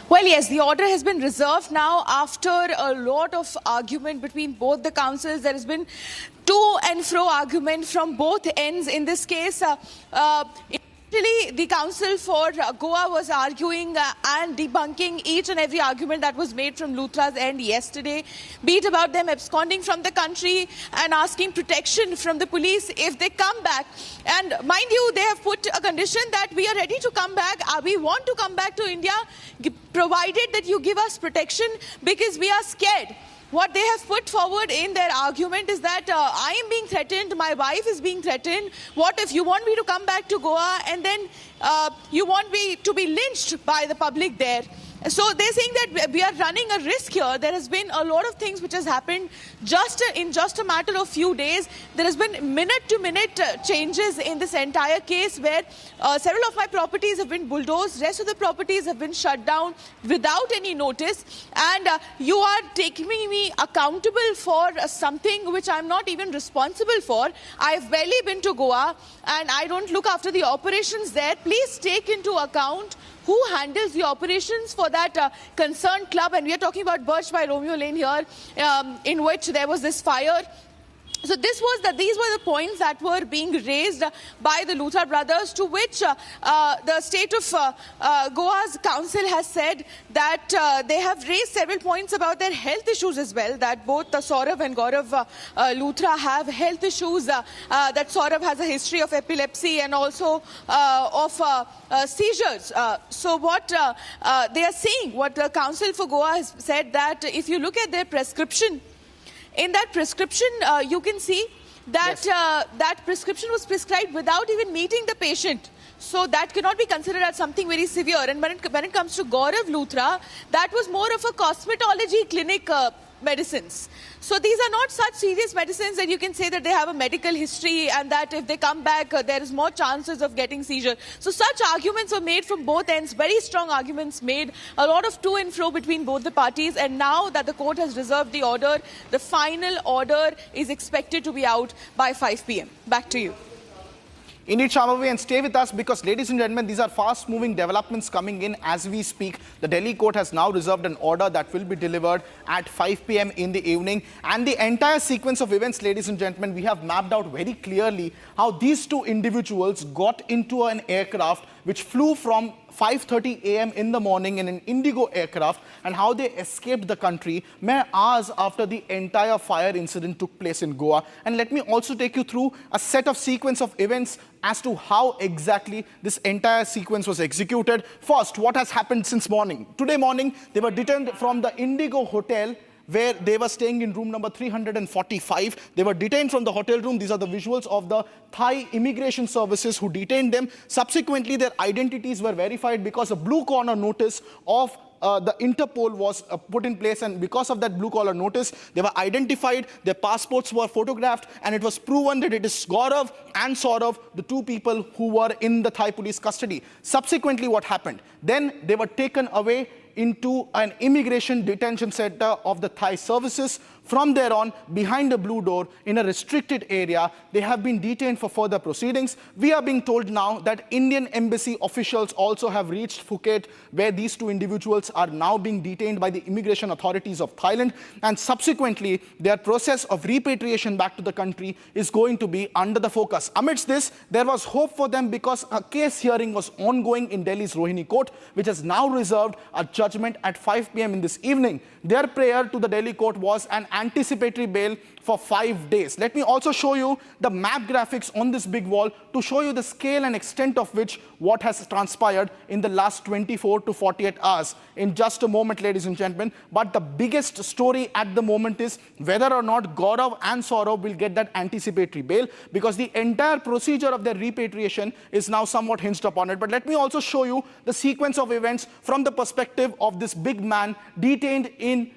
Well, yes, the order has been reserved now after a lot of argument between both the councils. There has been to and fro argument from both ends in this case. Initially, the council for Goa was arguing and debunking each and every argument that was made from Luthra's end yesterday, be it about them absconding from the country and asking protection from the police if they come back. And mind you, they have put a condition that we are ready to come back. We want to come back to India, provided that you give us protection because we are scared. What they have put forward in their argument is that I am being threatened, my wife is being threatened. What if you want me to come back to Goa and then you want me to be lynched by the public there? So they're saying that we are running a risk here. There has been a lot of things which has happened in just a matter of few days. There has been minute-to-minute changes in this entire case where several of my properties have been bulldozed. Rest of the properties have been shut down without any notice. And you are taking me accountable for something which I'm not even responsible for. I've barely been to Goa and I don't look after the operations there. Please take into account who handles the operations for that concerned club. And we are talking about Birch by Romeo Lane here, in which there was this fire. So these were the points that were being raised by the Luthra brothers, to which the state of Goa's council has said that they have raised several points about their health issues as well, that both Saurabh and Gaurav Luthra have health issues, that Saurabh has a history of epilepsy and also of seizures. So what they are saying, what the council for Goa has said, that if you look at their prescription, in that prescription, you can see that that prescription was prescribed without even meeting the patient. So that cannot be considered as something very severe. And when it comes to Gaurav Luthra, that was more of a cosmetology clinic medicines. So these are not such serious medicines that you can say that they have a medical history and that if they come back, there is more chances of getting seizure. So such arguments were made from both ends, very strong arguments made, a lot of to and fro between both the parties. And now that the court has reserved the order, the final order is expected to be out by 5 p.m. Back to you. Indeed, Shambhavi, and stay with us because, ladies and gentlemen, these are fast-moving developments coming in as we speak. The Delhi court has now reserved an order that will be delivered at 5 p.m. in the evening. And the entire sequence of events, ladies and gentlemen, we have mapped out very clearly how these two individuals got into an aircraft which flew from 5:30 a.m. in the morning in an Indigo aircraft, and how they escaped the country mere hours after the entire fire incident took place in Goa. And let me also take you through a set of sequence of events as to how exactly this entire sequence was executed. First, what has happened since morning? Today morning, they were detained from the Indigo hotel where they were staying in room number 345. They were detained from the hotel room. These are the visuals of the Thai immigration services who detained them. Subsequently, their identities were verified because a blue corner notice of the Interpol was put in place, and because of that blue collar notice, they were identified, their passports were photographed, and it was proven that it is Gaurav and Saurabh, the two people who were in the Thai police custody. Subsequently, what happened? Then they were taken away into an immigration detention center of the Thai services. From there on, behind the blue door, in a restricted area, they have been detained for further proceedings. We are being told now that Indian embassy officials also have reached Phuket, where these two individuals are now being detained by the immigration authorities of Thailand. And subsequently, their process of repatriation back to the country is going to be under the focus. Amidst this, there was hope for them because a case hearing was ongoing in Delhi's Rohini court, which has now reserved a judgment at 5 p.m. in this evening. Their prayer to the Delhi court was an anticipatory bail for 5 days. Let me also show you the map graphics on this big wall to show you the scale and extent of which what has transpired in the last 24 to 48 hours. In just a moment, ladies and gentlemen. But the biggest story at the moment is whether or not Gaurav and Saurabh will get that anticipatory bail, because the entire procedure of their repatriation is now somewhat hinged upon it. But let me also show you the sequence of events from the perspective of this big man detained in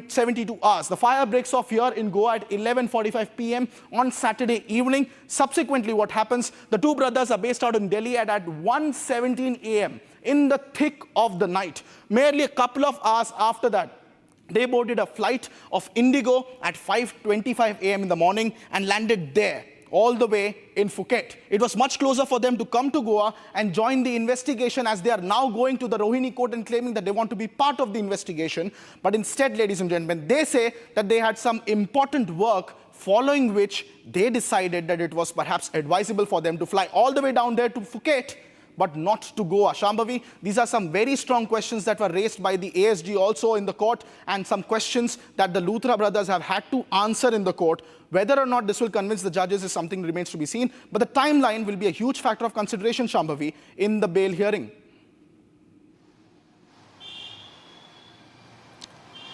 72 hours. The fire breaks off here in Goa at 11:45 p.m. on Saturday evening. Subsequently, what happens? The two brothers are based out in Delhi at 1:17 a.m. in the thick of the night. Merely a couple of hours after that, they boarded a flight of Indigo at 5:25 a.m. in the morning and landed there all the way in Phuket. It was much closer for them to come to Goa and join the investigation, as they are now going to the Rohini court and claiming that they want to be part of the investigation. But instead, ladies and gentlemen, they say that they had some important work, following which they decided that it was perhaps advisable for them to fly all the way down there to Phuket, but not to Goa. Shambhavi, these are some very strong questions that were raised by the ASG also in the court, and some questions that the Luthra brothers have had to answer in the court. Whether or not this will convince the judges is something that remains to be seen, but the timeline will be a huge factor of consideration, Shambhavi, in the bail hearing.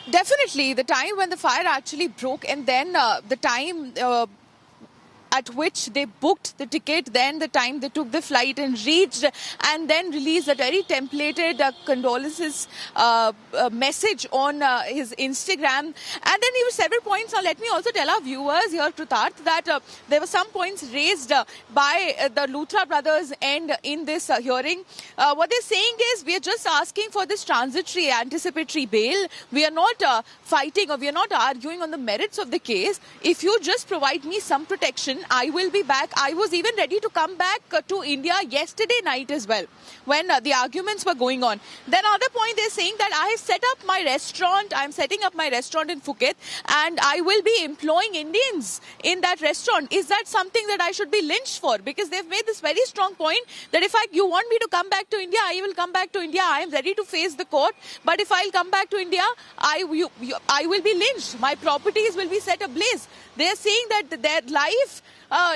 Definitely, the time when the fire actually broke, and then the time at which they booked the ticket, then the time they took the flight and reached, and then released a very templated condolences message on his Instagram. And then there were several points. Now, let me also tell our viewers here, Krutharth, that there were some points raised by the Luthra brothers and in this hearing. What they're saying is, we are just asking for this transitory anticipatory bail. We are not fighting, or we are not arguing on the merits of the case. If you just provide me some protection, I will be back. I was even ready to come back to India yesterday night as well, when the arguments were going on. Then another point, they're saying that I have set up my restaurant. I'm setting up my restaurant in Phuket, and I will be employing Indians in that restaurant. Is that something that I should be lynched for? Because they've made this very strong point that if you want me to come back to India, I will come back to India. I am ready to face the court. But if I'll come back to India, I will be lynched. My properties will be set ablaze. They're saying that their life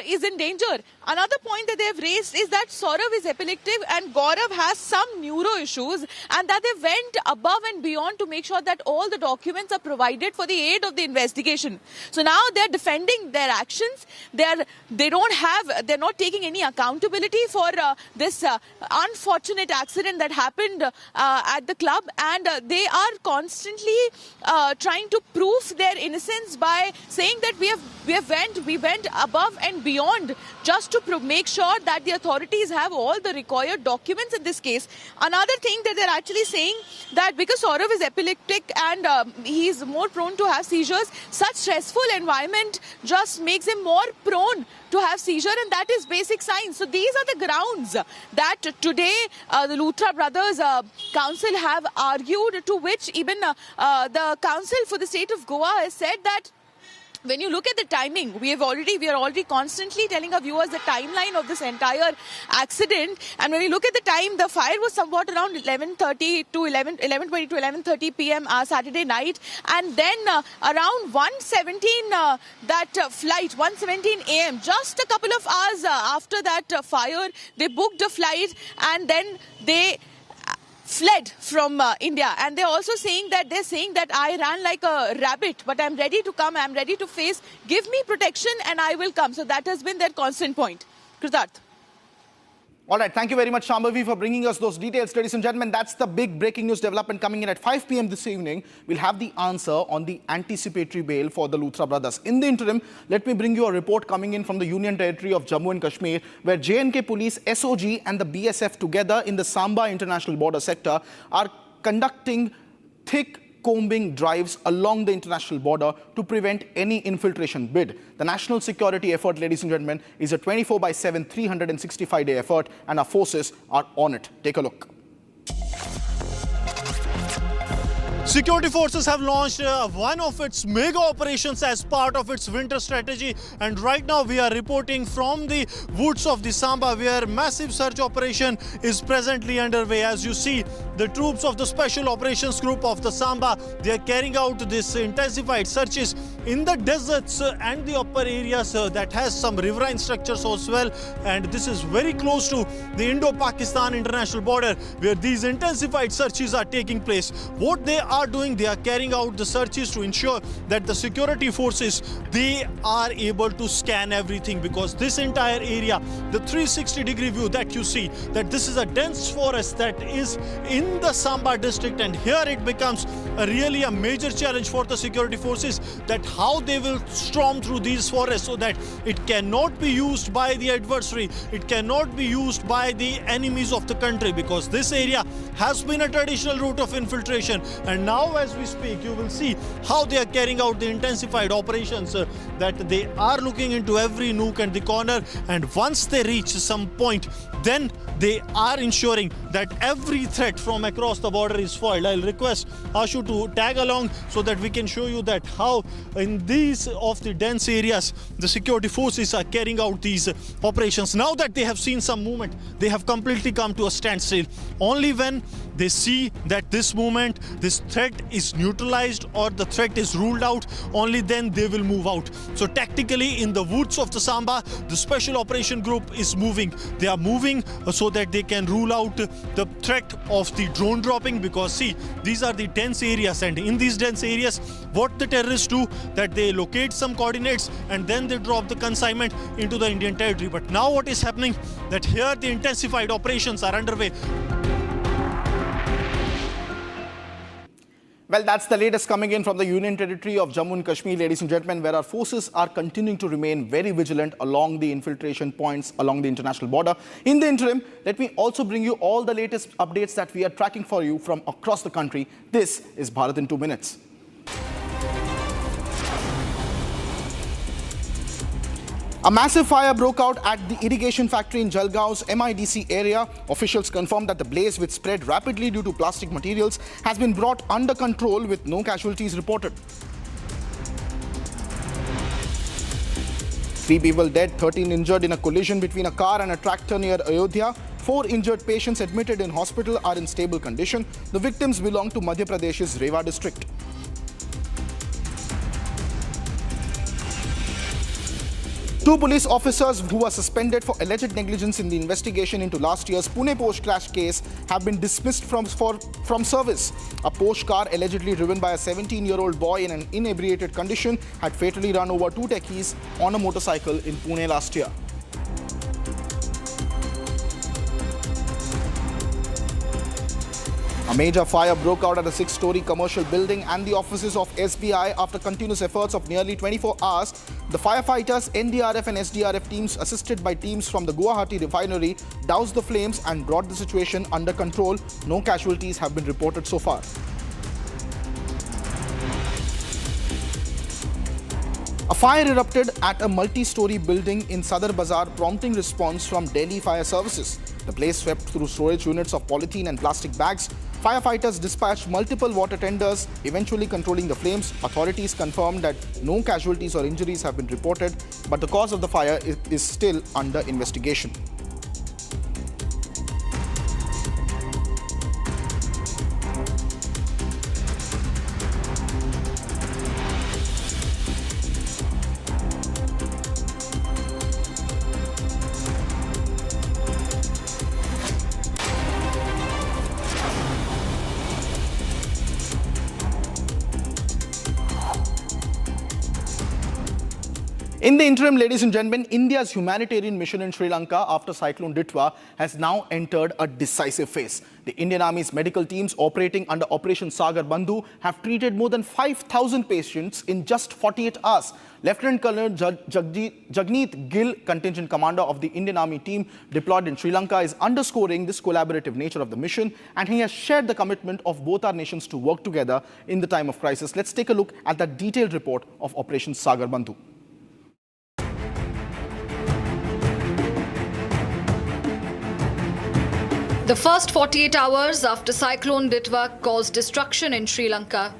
is in danger. Another point that they have raised is that Saurabh is epileptic and Gaurav has some neuro issues, and that they went above and beyond to make sure that all the documents are provided for the aid of the investigation. So now they're defending their actions. They're not taking any accountability for this unfortunate accident that happened at the club, and they are constantly trying to prove their innocence by saying that we went above and beyond just to make sure that the authorities have all the required documents in this case. Another thing that they're actually saying, that because Saurabh is epileptic and he is more prone to have seizures, such stressful environment just makes him more prone to have seizure, and that is basic science. So these are the grounds that today the Luthra brothers council have argued, to which even the council for the state of Goa has said that when you look at the timing, we are already constantly telling our viewers the timeline of this entire accident. And when you look at the time, the fire was somewhat around 11:20 to 11:30 p.m. Saturday night. And then around 1:17, that flight, 1:17 a.m., just a couple of hours after that fire, they booked a flight, and then they fled from India. And they're also saying that I ran like a rabbit, but I'm ready to come, I'm ready to face, give me protection and I will come. So that has been their constant point. Krutharth. All right, thank you very much, Shambhavi, for bringing us those details. Ladies and gentlemen, that's the big breaking news development coming in at 5 p.m. this evening. We'll have the answer on the anticipatory bail for the Luthra brothers. In the interim, let me bring you a report coming in from the Union Territory of Jammu and Kashmir, where J&K Police, SOG and the BSF together in the Samba International Border Sector are conducting thick combing drives along the international border to prevent any infiltration bid. The national security effort, ladies and gentlemen, is a 24/7, 365-day effort, and our forces are on it. Take a look. Security forces have launched one of its mega operations as part of its winter strategy, and right now we are reporting from the woods of the Samba, where massive search operation is presently underway. As you see, the troops of the Special Operations Group of the Samba, they are carrying out this intensified searches in the deserts and the upper areas that has some riverine structures as well, and this is very close to the Indo-Pakistan international border, where these intensified searches are taking place. What they are doing, they are carrying out the searches to ensure that the security forces, they are able to scan everything, because this entire area, the 360-degree view that you see, that this is a dense forest that is in the Samba district, and here it becomes really a major challenge for the security forces, that how they will storm through these forests so that it cannot be used by the adversary, it cannot be used by the enemies of the country, because this area has been a traditional route of infiltration. And now as we speak, you will see how they are carrying out the intensified operations, that they are looking into every nook and the corner, and once they reach some point, then they are ensuring that every threat from across the border is foiled. I'll request Ashu to tag along so that we can show you that how in these of the dense areas the security forces are carrying out these operations. Now that they have seen some movement, they have completely come to a standstill. Only when they see that this movement, this threat is neutralized or the threat is ruled out, only then they will move out. So tactically in the woods of the Samba, the special operation group is moving. They are moving so that they can rule out the threat of the drone dropping, because see, these are the dense areas, and in these dense areas what the terrorists do, that they locate some coordinates and then they drop the consignment into the Indian territory. But now what is happening, that here the intensified operations are underway. Well, that's the latest coming in from the Union Territory of Jammu and Kashmir, ladies and gentlemen, where our forces are continuing to remain very vigilant along the infiltration points along the international border. In the interim, let me also bring you all the latest updates that we are tracking for you from across the country. This is Bharat in 2 minutes. A massive fire broke out at the irrigation factory in Jalgaon's MIDC area. Officials confirmed that the blaze, which spread rapidly due to plastic materials, has been brought under control with no casualties reported. 3 people dead, 13 injured in a collision between a car and a tractor near Ayodhya. 4 injured patients admitted in hospital are in stable condition. The victims belong to Madhya Pradesh's Rewa district. Two police officers who were suspended for alleged negligence in the investigation into last year's Pune Porsche crash case have been dismissed from service. A Porsche car allegedly driven by a 17-year-old boy in an inebriated condition had fatally run over 2 techies on a motorcycle in Pune last year. A major fire broke out at a 6-story commercial building and the offices of SBI after continuous efforts of nearly 24 hours. The firefighters, NDRF and SDRF teams, assisted by teams from the Guwahati refinery, doused the flames and brought the situation under control. No casualties have been reported so far. A fire erupted at a multi-story building in Sadar Bazaar, prompting response from Delhi Fire Services. The blaze swept through storage units of polythene and plastic bags. Firefighters dispatched multiple water tenders, eventually controlling the flames. Authorities confirmed that no casualties or injuries have been reported, but the cause of the fire is still under investigation. In the interim, ladies and gentlemen, India's humanitarian mission in Sri Lanka after Cyclone Ditwa has now entered a decisive phase. The Indian Army's medical teams operating under Operation Sagar Bandhu have treated more than 5,000 patients in just 48 hours. Lieutenant Colonel Jagneet Gill, contingent commander of the Indian Army team deployed in Sri Lanka, is underscoring this collaborative nature of the mission, and he has shared the commitment of both our nations to work together in the time of crisis. Let's take a look at that detailed report of Operation Sagar Bandhu. The first 48 hours after Cyclone Ditwa caused destruction in Sri Lanka,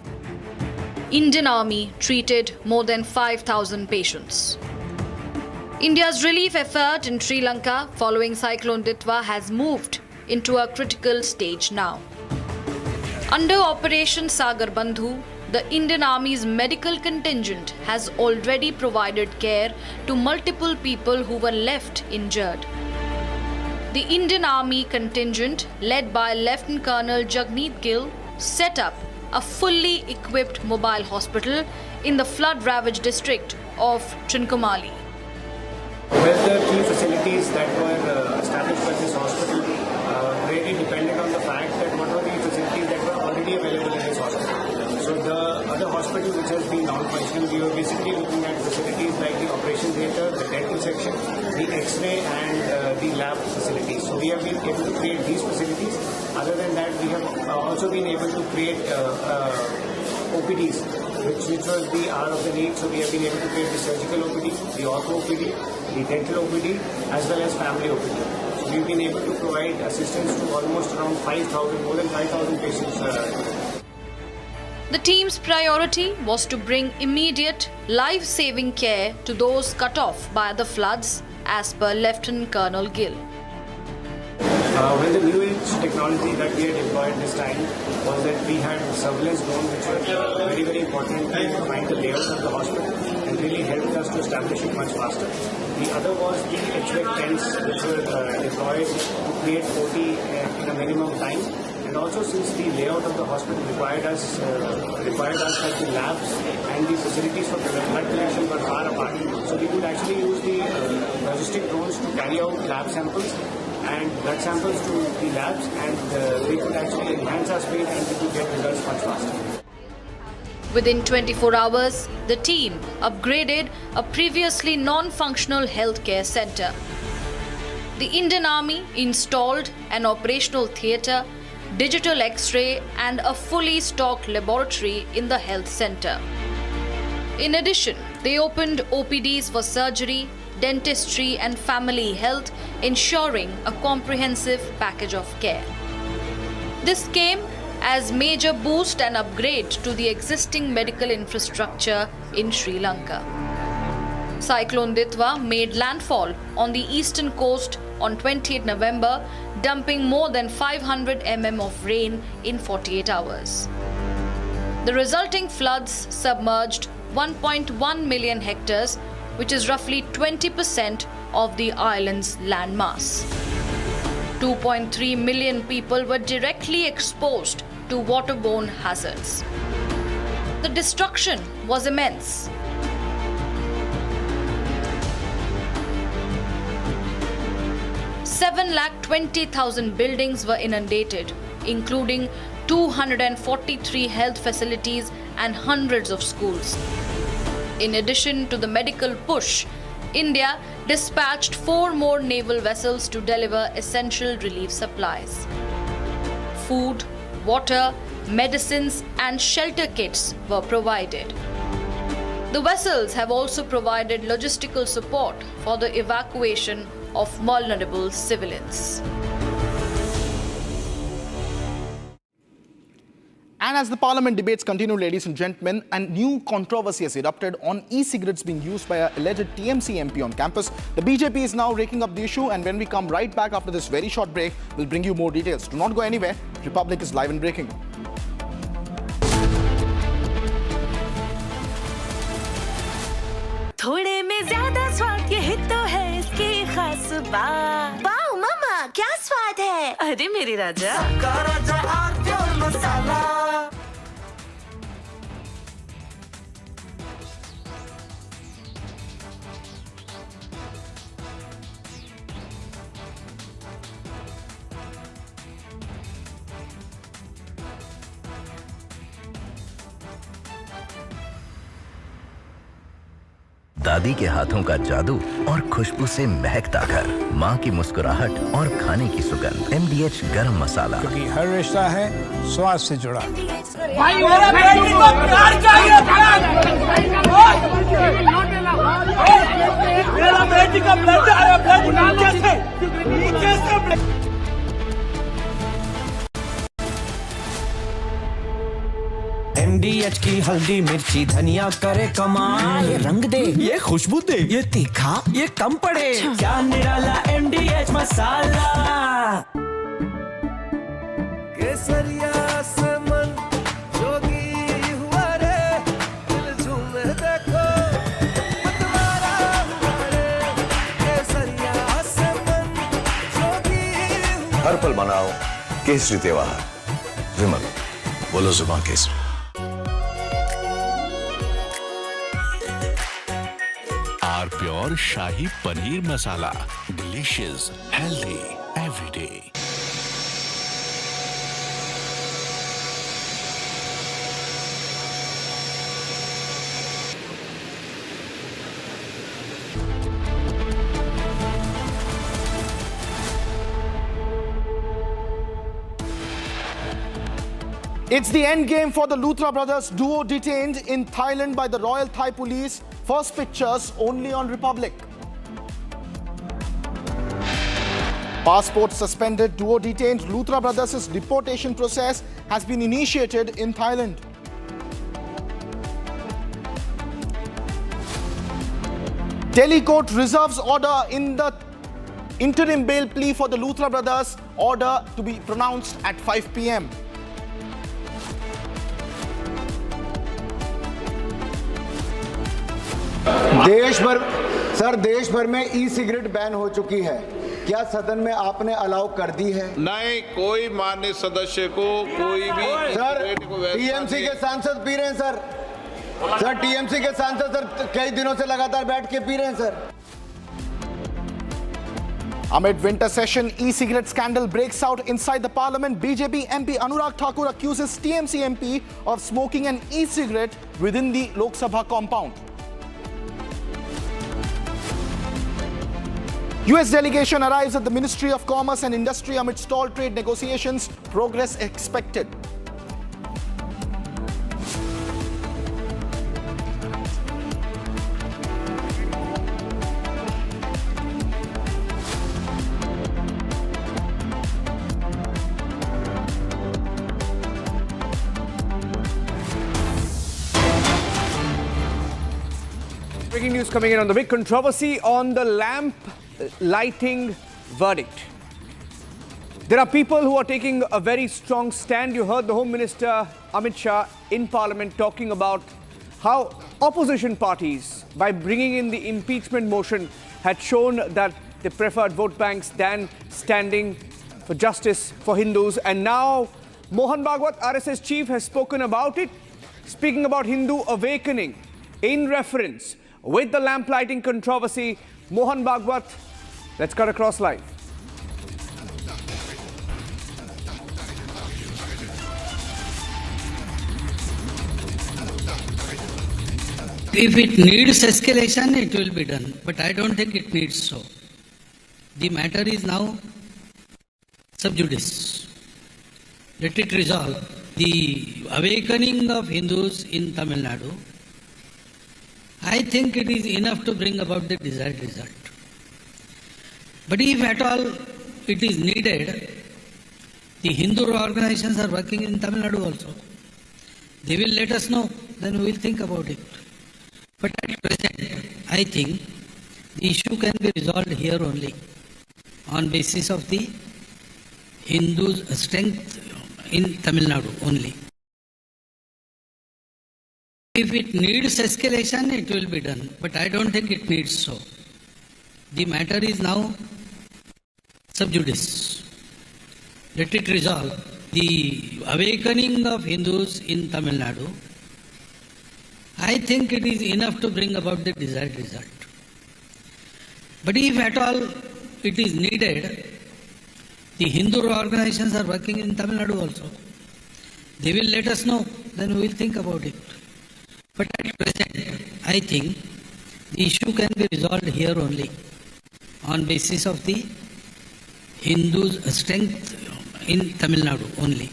Indian Army treated more than 5,000 patients. India's relief effort in Sri Lanka following Cyclone Ditwa has moved into a critical stage now. Under Operation Sagar Bandhu, the Indian Army's medical contingent has already provided care to multiple people who were left injured. The Indian Army contingent, led by Lieutenant Colonel Jagneet Gill, set up a fully equipped mobile hospital in the flood-ravaged district of Trincomalee. Well, the key facilities that were established by this hospital really depended on the fact that what were the facilities that were already available in this hospital. So the other hospital which has been non-functional. We were basically looking at facilities like the operation theatre, the dental section, the X-ray and the lab facilities. So we have been able to create these facilities. Other than that, we have also been able to create OPDs, which was the hour of the need. So we have been able to create the surgical OPD, the ortho OPD, the dental OPD, as well as family OPD. So we've been able to provide assistance to almost around 5,000, more than 5,000 patients. The team's priority was to bring immediate, life-saving care to those cut off by the floods, as per Lieutenant Colonel Gill. When the new age technology that we had employed this time was that we had surveillance drones, which were very, very important to find the layouts of the hospital and really helped us to establish it much faster. The other was the HVAC tents, which were deployed to create OT in a minimum time. And also, since the layout of the hospital required us that the labs and the facilities for blood collection were far apart, so we could actually use the logistic drones to carry out lab samples and blood samples to the labs, and we could actually enhance our speed and we could get results much faster. Within 24 hours, the team upgraded a previously non-functional healthcare center. The Indian Army installed an operational theatre, digital X-ray and a fully stocked laboratory in the health center. In addition, they opened OPDs for surgery, dentistry and family health, ensuring a comprehensive package of care. This came as major boost and upgrade to the existing medical infrastructure in Sri Lanka. Cyclone Ditwa made landfall on the eastern coast on 28 November, dumping more than 500 mm of rain in 48 hours. The resulting floods submerged 1.1 million hectares, which is roughly 20% of the island's landmass. 2.3 million people were directly exposed to waterborne hazards. The destruction was immense. $720,000 buildings were inundated, including 243 health facilities and hundreds of schools. In addition to the medical push, India dispatched 4 more naval vessels to deliver essential relief supplies. Food, water, medicines and shelter kits were provided. The vessels have also provided logistical support for the evacuation of vulnerable civilians. And as the parliament debates continue, ladies and gentlemen, a new controversy has erupted on e-cigarettes being used by an alleged TMC MP on campus. The BJP is now raking up the issue, and when we come right back after this very short break, we'll bring you more details. Do not go anywhere. Republic is live and breaking. थोड़े में ज्यादा स्वाद यही तो है इसकी खास बात। वाओ मामा, क्या स्वाद है? अरे मेरे राजा, मसाला। दादी के हाथों का जादू और खुशबू से महकता घर, माँ की मुस्कुराहट और खाने की सुगंध। MDH गरम मसाला, क्योंकि हर रिश्ता है स्वाद से जुड़ा। भाई मेरा बेटी को प्यार चाहिए मेरा बेटी का ब्लड आया, ब्लड नीचे से MDH की हल्दी मिर्ची धनिया करे कमाल, ये रंग दे, ये खुशबू दे, ये तीखा, ये कम पड़े, क्या निराला MDH मसाला। केसरिया से मन जोगी हुआ रे, दिल झूमे देखो मतवारा हुआ रे, केसरिया से मन जोगी हुआ। हर पल मनाओ केसरी त्योहार। विमल, बोलो जुबान Kesari. Pure shahi paneer masala, delicious, healthy everyday. It's the end game for the Luthra brothers duo detained in Thailand by the Royal Thai Police. First pictures only on Republic. Passport suspended, duo detained. Luthra brothers' deportation process has been initiated in Thailand. Delhi court reserves order in the interim bail plea for the Luthra brothers, order to be pronounced at 5 p.m. देश भर में e cigarette ban हो चुकी है, क्या सदन में आपने अलाउ कर दी है? नहीं, कोई माननीय सदस्य को कोई भी सर टीएमसी के सांसद पी रहे हैं सर टीएमसी के सांसद सर कई दिनों से लगातार बैठ के पी रहे हैं sir. Amid winter session, e-cigarette scandal breaks out inside the parliament. BJP MP Anurag Thakur accuses TMC MP of smoking an e-cigarette within the Lok Sabha compound. US delegation arrives at the Ministry of Commerce and Industry amid stalled trade negotiations. Progress expected. Breaking news coming in on the big controversy on the lamp lighting verdict. There are people who are taking a very strong stand. You heard the Home Minister Amit Shah in Parliament talking about how opposition parties, by bringing in the impeachment motion, had shown that they preferred vote banks than standing for justice for Hindus. And now Mohan Bhagwat, RSS chief, has spoken about it, speaking about Hindu awakening in reference with the lamp lighting controversy. Mohan Bhagwat, let's cut across live. If it needs escalation, it will be done. But I don't think it needs so. The matter is now sub judice. Let it resolve. The awakening of Hindus in Tamil Nadu, I think it is enough to bring about the desired result. But if at all it is needed, the Hindu organizations are working in Tamil Nadu also. They will let us know, then we will think about it. But at present, I think the issue can be resolved here only on basis of the Hindus' strength in Tamil Nadu only. If it needs escalation, it will be done. But I don't think it needs so. The matter is now sub judice. Let it resolve. The awakening of Hindus in Tamil Nadu, I think it is enough to bring about the desired result. But if at all it is needed, the Hindu organizations are working in Tamil Nadu also. They will let us know, then we will think about it. But at present, I think the issue can be resolved here only on basis of the Hindus' strength in Tamil Nadu only.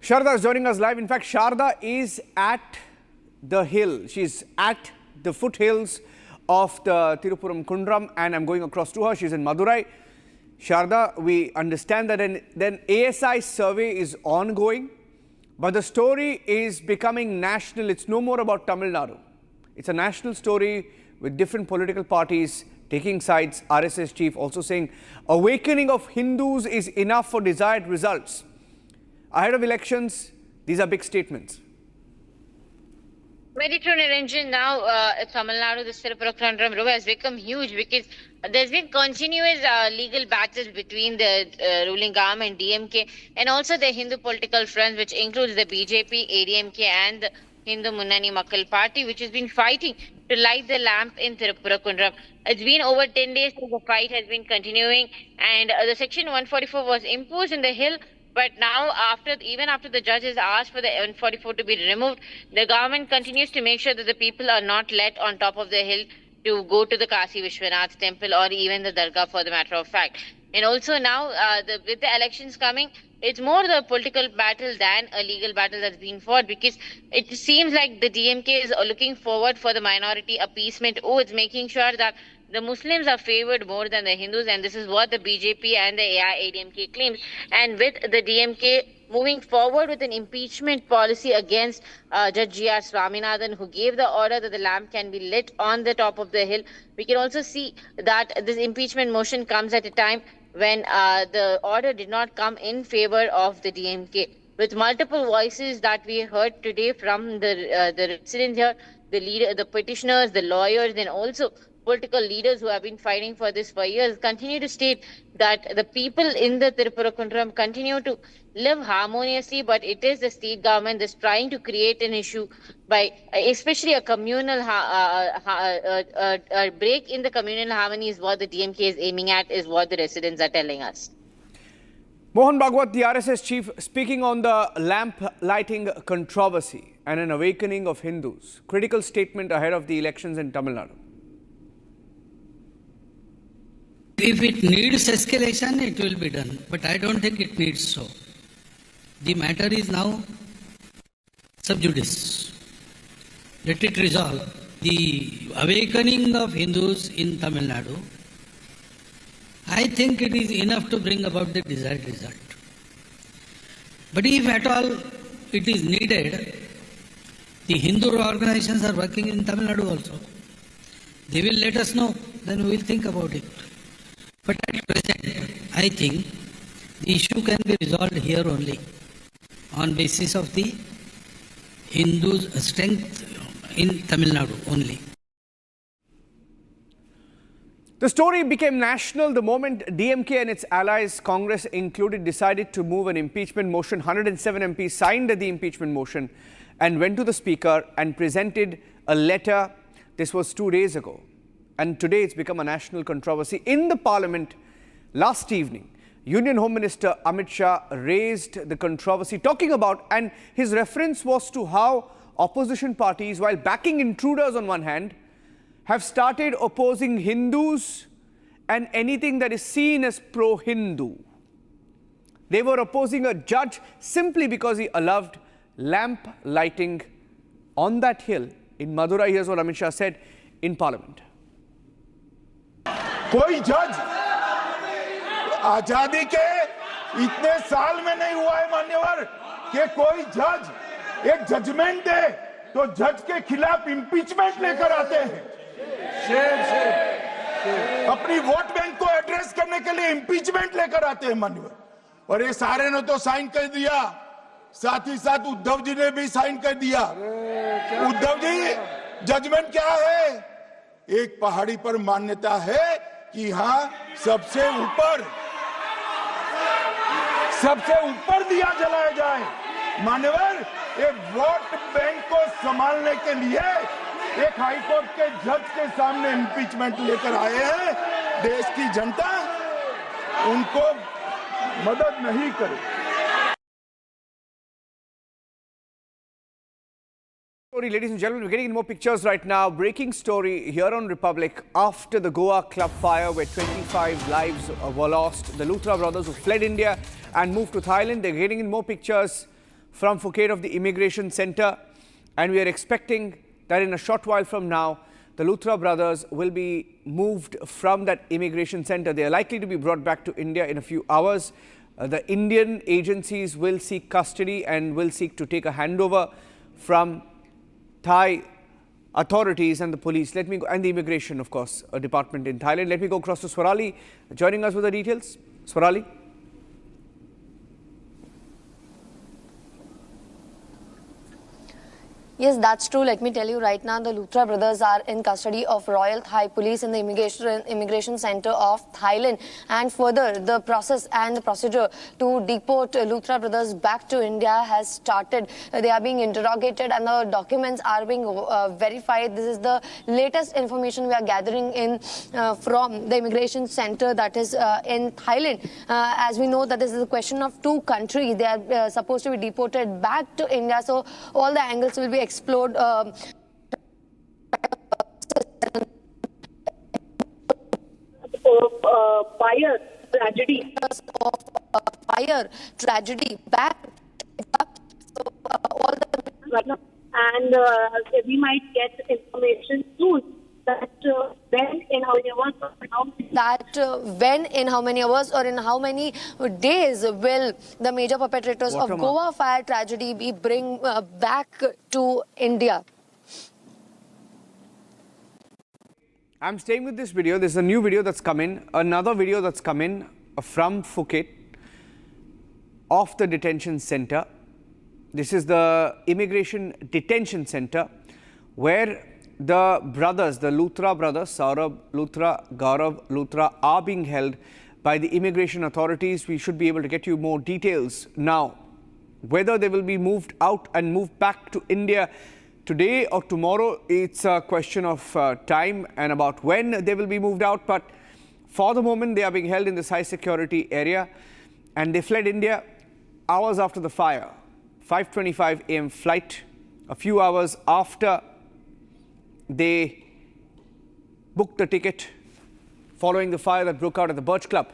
Sharda is joining us live. In fact, Sharda is at the hill. She's at the foothills of the Tirupuram Kundram, and I'm going across to her. She's in Madurai. Sharda, we understand that then ASI survey is ongoing, but the story is becoming national. It's no more about Tamil Nadu. It's a national story with different political parties taking sides. RSS chief also saying awakening of Hindus is enough for desired results. Ahead of elections, these are big statements. Very true, Niranjan. Now, Tamil Nadu, the Tirupura has become huge because there's been continuous legal battles between the ruling government, DMK, and also the Hindu political front, which includes the BJP, ADMK, and the Hindu Munnani Makkal Party, which has been fighting to light the lamp in Tirupura Kundram. It's been over 10 days since the fight has been continuing, and the Section 144 was imposed in the hill. But now, even after the judges asked for the 144 to be removed, the government continues to make sure that the people are not let on top of the hill to go to the Kasi Vishwanath temple or even the Dargah, for the matter of fact. And also now, with the elections coming, it's more the political battle than a legal battle that's being fought, because it seems like the DMK is looking forward for the minority appeasement. Oh, it's making sure that the Muslims are favored more than the Hindus, and this is what the BJP and the AIADMK claims. And with the DMK moving forward with an impeachment policy against Judge G.R. Swaminathan, who gave the order that the lamp can be lit on the top of the hill, we can also see that this impeachment motion comes at a time when the order did not come in favor of the DMK. With multiple voices that we heard today from the residents here, the petitioners, the lawyers, and also political leaders who have been fighting for this for years, continue to state that the people in the Tirupurakundaram continue to live harmoniously, but it is the state government that's trying to create an issue by especially a communal break in the communal harmony is what the DMK is aiming at, is what the residents are telling us. Mohan Bhagwat, the RSS chief, speaking on the lamp lighting controversy and an awakening of Hindus. Critical statement ahead of the elections in Tamil Nadu. If it needs escalation, it will be done. But I don't think it needs so. The matter is now sub judice. Let it resolve. The awakening of Hindus in Tamil Nadu, I think it is enough to bring about the desired result. But if at all it is needed, the Hindu organizations are working in Tamil Nadu also. They will let us know, then we will think about it. But at present, I think the issue can be resolved here only on basis of the Hindus' strength in Tamil Nadu only. The story became national the moment DMK and its allies, Congress included, decided to move an impeachment motion. 107 MPs signed the impeachment motion and went to the Speaker and presented a letter. This was 2 days ago. And today it's become a national controversy. In the Parliament last evening, Union Home Minister Amit Shah raised the controversy, talking about, and his reference was to how opposition parties, while backing intruders on one hand, have started opposing Hindus and anything that is seen as pro-Hindu. They were opposing a judge simply because he allowed lamp lighting on that hill in Madurai. Here's what Amit Shah said in Parliament. कोई जज आजादी के इतने साल में नहीं हुआ है मान्यवर कि कोई जज एक जजमेंट दे तो जज के खिलाफ इंपीचमेंट लेकर आते हैं। अपनी वोट बैंक को एड्रेस करने के लिए इंपीचमेंट लेकर आते हैं मान्यवर। और ये सारे ने तो साइन कर दिया, साथ ही साथ उद्धव जी ने भी साइन कर दिया। उद्धव जी, जजमेंट क्या है? एक पहाड़ी पर मान्यता है कि यहाँ सबसे ऊपर दिया जलाया जाए। मान्यवर, एक वोट बैंक को संभालने के लिए एक हाईकोर्ट के जज के सामने इंपीचमेंट लेकर आए हैं। देश की जनता उनको मदद नहीं करे। Ladies and gentlemen, we're getting in more pictures right now. Breaking story here on Republic after the Goa club fire where 25 lives were lost. The Luthra brothers who fled India and moved to Thailand. They're getting in more pictures from Phuket of the immigration center. And we are expecting that in a short while from now, the Luthra brothers will be moved from that immigration center. They are likely to be brought back to India in a few hours. The Indian agencies will seek custody and will seek to take a handover from Thai authorities and the police. Let me go, and the immigration, of course, a department in Thailand. Let me go across to Swarali, joining us with the details. Swarali. Yes, that's true. Let me tell you right now, the Luthra brothers are in custody of Royal Thai Police in the immigration center of Thailand. And further, the process and the procedure to deport Luthra brothers back to India has started. They are being interrogated and the documents are being verified. This is the latest information we are gathering in from the immigration center that is in Thailand. As we know that this is a question of two countries. They are supposed to be deported back to India. So all the angles will be explored. Fire tragedy of fire tragedy back. So all the right now, and we might get information soon that when in how many hours or in how many days will the major perpetrators of Goa fire tragedy be bring back to India. I'm staying with this video. There's a new video that's come in, another video that's come in from Phuket of the detention center. This is the immigration detention center where the brothers, the Luthra brothers, Saurabh Luthra, Gaurav Luthra, are being held by the immigration authorities. We should be able to get you more details now. Whether they will be moved out and moved back to India today or tomorrow, it's a question of time and about when they will be moved out. But for the moment, they are being held in this high security area, and they fled India hours after the fire. 5:25 a.m. flight, a few hours after they booked the ticket following the fire that broke out at the Birch Club.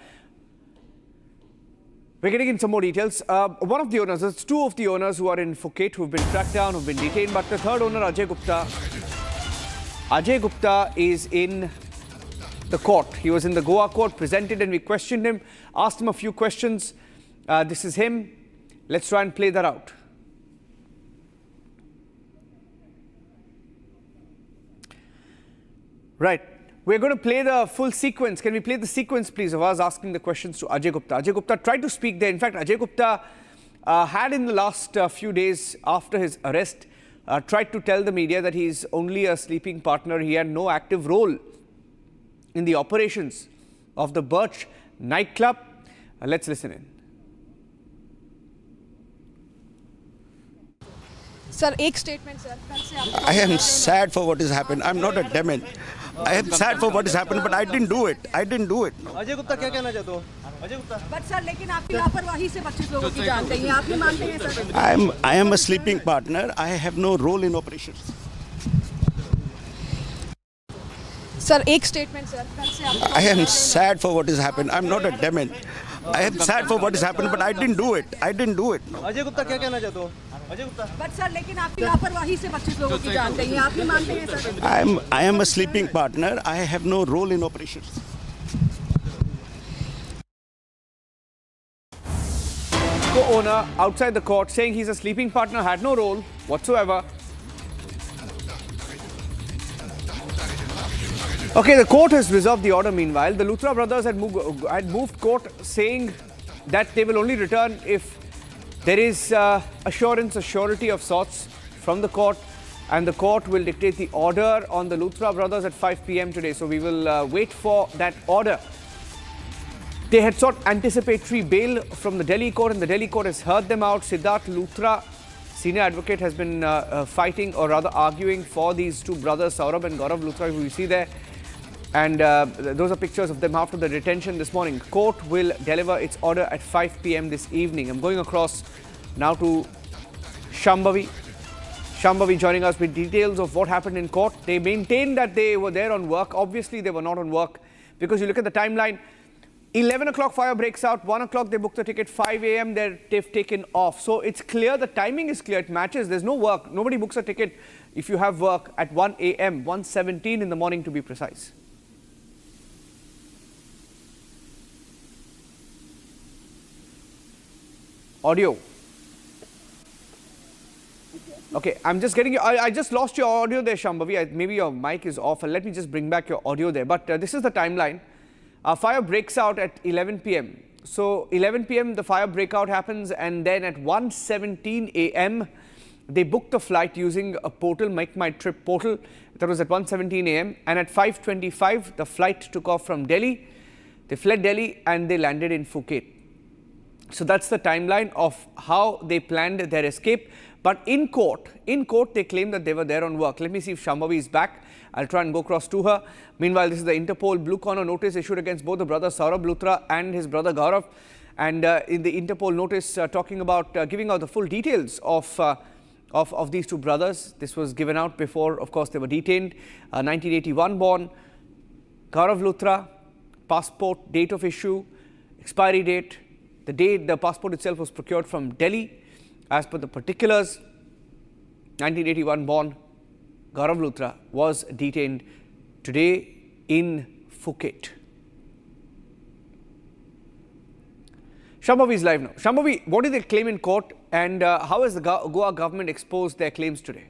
We're getting in some more details. One of the owners, there's two of the owners who are in Phuket who've been tracked down, who've been detained, but the third owner, Ajay Gupta is in the court. He was in the Goa court, presented, and we questioned him, asked him a few questions. This is him. Let's try and play that out. Right. We're going to play the full sequence. Can we play the sequence, please, of us asking the questions to Ajay Gupta? Ajay Gupta tried to speak there. In fact, Ajay Gupta had in the last few days after his arrest tried to tell the media that he's only a sleeping partner. He had no active role in the operations of the Birch nightclub. Let's listen in. Sir, एक statement, sir. I am sad for what has happened. I'm not a demon. I am sad for what has happened, but I didn't do it. I didn't do it. Ajay Gupta क्या कहना चाहते हो? Ajay Gupta. But sir, लेकिन आपकी लापरवाही से 25 लोगों की जान गई है. आप ये मानते हैं sir? I am a sleeping partner. I have no role in operations. Sir, एक statement, sir. I am sad for what has happened. I'm not a demon. I am sad for what has happened, but I didn't do it. I didn't do it. Ajay Gupta क्या कहना चाहते हो? Ajay Gupta. But sir, लेकिन आपकी लापरवाही से 25 लोगों की जान गई है. आप ये मानते हैं sir? I am a sleeping partner. I have no role in operations. Co-owner outside the court saying he's a sleeping partner, had no role whatsoever. Okay, the court has reserved the order. Meanwhile, the Luthra brothers had moved court, saying that they will only return if there is assurance, a surety of sorts from the court, and the court will dictate the order on the Luthra brothers at 5 p.m. today. So we will wait for that order. They had sought anticipatory bail from the Delhi court, and the Delhi court has heard them out. Siddharth Luthra, senior advocate, has been fighting, or rather arguing, for these two brothers, Saurabh and Gaurav Luthra, who you see there. And those are pictures of them after the detention this morning. Court will deliver its order at 5 p.m. this evening. I'm going across now to Shambhavi. Shambhavi joining us with details of what happened in court. They maintained that they were there on work. Obviously, they were not on work, because you look at the timeline. 11 o'clock fire breaks out, 1 o'clock they book the ticket, 5 a.m. they've taken off. So it's clear, the timing is clear, it matches. There's no work. Nobody books a ticket if you have work at 1 a.m., 1:17 in the morning to be precise. Audio. Okay, I'm just getting you. I just lost your audio there, Shambhavi. Maybe your mic is off. Let me just bring back your audio there. But this is the timeline. Fire breaks out at 11 p.m. So 11 p.m. the fire breakout happens, and then at 1:17 a.m. they booked the flight using a portal, Make My Trip portal. That was at 1:17 a.m. And at 5:25 the flight took off from Delhi. They fled Delhi and they landed in Phuket. So that's the timeline of how they planned their escape. But in court they claim that they were there on work. Let me see if Shambhavi is back. I'll try and go across to her. Meanwhile, this is the Interpol blue corner notice issued against both the brothers Saurabh Luthra and his brother Gaurav. And in the Interpol notice talking about giving out the full details of these two brothers. This was given out before, of course, they were detained. 1981 born, Gaurav Luthra, passport, date of issue, expiry date, the date the passport itself was procured from Delhi. As per the particulars, 1981 born Gaurav Luthra was detained today in Phuket. Shambhavi is live now. Shambhavi, what did they claim in court, and how has the Goa government exposed their claims today?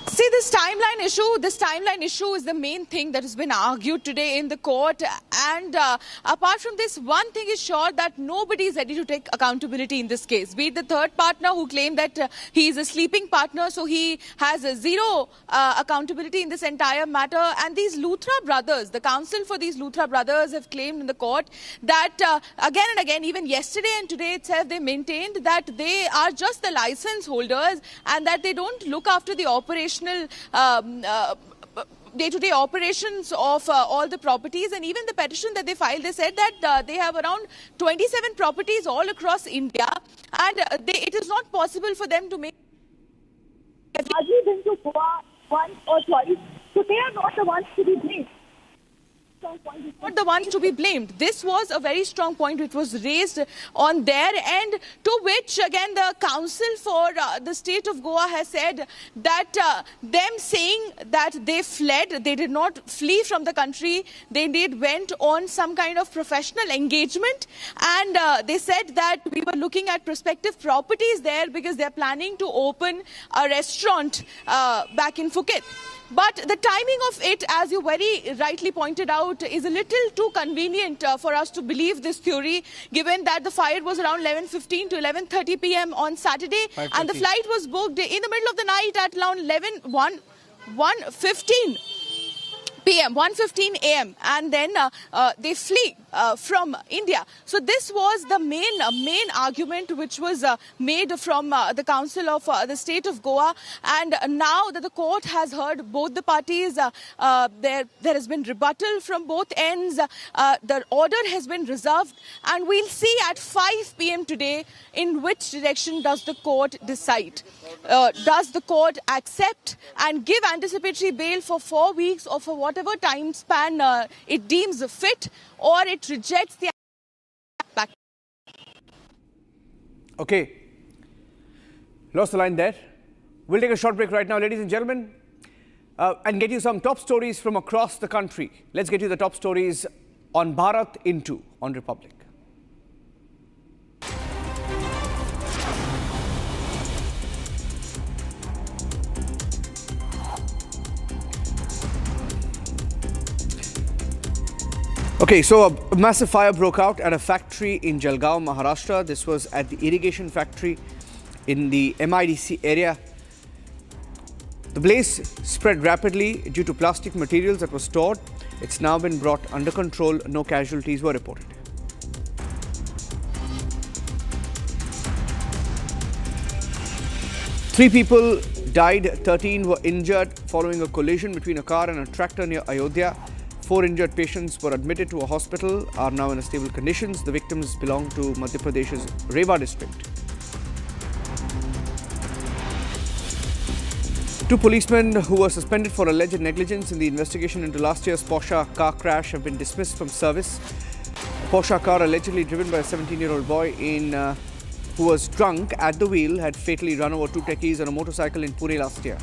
See, this timeline issue is the main thing that has been argued today in the court. And apart from this, one thing is sure, that nobody is ready to take accountability in this case. Be it the third partner who claimed that he is a sleeping partner, so he has zero accountability in this entire matter. And these Luthra brothers, the counsel for these Luthra brothers have claimed in the court that again and again, even yesterday and today itself, they maintained that they are just the license holders and that they don't look after the operational day-to-day operations of all the properties. And even the petition that they filed, they said that they have around 27 properties all across India, and it is not possible for them to make. Have you been to Goa once or twice? So they are not the ones to be blamed. Not the ones to be blamed. This was a very strong point which was raised on their end, to which again the counsel for the state of Goa has said that them saying that they fled, they did not flee from the country, they indeed went on some kind of professional engagement, and they said that we were looking at prospective properties there because they're planning to open a restaurant back in Phuket. But the timing of it, as you very rightly pointed out, is a little too convenient for us to believe this theory, given that the fire was around 11:15 to 11:30 p.m. on Saturday, and the flight was booked in the middle of the night at around 1:15 p.m., 1:15 a.m. and then they flee from India. So this was the main argument which was made from the council of the state of Goa. And now that the court has heard both the parties, there has been rebuttal from both ends. The order has been reserved, and we'll see at 5 p.m. today in which direction does the court decide. Does the court accept and give anticipatory bail for 4 weeks or for whatever time span it deems fit, or it rejects the back? Okay. Lost the line there. We'll take a short break right now, ladies and gentlemen, and get you some top stories from across the country. Let's get you the top stories on Bharat in 2 on Republic. Okay, so a massive fire broke out at a factory in Jalgaon, Maharashtra. This was at the irrigation factory in the MIDC area. The blaze spread rapidly due to plastic materials that were stored. It's now been brought under control. No casualties were reported. Three people died, 13 were injured following a collision between a car and a tractor near Ayodhya. 4 injured patients were admitted to a hospital, are now in stable conditions. The victims belong to Madhya Pradesh's Rewa district. 2 policemen who were suspended for alleged negligence in the investigation into last year's Porsche car crash have been dismissed from service. A Porsche car allegedly driven by a 17-year-old boy who was drunk at the wheel had fatally run over 2 techies on a motorcycle in Pune last year.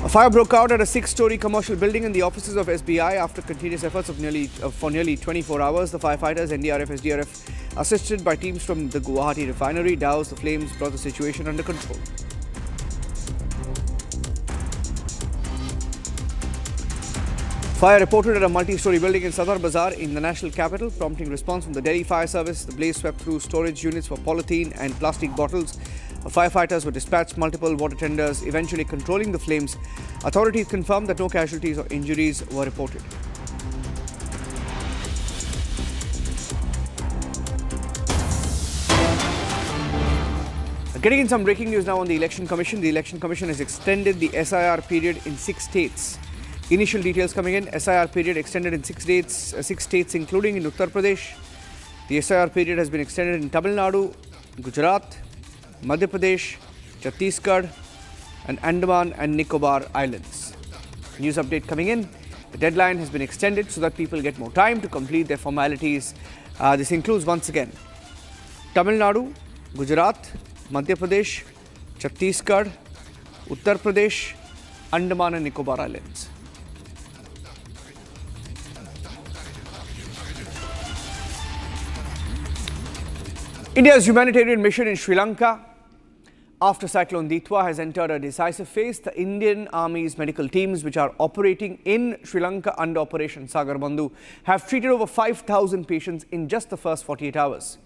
A fire broke out at a 6-story commercial building in the offices of SBI after continuous efforts for nearly 24 hours. The firefighters, NDRF, SDRF, assisted by teams from the Guwahati refinery, doused the flames, brought the situation under control. Fire reported at a multi-story building in Sadar Bazaar in the national capital, prompting response from the Delhi Fire Service. The blaze swept through storage units for polythene and plastic bottles. Firefighters were dispatched, multiple water tenders eventually controlling the flames. Authorities confirmed that no casualties or injuries were reported. Getting in some breaking news now on the Election Commission. The Election Commission has extended the SIR period in 6 states. Initial details coming in. SIR period extended in 6 states including in Uttar Pradesh. The SIR period has been extended in Tamil Nadu, Gujarat, Madhya Pradesh, Chhattisgarh, and Andaman and Nicobar Islands. News update coming in. The deadline has been extended so that people get more time to complete their formalities. This includes once again Tamil Nadu, Gujarat, Madhya Pradesh, Chhattisgarh, Uttar Pradesh, Andaman and Nicobar Islands. India's humanitarian mission in Sri Lanka after Cyclone Ditwa has entered a decisive phase. The Indian Army's medical teams, which are operating in Sri Lanka under Operation Sagar Bandhu, have treated over 5,000 patients in just the first 48 hours.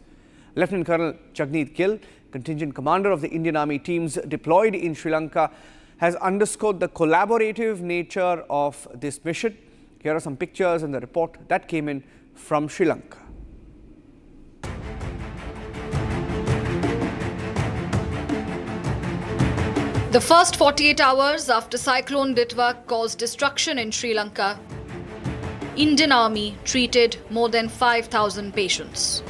Lieutenant Colonel Jagneet Gill, contingent commander of the Indian Army teams deployed in Sri Lanka, has underscored the collaborative nature of this mission. Here are some pictures in the report that came in from Sri Lanka. The first 48 hours after Cyclone Ditwa caused destruction in Sri Lanka, Indian Army treated more than 5,000 patients.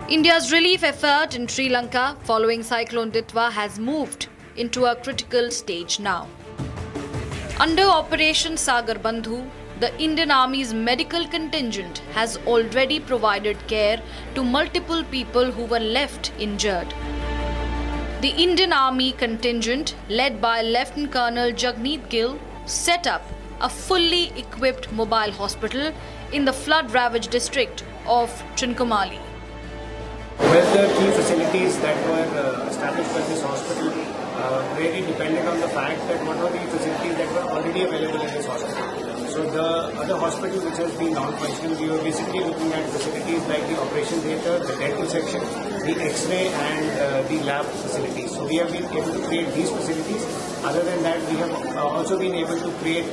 India's relief effort in Sri Lanka following Cyclone Ditwa has moved into a critical stage now. Under Operation Sagar Bandhu, the Indian Army's medical contingent has already provided care to multiple people who were left injured. The Indian Army contingent, led by Lieutenant Colonel Jagneet Gill, set up a fully equipped mobile hospital in the flood-ravaged district of Trincomalee. Well, the key facilities that were established by this hospital really depended on the fact that what were the facilities that were already available in this hospital. So the other hospital which has been non-functional, we were basically looking at facilities like the operation theatre, the dental section, the X-ray and the lab facilities. So we have been able to create these facilities. Other than that, we have also been able to create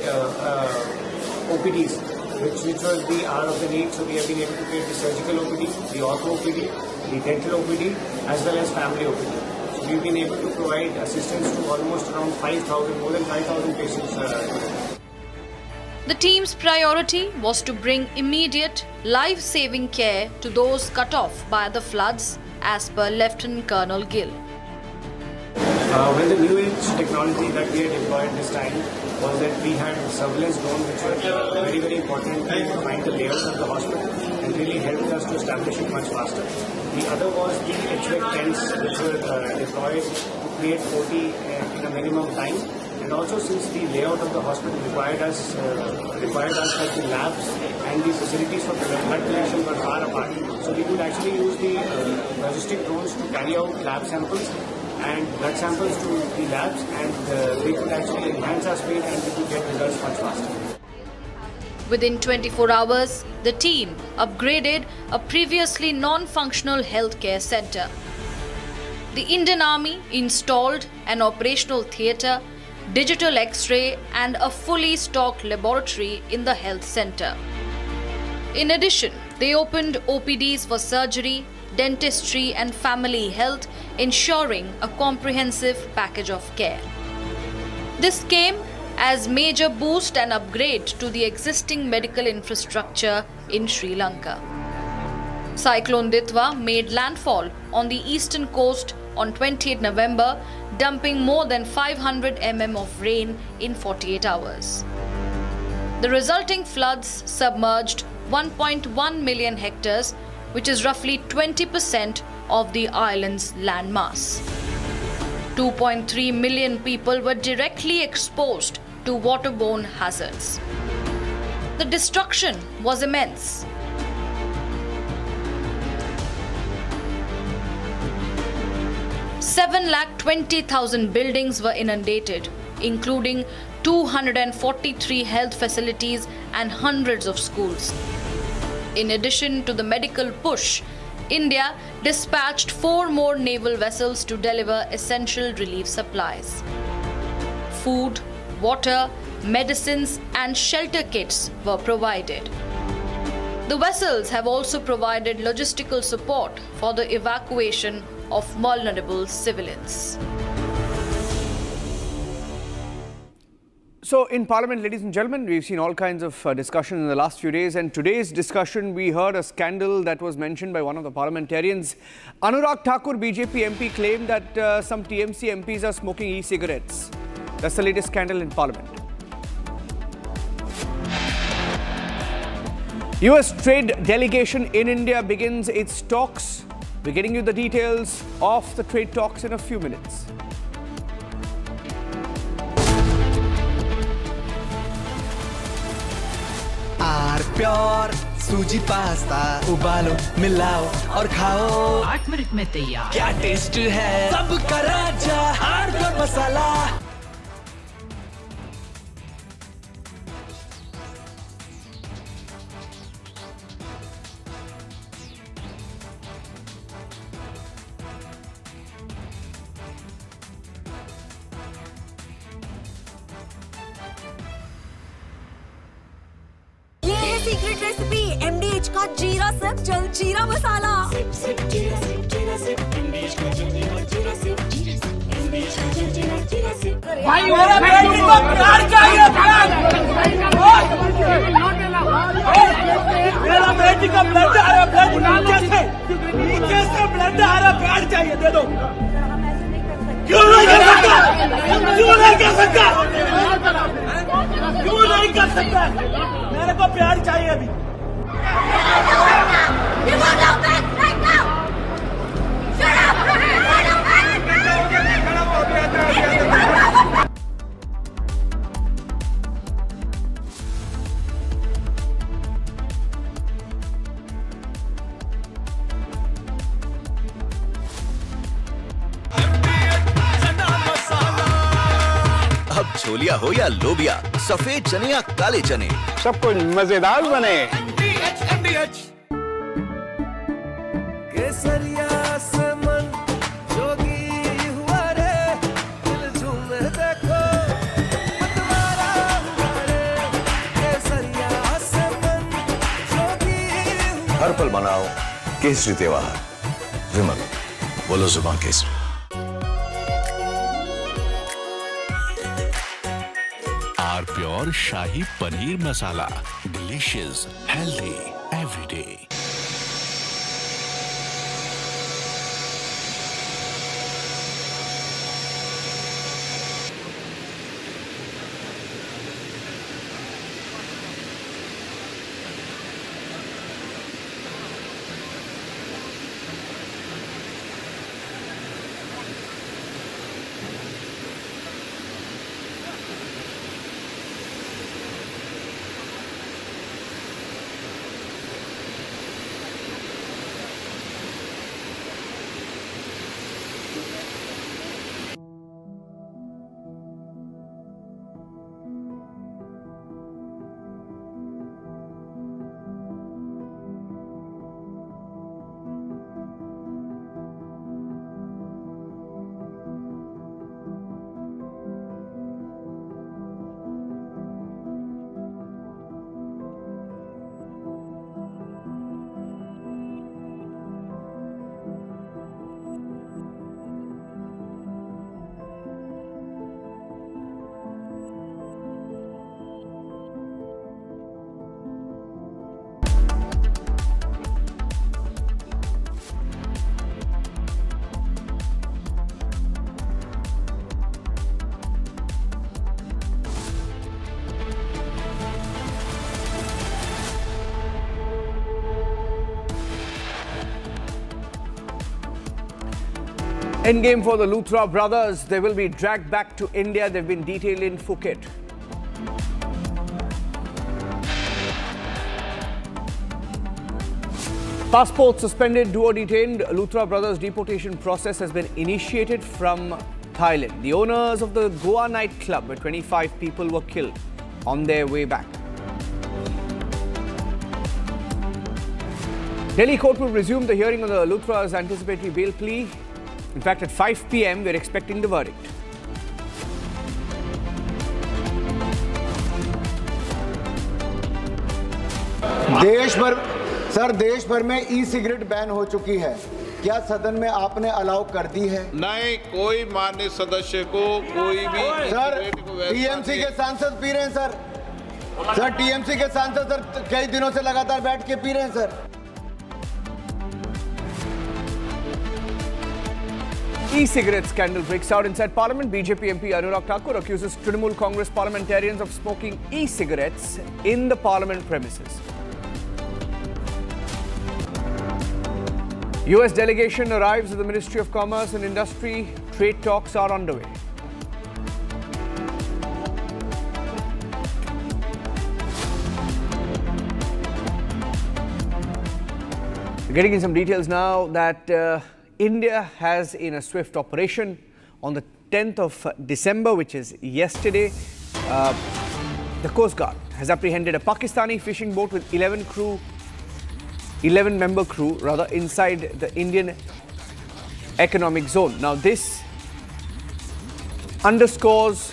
OPDs, which was the hour of the need. So we have been able to create the surgical OPD, the ortho OPD, the dental OPD, as well as family OPD. So we've been able to provide assistance to almost around 5,000, more than 5,000 patients. The team's priority was to bring immediate, life-saving care to those cut off by the floods, as per Lieutenant Colonel Gill. Well, the new age technology that we had deployed this time was that we had surveillance drones, which were very, very important to find the layouts of the hospital and really helped us to establish it much faster. The other was the HVAC tents, which were deployed to create OT in a minimum time. And also, since the layout of the hospital required us that the labs and the facilities for blood collection were far apart, so we could actually use the logistic drones to carry out lab samples and blood samples to the labs, and we could actually enhance our speed and we could get results much faster. Within 24 hours, the team upgraded a previously non-functional healthcare center. The Indian Army installed an operational theatre, digital X-ray and a fully stocked laboratory in the health center. In addition, they opened OPDs for surgery, dentistry and family health, ensuring a comprehensive package of care. This came as major boost and upgrade to the existing medical infrastructure in Sri Lanka. Cyclone Ditwa made landfall on the eastern coast on 28 November, dumping more than 500 mm of rain in 48 hours. The resulting floods submerged 1.1 million hectares, which is roughly 20% of the island's landmass. 2.3 million people were directly exposed to waterborne hazards. The destruction was immense. Seven lakh 20,000 buildings were inundated, including 243 health facilities and hundreds of schools. In addition to the medical push, India dispatched 4 more naval vessels to deliver essential relief supplies. Food, water, medicines and shelter kits were provided. The vessels have also provided logistical support for the evacuation of vulnerable civilians. So in Parliament, ladies and gentlemen, we've seen all kinds of discussion in the last few days, and today's discussion we heard a scandal that was mentioned by one of the parliamentarians. Anurag Thakur, BJP MP, claimed that some TMC MPs are smoking e-cigarettes. That's the latest scandal in Parliament. US trade delegation in India begins its talks. We're getting you the details of the trade talks in a few minutes. Pure सूजी pasta उबालो मिलाओ और खाओ 8 minute में तैयार। क्या test है सबका राजा hardcore मसाला। Secret recipe MDH का जीरा सिप जल जीरा मसाला। भाई मेरा बेटी को प्यार चाहिए, मेरा बेटी का ब्लड आ रहा है, नीचे से ब्लड आ रहा, प्यार चाहिए, दे दो। क्यों नहीं कर सकता? क्यों नहीं कर सकता? क्यों नहीं कर सकता? मेरे को प्यार चाहिए अभी। अब छोलिया हो या लोबिया, सफेद चने या काले चने, सब कुछ मजेदार बने। केसरिया से मन जोगी हुआ रे, दिल झूमे देखो मतवारा हुआ रे। केसरिया से मन जोगी हुआ। हर पल मनाओ केसरी त्योहार। विमल, बोलो जुबान Kesari. Pure shahi paneer masala, delicious, healthy everyday. Endgame for the Luthra brothers. They will be dragged back to India. They've been detained in Phuket. Passport suspended, duo detained. Luthra brothers' deportation process has been initiated from Thailand. The owners of the Goa Nightclub, where 25 people were killed on their way back. Delhi court will resume the hearing on the Luthra's anticipatory bail plea. In fact, at 5 p.m, we're expecting the verdict. देश भर में e cigarette ban हो चुकी है। क्या सदन में आपने अलाउ कर दी है? नहीं, कोई माननीय सदस्य को कोई भी सर टीएमसी के सांसद पी रहे हैं सर। सर टीएमसी के सांसद सर कई दिनों से लगातार बैठ के पी रहे हैं sir. E-cigarette scandal breaks out inside Parliament. BJP MP Anurag Thakur accuses Trinamool Congress parliamentarians of smoking e-cigarettes in the Parliament premises. US delegation arrives at the Ministry of Commerce and Industry. Trade talks are underway. Getting in some details now that India has, in a swift operation on the 10th of December, which is yesterday, the Coast Guard has apprehended a Pakistani fishing boat with 11-member crew inside the Indian economic zone. Now this underscores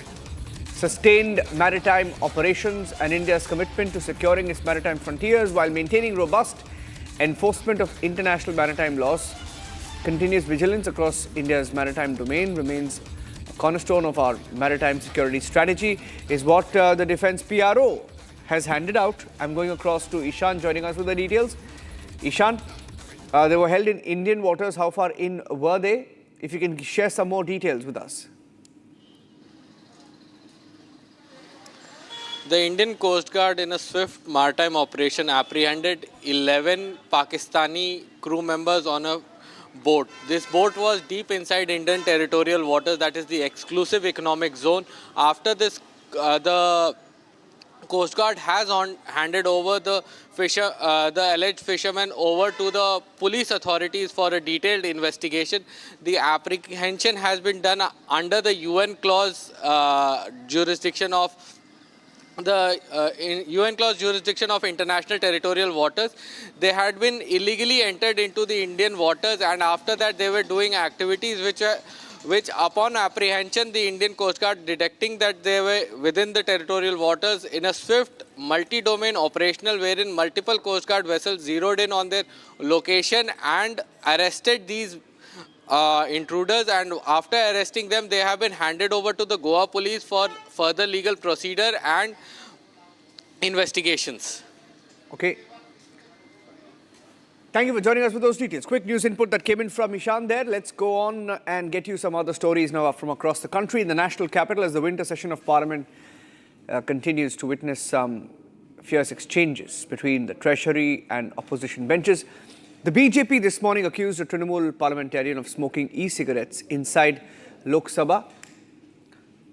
sustained maritime operations and India's commitment to securing its maritime frontiers while maintaining robust enforcement of international maritime laws. Continuous vigilance across India's maritime domain remains a cornerstone of our maritime security strategy, is what the Defence PRO has handed out. I'm going across to Ishan joining us with the details. Ishan, they were held in Indian waters. How far in were they? If you can share some more details with us. The Indian Coast Guard, in a swift maritime operation, apprehended 11 Pakistani crew members on a boat. This boat was deep inside Indian territorial waters, that is the exclusive economic zone. After this, the Coast Guard has handed over the alleged fishermen over to the police authorities for a detailed investigation. The apprehension has been done under the UN clause jurisdiction of UN clause jurisdiction of international territorial waters. They had been illegally entered into the Indian waters, and after that they were doing activities which upon apprehension the Indian Coast Guard, detecting that they were within the territorial waters, in a swift multi-domain operational wherein multiple Coast Guard vessels zeroed in on their location and arrested these intruders, and after arresting them they have been handed over to the Goa Police for further legal procedure and investigations. Okay. Thank you for joining us with those details. Quick news input that came in from Ishan there. Let's go on and get you some other stories now from across the country. In the national capital, as the winter session of Parliament continues to witness some fierce exchanges between the Treasury and opposition benches. The BJP this morning accused a Trinamool parliamentarian of smoking e-cigarettes inside Lok Sabha.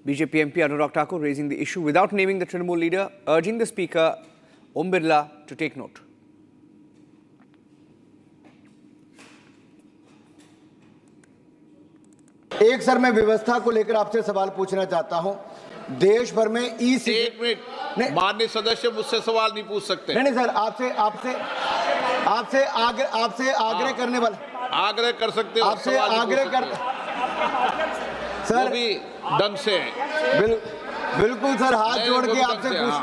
BJP MP Anurag Thakur raising the issue without naming the Trinamool leader, urging the Speaker Om Birla to take note. एक sir मैं व्यवस्था को लेकर आपसे सवाल पूछना चाहता हूं। देश भर में एक मिनट, माननीय सदस्य मुझसे सवाल नहीं पूछ सकते। नहीं सर, आपसे आग्रह करने वाला, आग्रह कर सकते हो, आपसे आग्रह कर सर भी ढंग से बिल्कुल सर, हाथ जोड़ के आपसे पूछ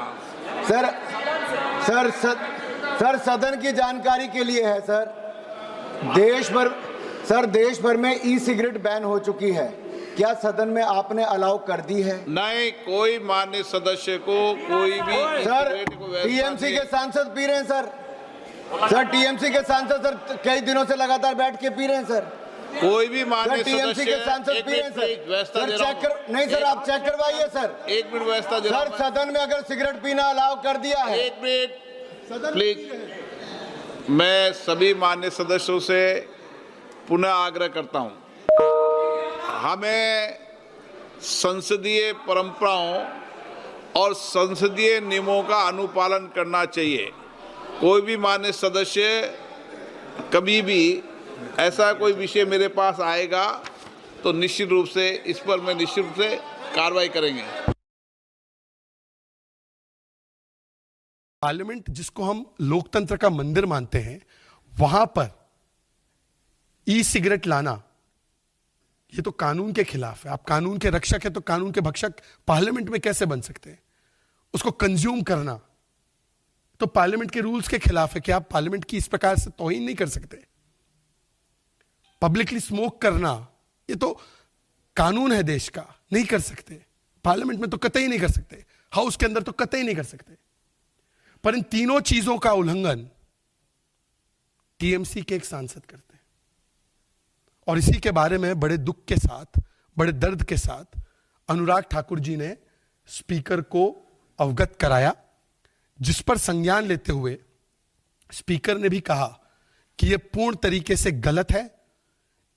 सर सदन की जानकारी के लिए है सर। देश भर में ई सिगरेट बैन हो चुकी है, क्या सदन में आपने अलाउ कर दी है? नहीं, कोई माननीय सदस्य को कोई भी सर टीएमसी के सांसद पी रहे हैं सर। सर टीएमसी के सांसद सर कई दिनों से लगातार बैठ के पी रहे हैं सर। कोई भी माननीय टीएमसी के सांसद पी रहे हैं सर। नहीं सर, आप चेक करवाइए सर। एक मिनट व्यवस्था सर, सदन में अगर सिगरेट पीना अलाउ कर दिया है। एक मिनट प्लीज, मैं सभी माननीय सदस्यों से पुनः आग्रह करता हूं, हमें संसदीय परंपराओं और संसदीय नियमों का अनुपालन करना चाहिए। कोई भी माननीय सदस्य कभी भी ऐसा कोई विषय मेरे पास आएगा तो निश्चित रूप से इस पर मैं निश्चित रूप से कार्रवाई करेंगे। पार्लियामेंट जिसको हम लोकतंत्र का मंदिर मानते हैं, वहां पर ई सिगरेट लाना ये तो कानून के खिलाफ है। आप कानून के रक्षक है तो कानून के भक्षक पार्लियामेंट में कैसे बन सकते हैं? उसको कंज्यूम करना तो पार्लियामेंट के रूल्स के खिलाफ है कि आप पार्लियामेंट की इस प्रकार से तौहीन नहीं कर सकते। पब्लिकली स्मोक करना, ये तो कानून है देश का, नहीं कर सकते। पार्लियामेंट में तो कतई नहीं कर सकते, हाउस के अंदर तो कतई नहीं कर सकते। पर इन तीनों चीजों का उल्लंघन टीएमसी के एक सांसद करते हैं, और इसी के बारे में बड़े दुख के साथ, बड़े दर्द के साथ अनुराग ठाकुर जी ने स्पीकर को अवगत कराया, जिस पर संज्ञान लेते हुए स्पीकर ने भी कहा कि यह पूर्ण तरीके से गलत है,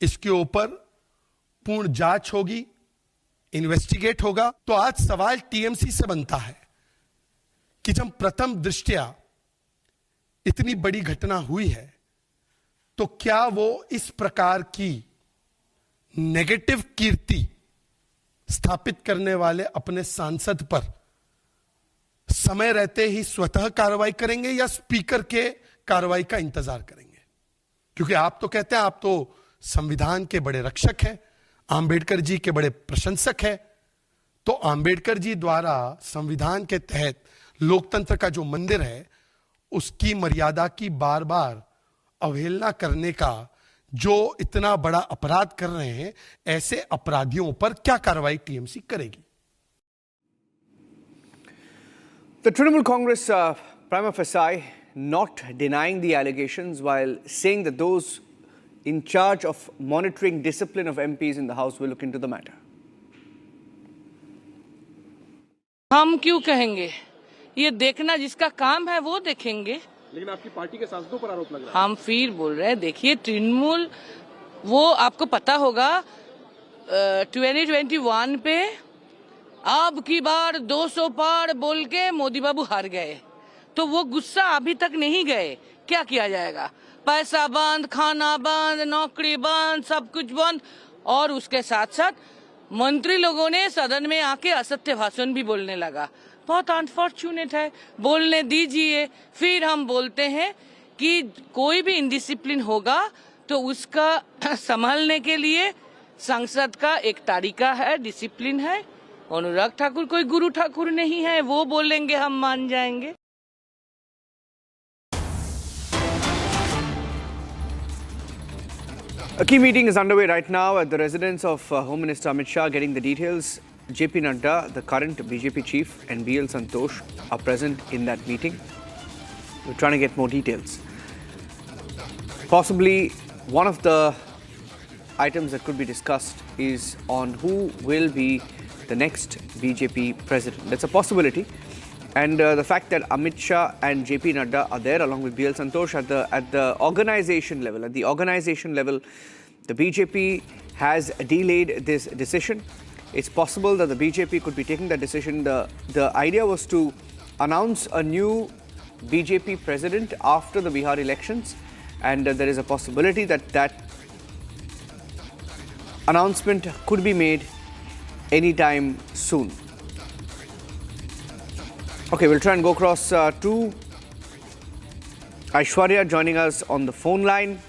इसके ऊपर पूर्ण जांच होगी, इन्वेस्टिगेट होगा। तो आज सवाल टीएमसी से बनता है कि जब प्रथम दृष्टया इतनी बड़ी घटना हुई है, तो क्या वो इस प्रकार की नेगेटिव कीर्ति स्थापित करने वाले अपने सांसद पर समय रहते ही स्वतः कार्रवाई करेंगे या स्पीकर के कार्रवाई का इंतजार करेंगे? क्योंकि आप तो कहते हैं आप तो संविधान के बड़े रक्षक हैं, आंबेडकर जी के बड़े प्रशंसक हैं, तो आंबेडकर जी द्वारा संविधान के तहत लोकतंत्र का जो मंदिर है, उसकी मर्यादा की बार बार अवहेलना करने का जो इतना बड़ा अपराध कर रहे हैं, ऐसे अपराधियों पर क्या कार्रवाई टीएमसी करेगी? The Trinamool Congress prima facie not denying the allegations while saying that those in charge of monitoring discipline of MPs in the House will look into the matter. हम क्यों कहेंगे? ये देखना जिसका काम है वो देखेंगे। लेकिन आपकी पार्टी के सांसदों पर आरोप लग रहा है। हम फिर बोल रहे हैं, देखिए तृणमूल, वो आपको पता होगा 2021 पे अब की बार 200 पार बोल के मोदी बाबू हार गए, तो वो गुस्सा अभी तक नहीं गए। क्या किया जाएगा? पैसा बंद, खाना बंद, नौकरी बंद, सब कुछ बंद, और उसके साथ साथ मंत्री लोगों ने सदन में आके असत्य भाषण भी बोलने लगा। बहुत अनफॉर्चुनेट है, बोलने दीजिए। फिर हम बोलते हैं कि कोई भी इंडिसिप्लिन होगा तो उसका संभालने के लिए संसद का एक तरीका है, डिसिप्लिन है। अनुराग ठाकुर कोई गुरु ठाकुर नहीं है, वो बोलेंगे हम मान जाएंगे। A key meeting is underway right now at the residence of Home Minister Amit Shah. Getting the details, JP Nadda, the current BJP chief, and BL Santosh are present in that meeting. We're trying to get more details. Possibly one of the items that could be discussed is on who will be the next BJP president. That's a possibility. And the fact that Amit Shah and JP Nadda are there along with BL Santosh at the organization level. At the organization level, the BJP has delayed this decision. It's possible that the BJP could be taking that decision. The idea was to announce a new BJP president after the Bihar elections, and there is a possibility that that announcement could be made anytime soon. Okay, we'll try and go across to Aishwarya joining us on the phone line.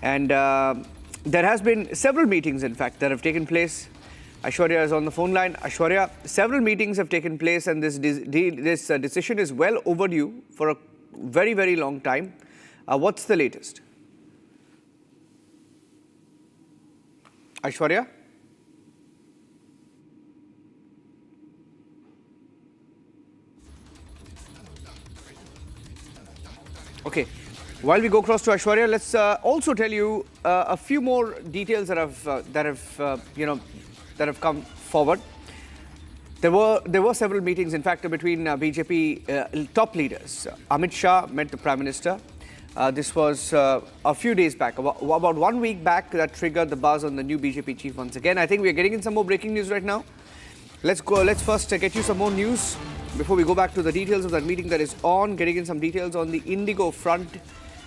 And there has been several meetings, in fact, that have taken place. Aishwarya is on the phone line. Aishwarya, several meetings have taken place, and this decision is well overdue for a very, very long time. What's the latest? Aishwarya? Okay. While we go across to Aishwarya, let's also tell you a few more details that have come forward. There were several meetings, in fact, between BJP top leaders. Amit Shah met the Prime Minister. This was a few days back, about 1 week back, that triggered the buzz on the new BJP chief once again. I think we are getting in some more breaking news right now. Let's first get you some more news before we go back to the details of that meeting that is on. Getting in some details on the Indigo front.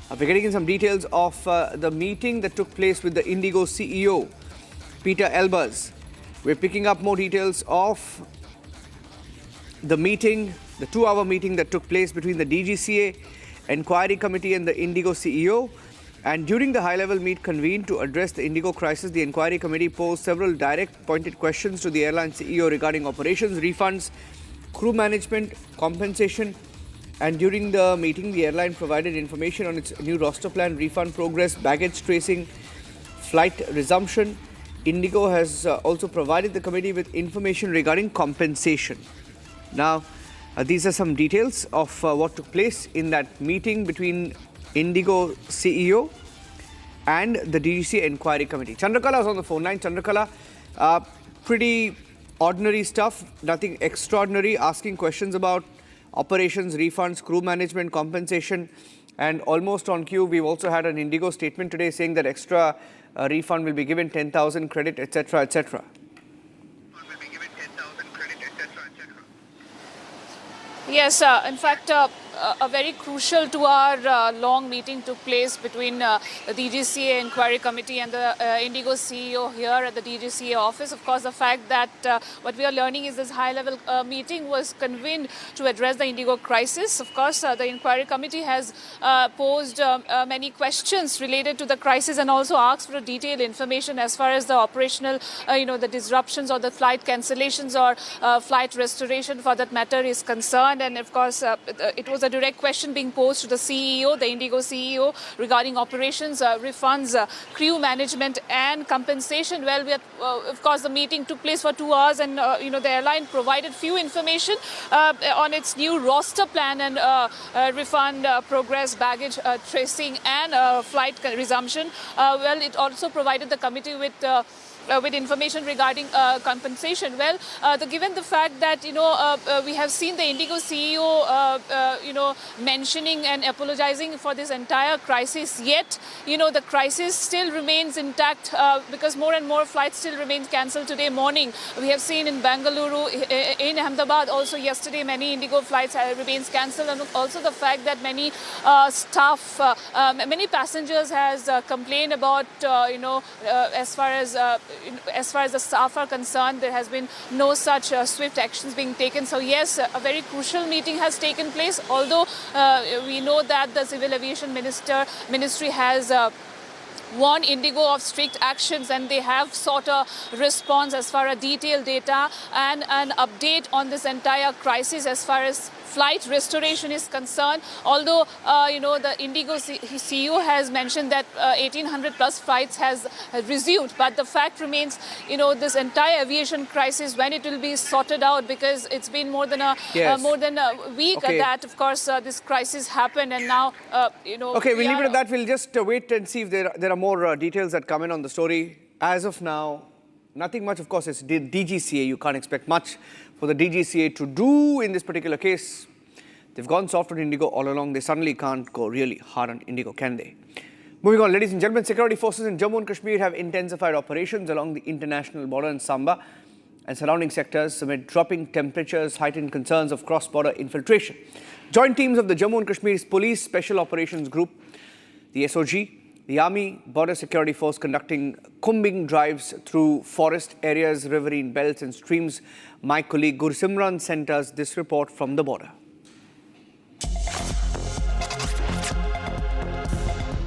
We're getting in some details of the meeting that took place with the Indigo CEO, Peter Elbers. We're picking up more details of the meeting, the 2-hour meeting that took place between the DGCA Inquiry Committee and the Indigo CEO. And during the high-level meet convened to address the Indigo crisis, the Inquiry Committee posed several direct pointed questions to the airline CEO regarding operations, refunds, crew management, compensation. And during the meeting, the airline provided information on its new roster plan, refund progress, baggage tracing, flight resumption. Indigo has also provided the committee with information regarding compensation. Now, these are some details of what took place in that meeting between Indigo CEO and the DGCA Inquiry Committee. Chandrakala is on the phone line. Chandrakala, pretty ordinary stuff, nothing extraordinary, asking questions about operations, refunds, crew management, compensation, and almost on cue, we've also had an Indigo statement today saying that extra refund will be given, 10,000 credit, etc., etc. Yes, in fact, a very crucial to our long meeting took place between the DGCA Inquiry Committee and the Indigo CEO here at the DGCA office. Of course, the fact that what we are learning is this high-level meeting was convened to address the Indigo crisis. Of course, the Inquiry Committee has posed many questions related to the crisis and also asked for detailed information as far as the operational, the disruptions or the flight cancellations or flight restoration for that matter is concerned. And of course, it was a direct question being posed to the CEO, the Indigo CEO, regarding operations, refunds, crew management and compensation. Well, of course, the meeting took place for 2 hours and, the airline provided few information on its new roster plan and refund progress, baggage tracing and flight resumption. Well, it also provided the committee with information regarding compensation. Well, given the fact that, we have seen the Indigo CEO, mentioning and apologizing for this entire crisis, yet, the crisis still remains intact because more and more flights still remain cancelled today morning. We have seen in Bengaluru, in Ahmedabad, also yesterday, many Indigo flights remains cancelled, and also the fact that many staff, many passengers has complained about, as far as the staff are concerned, there has been no such swift actions being taken. So yes, a very crucial meeting has taken place, although we know that the Civil Aviation Ministry has warned Indigo of strict actions, and they have sought a response as far as detailed data and an update on this entire crisis as far as flight restoration is concerned. Although, the Indigo CEO has mentioned that 1,800 plus flights has resumed, but the fact remains, this entire aviation crisis, when it will be sorted out, because it's been more than a week that, of course, this crisis happened, and now, Okay, we'll leave it at that. We'll just wait and see if there are more details that come in on the story. As of now, nothing much. Of course, it's DGCA. You can't expect much for the DGCA to do in this particular case. They've gone soft on Indigo all along. They suddenly can't go really hard on Indigo, can they? Moving on, ladies and gentlemen, security forces in Jammu and Kashmir have intensified operations along the international border in Samba and surrounding sectors amid dropping temperatures, heightened concerns of cross-border infiltration. Joint teams of the Jammu and Kashmir's Police Special Operations Group, the SOG, the Army Border Security Force conducting combing drives through forest areas, riverine belts and streams. My colleague Gursimran sent us this report from the border.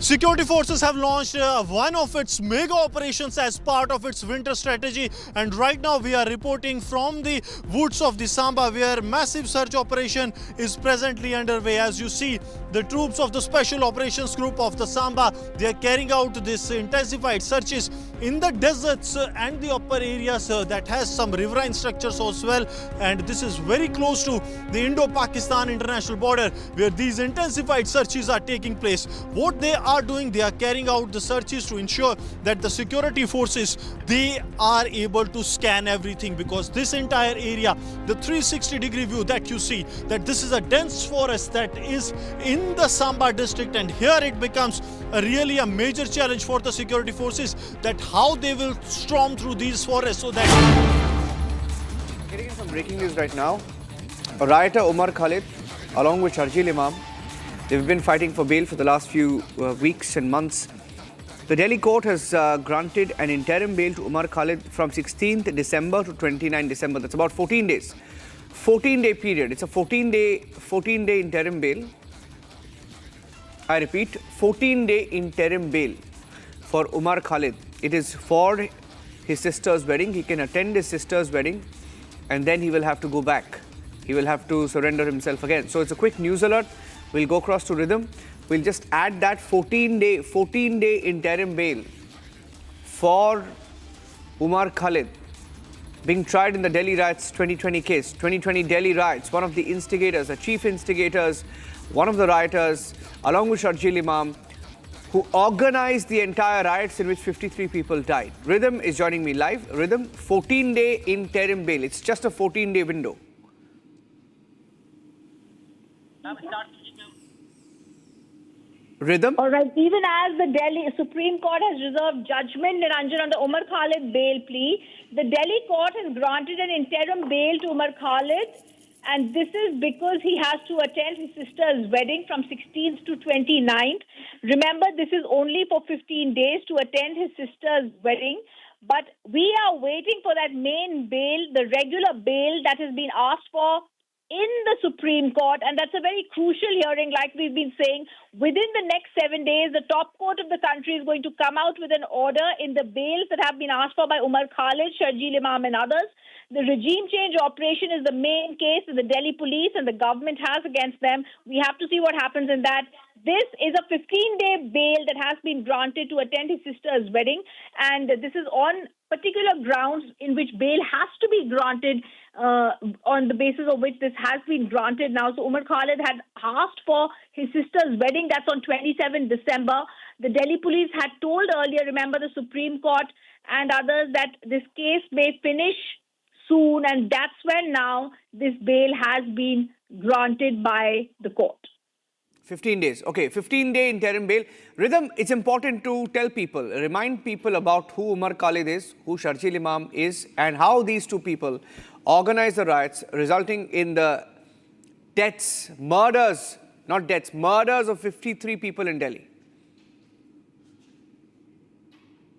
Security forces have launched one of its mega operations as part of its winter strategy, and right now we are reporting from the woods of the Samba, where massive search operation is presently underway. As you see, the troops of the Special Operations Group of the Samba, they are carrying out this intensified searches in the deserts and the upper areas that has some riverine structures as well, and this is very close to the Indo-Pakistan international border, where these intensified searches are taking place. What they are doing, they are carrying out the searches to ensure that the security forces, they are able to scan everything, because this entire area, the 360-degree view that you see, that this is a dense forest that is in the Samba district, and here it becomes really a major challenge for the security forces, that how they will storm through these forests. So that getting some breaking news right now. Rioter Umar Khalid, along with Sharjeel Imam, they've been fighting for bail for the last few weeks and months. The Delhi court has granted an interim bail to Umar Khalid from 16th December to 29 December. That's about 14 days. 14-day period. It's a 14-day interim bail. I repeat, 14-day interim bail for Umar Khalid. It is for his sister's wedding. He can attend his sister's wedding, and then he will have to go back. He will have to surrender himself again. So it's a quick news alert. We'll go across to Rhythm. We'll just add that 14-day interim bail for Umar Khalid being tried in the Delhi riots 2020 case. 2020 Delhi riots, one of the instigators, the chief instigators, one of the rioters, along with Sharjeel Imam, who organized the entire riots in which 53 people died. Rhythm is joining me live. Rhythm, 14-day interim bail. It's just a 14-day window. Rhythm? All right. Even as the Delhi Supreme Court has reserved judgment, Niranjan, on the Umar Khalid bail plea, the Delhi court has granted an interim bail to Umar Khalid, and this is because he has to attend his sister's wedding from 16th to 29th. Remember, this is only for 15 days to attend his sister's wedding. But we are waiting for that main bail, the regular bail that has been asked for in the Supreme Court, and that's a very crucial hearing, like we've been saying. Within the next 7 days, the top court of the country is going to come out with an order in the bails that have been asked for by Umar Khalid, Sharjeel Imam and others. The regime change operation is the main case that the Delhi police and the government has against them. We have to see what happens in that. This is a 15-day bail that has been granted to attend his sister's wedding, and this is on particular grounds in which bail has to be granted, on the basis of which this has been granted now. So Umar Khalid had asked for his sister's wedding. That's on 27 December. The Delhi police had told earlier, remember, the Supreme Court and others, that this case may finish soon, and that's when now this bail has been granted by the court. 15 days. Okay, 15-day interim bail. Rhythm, it's important to tell people, remind people about who Umar Khalid is, who Sharjeel Imam is, and how these two people organized the riots, resulting in the deaths, murders, not deaths, murders of 53 people in Delhi.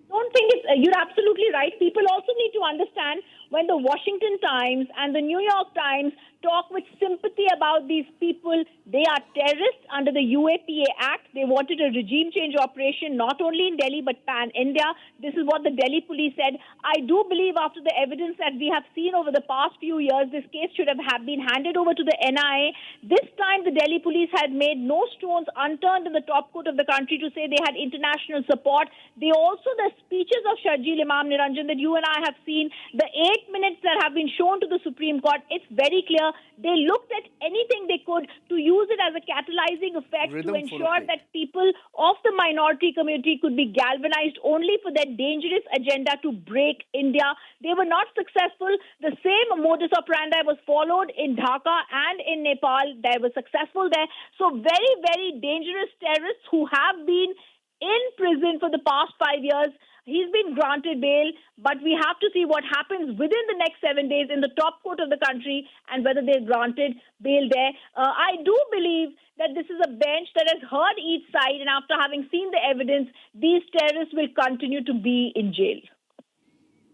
Don't think it's, you're absolutely right. People also need to understand when the Washington Times and the New York Times talk with sympathy about these people, they are terrorists under the UAPA Act. They wanted a regime change operation not only in Delhi but pan-India. This is what the Delhi police said. I do believe after the evidence that we have seen over the past few years, this case should have been handed over to the NIA. This time the Delhi police had made no stones unturned in the top court of the country to say they had international support. They also, the speeches of Sharjeel Imam, Niranjan, that you and I have seen, the 8 minutes that have been shown to the Supreme Court, it's very clear. They looked at anything they could to use it as a catalyzing effect to ensure that people of the minority community could be galvanized only for their dangerous agenda to break India. They were not successful. The same modus operandi was followed in Dhaka and in Nepal. They were successful there. So very, very dangerous terrorists who have been in prison for the past 5 years. He's been granted bail, but we have to see what happens within the next 7 days in the top court of the country and whether they're granted bail there. I do believe that this is a bench that has heard each side, and after having seen the evidence, these terrorists will continue to be in jail.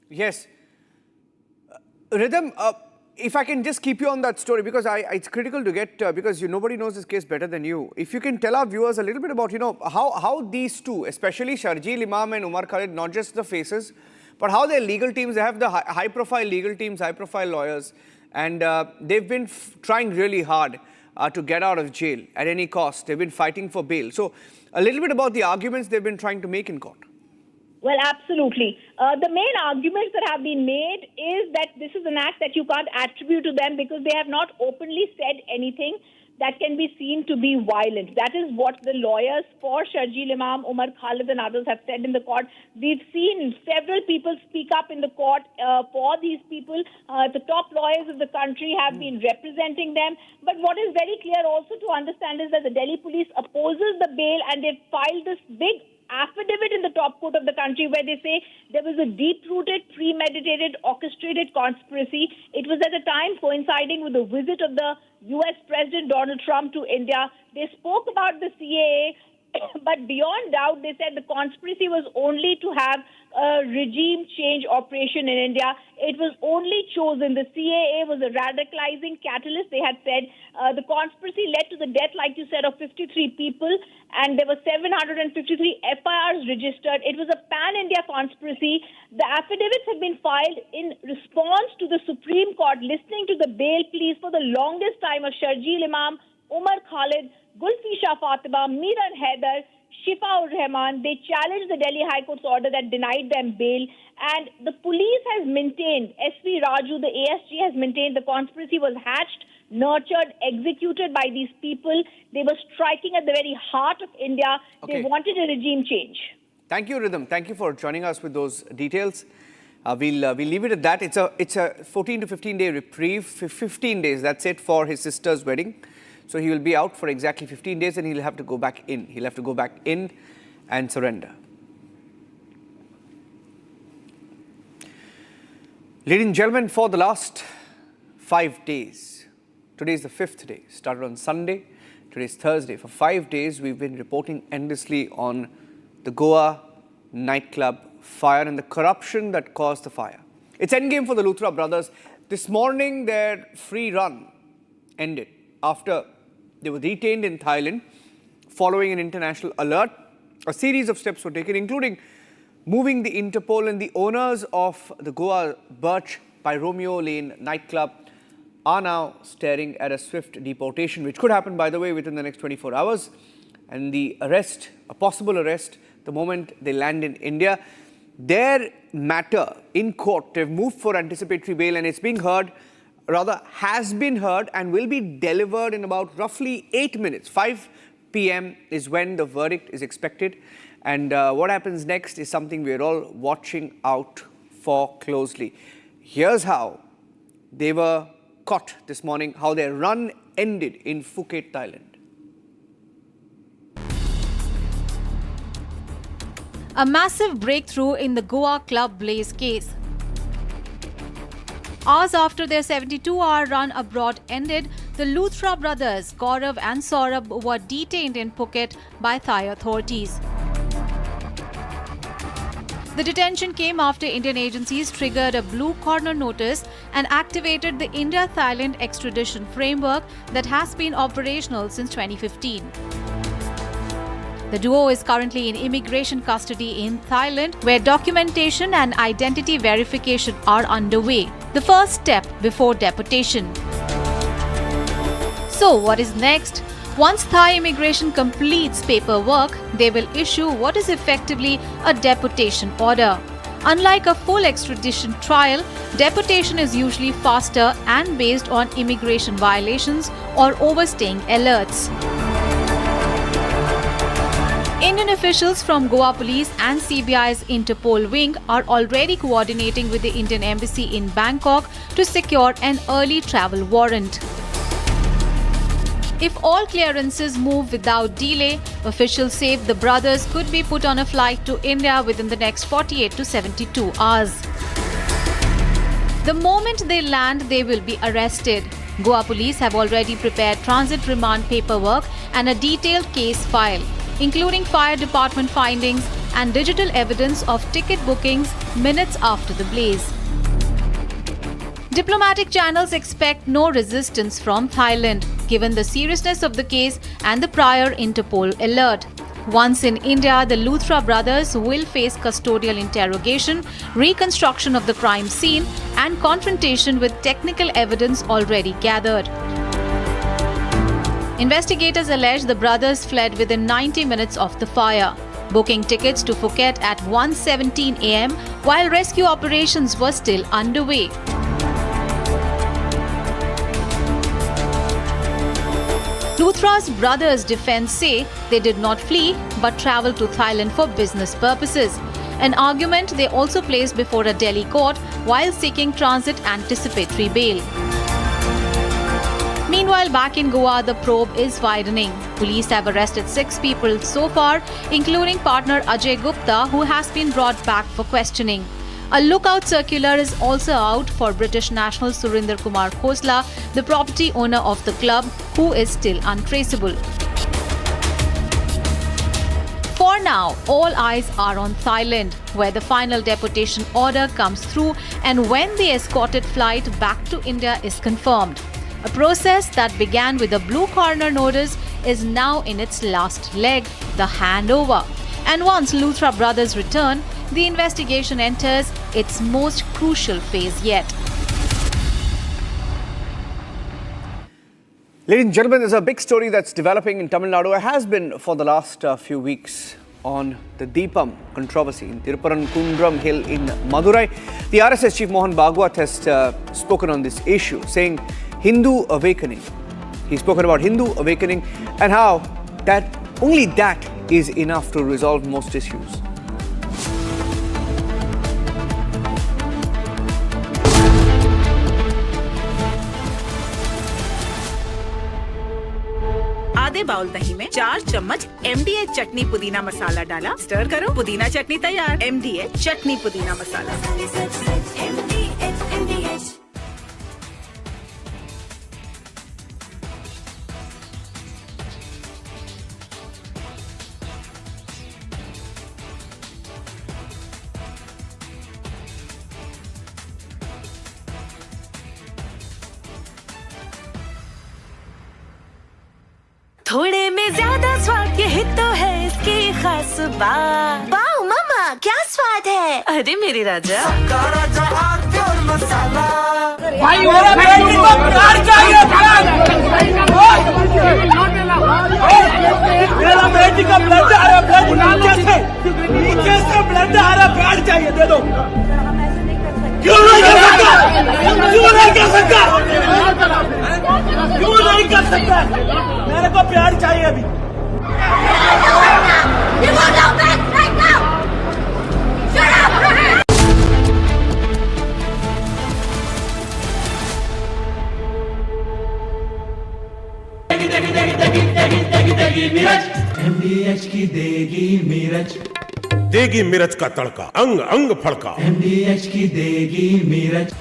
Yes. Rhythm, if I can just keep you on that story, because it's critical to get, because nobody knows this case better than you. If you can tell our viewers a little bit about, how these two, especially Sharjeel Imam and Umar Khalid, not just the faces, but how their legal teams, they have the high-profile legal teams, high-profile lawyers, and they've been trying really hard to get out of jail at any cost. They've been fighting for bail. So a little bit about the arguments they've been trying to make in court. Well, absolutely. The main arguments that have been made is that this is an act that you can't attribute to them because they have not openly said anything that can be seen to be violent. That is what the lawyers for Sharjeel Imam, Umar Khalid and others have said in the court. We've seen several people speak up in the court for these people. The top lawyers of the country have been representing them. But what is very clear also to understand is that the Delhi police opposes the bail, and they've filed this big affidavit in the top court of the country where they say there was a deep-rooted, premeditated, orchestrated conspiracy. It was at a time coinciding with the visit of the U.S. President Donald Trump to India. They spoke about the CAA, but beyond doubt, they said the conspiracy was only to have a regime change operation in India. It was only chosen. The CAA was a radicalizing catalyst, they had said. The conspiracy led to the death, like you said, of 53 people, and there were 753 FIRs registered. It was a pan-India conspiracy. The affidavits have been filed in response to the Supreme Court listening to the bail pleas for the longest time of Sharjeel Imam, Umar Khalid, Gulfi Shah Fatima, Meera and Haider. Shifa ur Rahman, they challenged the Delhi High Court's order that denied them bail. And the police has maintained, SV Raju, the ASG, has maintained the conspiracy was hatched, nurtured, executed by these people. They were striking at the very heart of India. Okay. They wanted a regime change. Thank you, Rhythm. Thank you for joining us with those details. We'll leave it at that. It's a 14 to 15-day reprieve. 15 days, that's it, for his sister's wedding. So he will be out for exactly 15 days and he'll have to go back in. He'll have to go back in and surrender. Ladies and gentlemen, for the last 5 days, today is the 5th day, started on Sunday, today is Thursday. For 5 days, we've been reporting endlessly on the Goa nightclub fire and the corruption that caused the fire. It's endgame for the Luthra brothers. This morning, their free run ended after they were detained in Thailand following an international alert. A series of steps were taken, including moving the Interpol, and the owners of the Goa Birch by Romeo Lane nightclub are now staring at a swift deportation, which could happen, by the way, within the next 24 hours. And the arrest, a possible arrest, the moment they land in India. Their matter in court, they've moved for anticipatory bail and it's being heard, rather has been heard and will be delivered in about roughly 8 minutes. 5 p.m. is when the verdict is expected. And what happens next is something we're all watching out for closely. Here's how they were caught this morning, how their run ended in Phuket, Thailand. A massive breakthrough in the Goa club blaze case. Hours after their 72-hour run abroad ended, the Luthra brothers, Gaurav and Saurabh, were detained in Phuket by Thai authorities. The detention came after Indian agencies triggered a blue corner notice and activated the India-Thailand extradition framework that has been operational since 2015. The duo is currently in immigration custody in Thailand, where documentation and identity verification are underway, the first step before deportation. So, what is next? Once Thai immigration completes paperwork, they will issue what is effectively a deportation order. Unlike a full extradition trial, deportation is usually faster and based on immigration violations or overstaying alerts. Indian officials from Goa Police and CBI's Interpol wing are already coordinating with the Indian Embassy in Bangkok to secure an early travel warrant. If all clearances move without delay, officials say the brothers could be put on a flight to India within the next 48 to 72 hours. The moment they land, they will be arrested. Goa Police have already prepared transit remand paperwork and a detailed case file, including fire department findings and digital evidence of ticket bookings minutes after the blaze. Diplomatic channels expect no resistance from Thailand, given the seriousness of the case and the prior Interpol alert. Once in India, the Luthra brothers will face custodial interrogation, reconstruction of the crime scene, and confrontation with technical evidence already gathered. Investigators allege the brothers fled within 90 minutes of the fire, booking tickets to Phuket at 1:17 a.m. while rescue operations were still underway. Luthra's brothers' defense say they did not flee but traveled to Thailand for business purposes, an argument they also placed before a Delhi court while seeking transit anticipatory bail. Meanwhile, back in Goa, the probe is widening. Police have arrested 6 people so far, including partner Ajay Gupta, who has been brought back for questioning. A lookout circular is also out for British national Surinder Kumar Khosla, the property owner of the club, who is still untraceable. For now, all eyes are on Thailand, where the final deportation order comes through and when the escorted flight back to India is confirmed. A process that began with a blue corner notice is now in its last leg, the handover. And once Luthra brothers return, the investigation enters its most crucial phase yet. Ladies and gentlemen, there's a big story that's developing in Tamil Nadu. It has been for the last few weeks on the Deepam controversy in Tiruparankundram Hill in Madurai. The RSS chief Mohan Bhagwat has spoken on this issue, saying Hindu awakening. He's spoken about Hindu awakening and how that only that is enough to resolve most issues. आधे bowl दही में 4 चम्मच MDH चटनी पुदीना मसाला डाला, stir करो, पुदीना चटनी तैयार। MDH चटनी पुदीना मसाला। थोड़े में ज्यादा स्वाद, यही तो है इसकी खास बात। वाओ मामा, क्या स्वाद है? अरे मेरे राजा, मसाला। भाई मेरा बेटी को प्यार चाहिए, मेरा बेटी का ब्लड आ रहा, ब्लड नीचे से ब्लड आ रहा, प्यार चाहिए, दे दो। क्यों नहीं कर सकता? क्यों नहीं कर सकता? क्यों नहीं कर सकता? मेरे को प्यार चाहिए अभी। MDH की देगी मिर्च, देगी मिर्च का तड़का, अंग अंग फड़का। MDH की देगी मिर्च।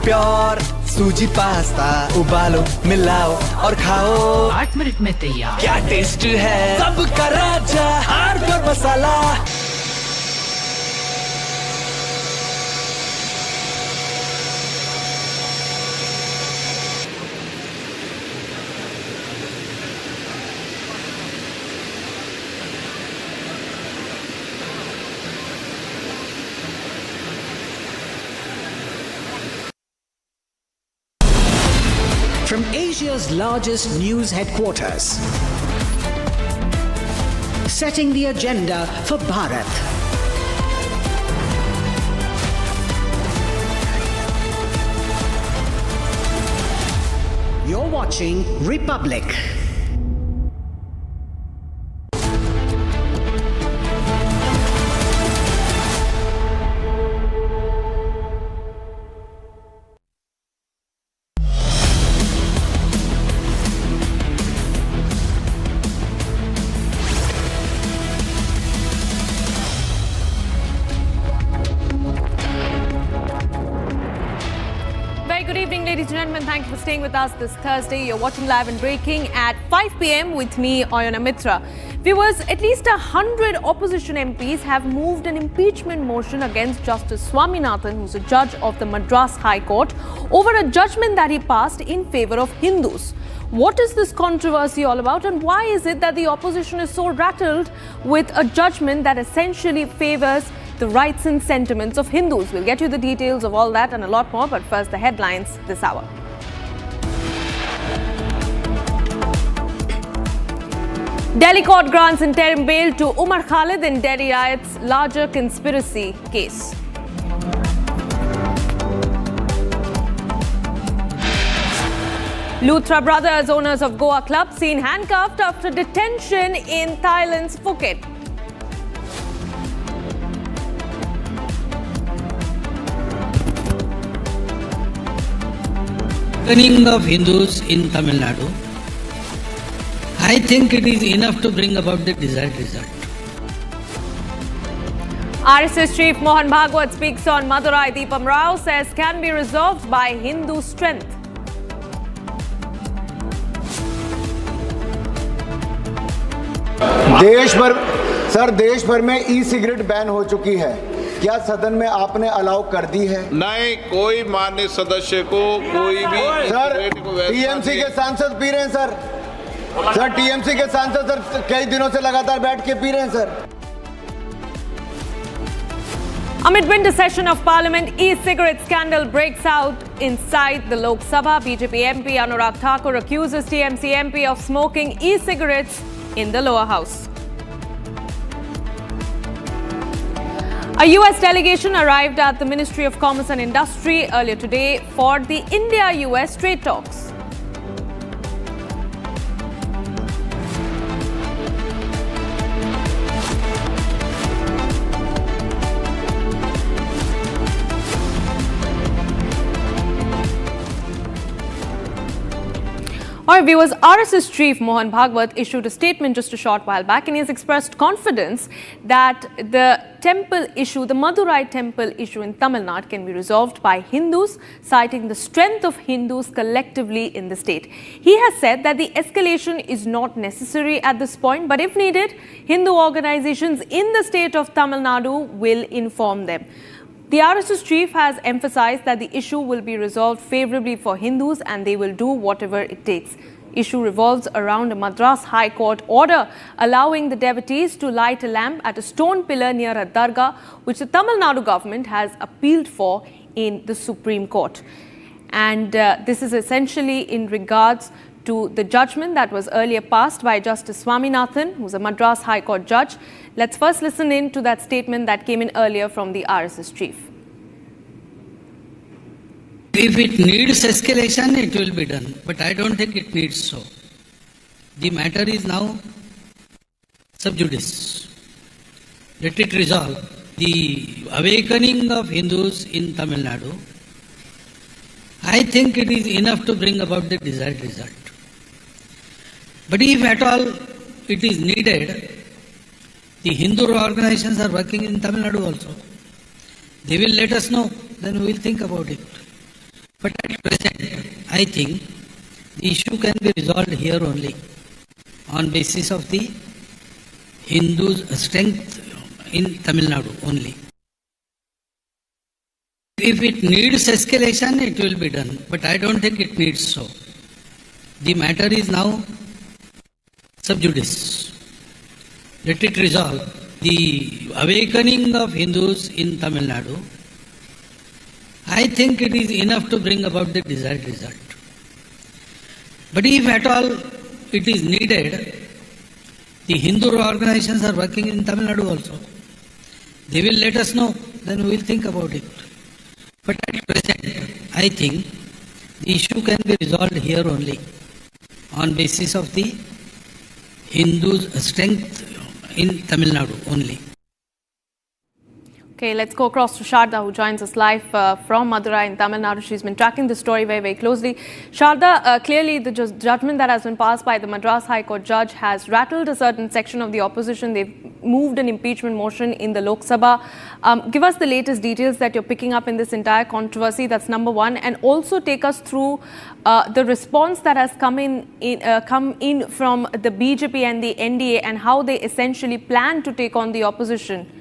प्योर सूजी पास्ता उबालो, मिलाओ और खाओ, 8 मिनट में तैयार। क्या टेस्ट है, सबका राजा आर pure masala. From Asia's largest news headquarters, setting the agenda for Bharat. You're watching Republic. Good evening, ladies and gentlemen. Thank you for staying with us this Thursday. You're watching Live and Breaking at 5 p.m. with me, Ayana Mitra. Viewers, at least 100 opposition MPs have moved an impeachment motion against Justice Swaminathan, who's a judge of the Madras High Court, over a judgment that he passed in favor of Hindus. What is this controversy all about, and why is it that the opposition is so rattled with a judgment that essentially favors the rights and sentiments of Hindus? We'll get you the details of all that and a lot more, but first the headlines this hour. Delhi court grants interim bail to Umar Khalid in Delhi riots larger conspiracy case. Luthra brothers, owners of Goa Club, seen handcuffed after detention in Thailand's Phuket. Awakening of Hindus in Tamil Nadu. I think it is enough to bring about the desired result. RSS chief Mohan Bhagwat speaks on Madurai. Deepam Rao says can be resolved by Hindu strength. देश भर में e cigarette ban हो चुकी है। क्या सदन में आपने अलाउ कर दी है? नहीं, कोई मान्य सदस्य को कोई भी सर, टीएमसी के सांसद पी रहे हैं सर। सर, टीएमसी के सांसद सर कई दिनों से लगातार बैठ के पी रहे हैं sir. Amid winter session of Parliament, e-cigarette scandal breaks out inside the Lok Sabha. BJP MP Anurag Thakur accuses TMC MP of smoking e-cigarettes in the lower house. A US delegation arrived at the Ministry of Commerce and Industry earlier today for the India-US trade talks. Our viewers, RSS Chief Mohan Bhagwat issued a statement just a short while back, and he has expressed confidence that the temple issue, the Madurai temple issue in Tamil Nadu, can be resolved by Hindus, citing the strength of Hindus collectively in the state. He has said that the escalation is not necessary at this point, but if needed, Hindu organizations in the state of Tamil Nadu will inform them. The RSS chief has emphasized that the issue will be resolved favorably for Hindus and they will do whatever it takes. Issue revolves around a Madras High Court order allowing the devotees to light a lamp at a stone pillar near a dargah, which the Tamil Nadu government has appealed for in the Supreme Court. And this is essentially in regards to the judgment that was earlier passed by Justice Swaminathan, who's a Madras High Court judge. Let's first listen in to that statement that came in earlier from the RSS chief. If it needs escalation, it will be done. But I don't think it needs so. The matter is now sub judice. Let it resolve. The awakening of Hindus in Tamil Nadu, I think it is enough to bring about the desired result. But if at all it is needed, the Hindu organizations are working in Tamil Nadu also. They will let us know, then we will think about it. But at present, I think the issue can be resolved here only on basis of the Hindus' strength in Tamil Nadu only. If it needs escalation, it will be done. But I don't think it needs so. The matter is now sub judice. Let it resolve. The awakening of Hindus in Tamil Nadu, I think it is enough to bring about the desired result. But if at all it is needed, the Hindu organizations are working in Tamil Nadu also. They will let us know, then we will think about it. But at present, I think the issue can be resolved here only on basis of the Hindus' strength in Tamil Nadu only. Okay, let's go across to Sharda, who joins us live from Madurai in Tamil Nadu. She's been tracking the story very, very closely. Sharda, clearly the judgment that has been passed by the Madras High Court judge has rattled a certain section of the opposition. They've moved an impeachment motion in the Lok Sabha. Give us the latest details that you're picking up in this entire controversy. That's number one. And also take us through the response that has come in from the BJP and the NDA and how they essentially plan to take on the opposition.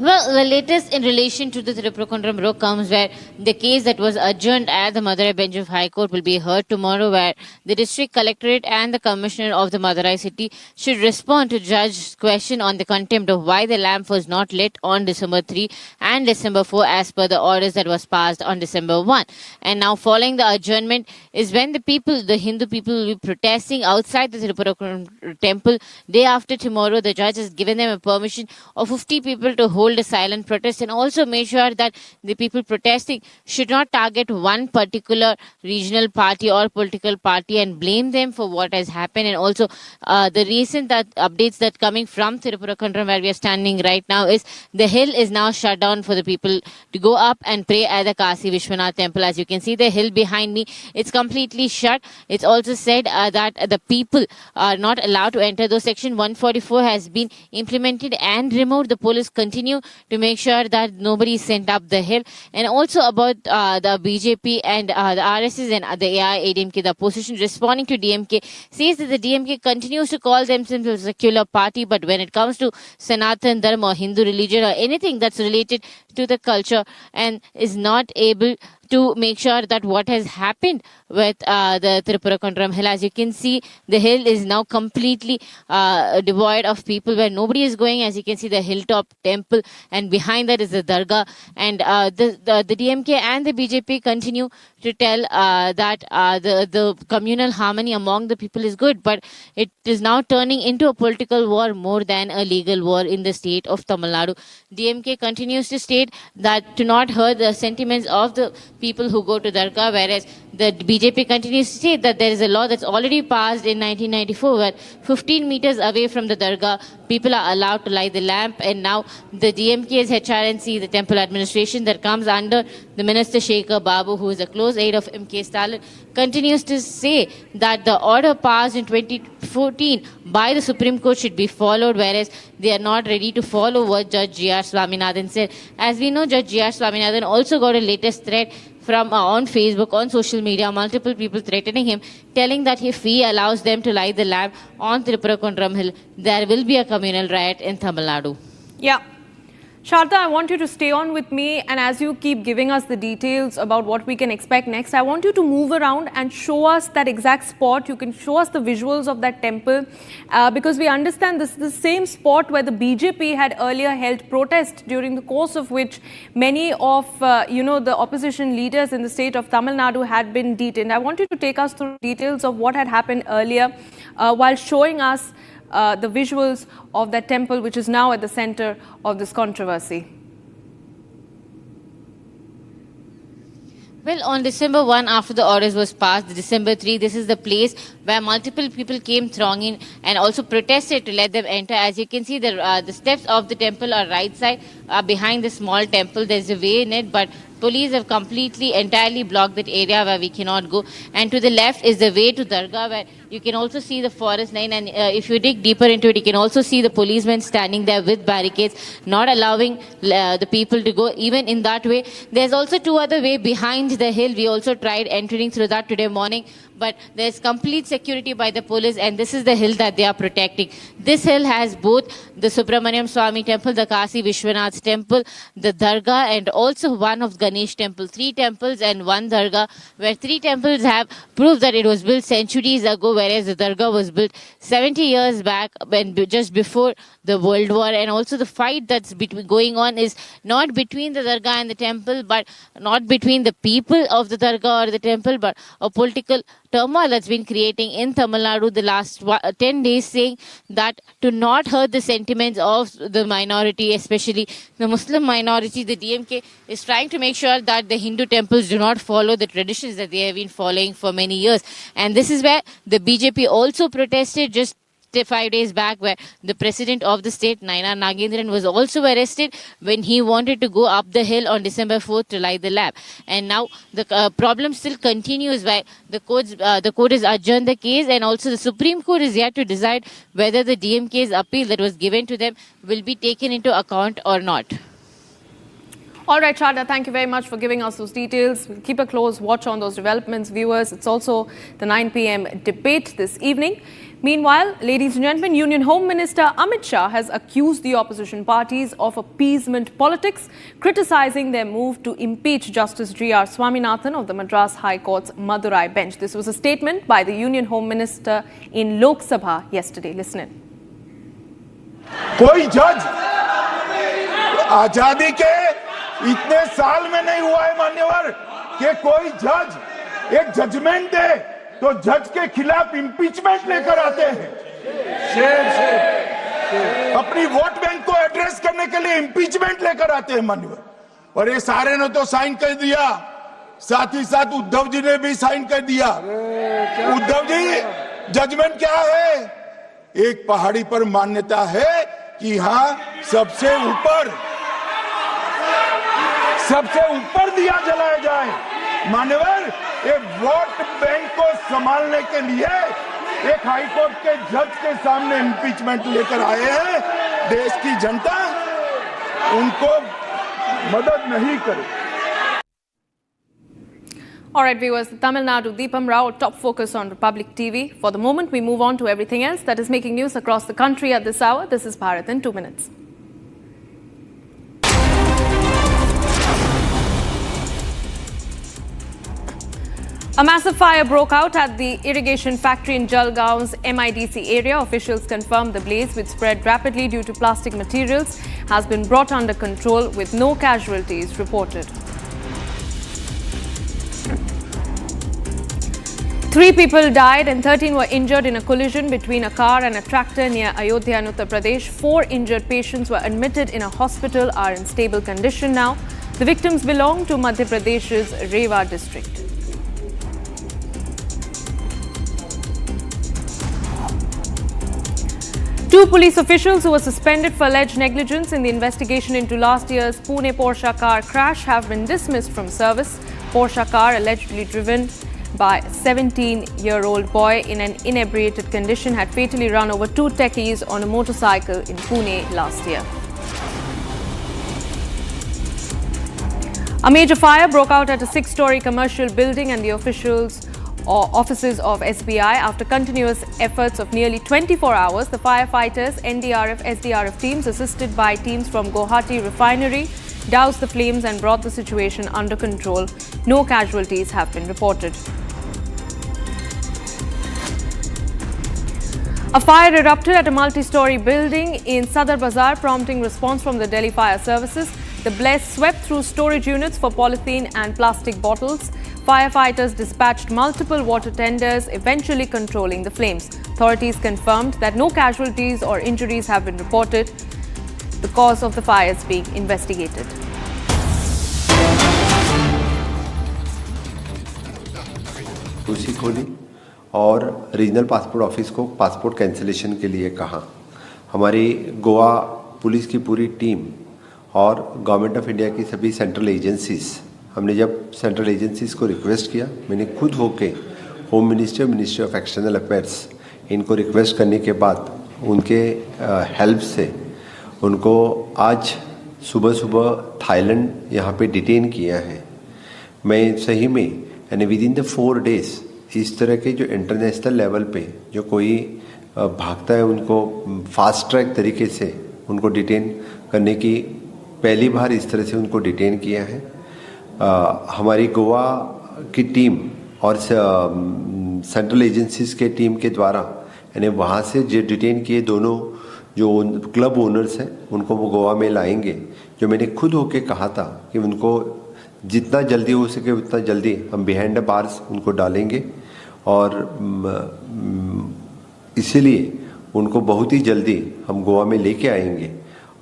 Well, the latest in relation to the Tripurkundram row comes where the case that was adjourned at the Madurai bench of High Court will be heard tomorrow, where the district collectorate and the commissioner of the Madurai city should respond to judge's question on the contempt of why the lamp was not lit on December 3 and December 4 as per the orders that was passed on December 1. And now following the adjournment is when the Hindu people will be protesting outside the Tripurkundram temple. Day after tomorrow, the judge has given them a permission of 50 people to hold a silent protest and also made sure that the people protesting should not target one particular regional party or political party and blame them for what has happened. And also the recent updates that coming from Tripurkundram, where we are standing right now, is the hill is now shut down for the people to go up and pray at the Kasi Vishwanath temple. As you can see, the hill behind me, it's completely shut. It's also said that the people are not allowed to enter, though section 144 has been implemented and removed. The police continue continue to make sure that nobody is sent up the hill. And also about the BJP and the RSS and the AIADMK, the opposition responding to DMK, says that the DMK continues to call themselves a secular party, but when it comes to Sanatan Dharma or Hindu religion or anything that's related to the culture, and is not able to make sure that what has happened with the Tripura hill, as you can see, the hill is now completely devoid of people, where nobody is going. As you can see, the hilltop temple, and behind that is the dargah. And the DMK and the BJP continue to tell that the communal harmony among the people is good, but it is now turning into a political war more than a legal war in the state of Tamil Nadu. DMK continues to state that to not hurt the sentiments of the people who go to dargah, whereas the BJP continues to state that there is a law that's already passed in 1994 where 15 meters away from the dargah, people are allowed to light the lamp. And now the DMK's HRNC, the temple administration that comes under the Minister Shekhar Babu, who is a close aide of M.K. Stalin, continues to say that the order passed in 2014 by the Supreme Court should be followed, whereas they are not ready to follow what Judge G.R. Swaminathan said. As we know, Judge G.R. Swaminathan also got a latest threat from on Facebook, on social media, multiple people threatening him, telling that if he allows them to light the lamp on Tripura hill, there will be a communal riot in Tamil Nadu. Yeah. Sharda, I want you to stay on with me, and as you keep giving us the details about what we can expect next, I want you to move around and show us that exact spot. You can show us the visuals of that temple, because we understand this is the same spot where the BJP had earlier held protest, during the course of which many of the opposition leaders in the state of Tamil Nadu had been detained. I want you to take us through details of what had happened earlier while showing us the visuals of that temple, which is now at the center of this controversy. Well, on December 1, after the orders was passed, December 3, this is the place where multiple people came thronging and also protested to let them enter. As you can see, the steps of the temple are right side, behind the small temple. There's a way in it, but police have entirely blocked that area where we cannot go. And to the left is the way to dargah, where you can also see the forest line. And if you dig deeper into it, you can also see the policemen standing there with barricades, not allowing the people to go even in that way. There's also two other way behind the hill. We also tried entering through that today morning, but there's complete security by the police, and this is the hill that they are protecting. This hill has both the Subramaniam Swami temple, the Kasi Vishwanath temple, the dargah, and also one of Ganesh temple. 3 temples and 1 dargah, where 3 temples have proved that it was built centuries ago, whereas the dargah was built 70 years back, when just before the World War. And also the fight that's going on is not between the dargah and the temple, but not between the people of the dargah or the temple, but a political turmoil that's been creating in Tamil Nadu the last 10 days, saying that to not hurt the sentiments of the minority, especially the Muslim minority, the DMK is trying to make sure that the Hindu temples do not follow the traditions that they have been following for many years. And this is where the BJP also protested just 5 days back, where the president of the state, Nainar Nagendran, was also arrested when he wanted to go up the hill on December 4th to light the lamp. And now the problem still continues, where the court has adjourned the case, and also the Supreme Court is yet to decide whether the DMK's appeal that was given to them will be taken into account or not. All right, Sharda, thank you very much for giving us those details. We'll keep a close watch on those developments, viewers. It's also the 9 p.m. debate this evening. Meanwhile, ladies and gentlemen, Union Home Minister Amit Shah has accused the opposition parties of appeasement politics, criticizing their move to impeach Justice G.R. Swaminathan of the Madras High Court's Madurai bench. This was a statement by the Union Home Minister in Lok Sabha yesterday. Listen in. कोई जज आजादी के इतने साल में नहीं हुआ है मान्यवर कि कोई जज एक जजमेंट दे तो जज के खिलाफ इंपीचमेंट लेकर आते हैं। अपनी वोट बैंक को एड्रेस करने के लिए इंपीचमेंट लेकर आते हैं मान्यवर, और ये सारे ने तो साइन कर दिया, साथ ही साथ उद्धव जी ने भी साइन कर दिया। उद्धव जी, जजमेंट क्या है? एक पहाड़ी पर मान्यता है कि हाँ सबसे ऊपर दिया जलाया जाए। मान्यवर, ये वोट बैंक को संभालने के लिए एक हाई कोर्ट के जज के सामने इंपीचमेंट लेकर आए हैं देश की जनता। उनको मदद नहीं करे। All right, viewers, the Tamil Nadu Deepam Rao, top focus on Republic TV. For the moment, we move on to everything else that is making news across the country at this hour. This is Bharat in 2 minutes. A massive fire broke out at the irrigation factory in Jalgaon's MIDC area. Officials confirmed the blaze, which spread rapidly due to plastic materials, has been brought under control with no casualties reported. 3 people died and 13 were injured in a collision between a car and a tractor near Ayodhya in Uttar Pradesh. 4 injured patients were admitted in a hospital, are in stable condition now. The victims belong to Madhya Pradesh's Rewa district. Two police officials who were suspended for alleged negligence in the investigation into last year's Pune Porsche car crash have been dismissed from service. Porsche car allegedly driven by a 17-year-old boy in an inebriated condition had fatally run over 2 techies on a motorcycle in Pune last year. A major fire broke out at a 6-story commercial building and the offices of SBI. After continuous efforts of nearly 24 hours, the firefighters, NDRF, SDRF teams assisted by teams from Guwahati refinery doused the flames and brought the situation under control. No casualties have been reported. A fire erupted at a multi-story building in Sadar Bazaar, prompting response from the Delhi Fire Services. The blaze swept through storage units for polythene and plastic bottles. Firefighters dispatched multiple water tenders, eventually controlling the flames. Authorities confirmed that no casualties or injuries have been reported. The cause of the fire is being investigated. उसी खोली और regional passport office को passport cancellation के लिए कहा। हमारी Goa police की पूरी टीम और गवर्नमेंट ऑफ इंडिया की सभी सेंट्रल एजेंसीज, हमने जब सेंट्रल एजेंसीज को रिक्वेस्ट किया, मैंने खुद होके home minister, ministry of external affairs इनको रिक्वेस्ट करने के बाद उनके हेल्प से उनको आज सुबह सुबह थाईलैंड यहाँ पे डिटेन किया है। मैं सही में यानी विद इन द 4 days इस तरह के जो इंटरनेशनल लेवल पे जो कोई भागता है उनको फास्ट ट्रैक तरीके से उनको डिटेन करने की पहली बार इस तरह से उनको डिटेन किया है। हमारी गोवा की टीम और सेंट्रल एजेंसीज के टीम के द्वारा यानी वहाँ से जो डिटेन किए दोनों जो क्लब ओनर्स हैं उनको वो गोवा में लाएंगे। जो मैंने खुद होके कहा था कि उनको जितना जल्दी हो सके उतना जल्दी हम बिहाइंड द बार्स उनको डालेंगे और इसीलिए उनको बहुत ही जल्दी हम गोवा में लेके आएंगे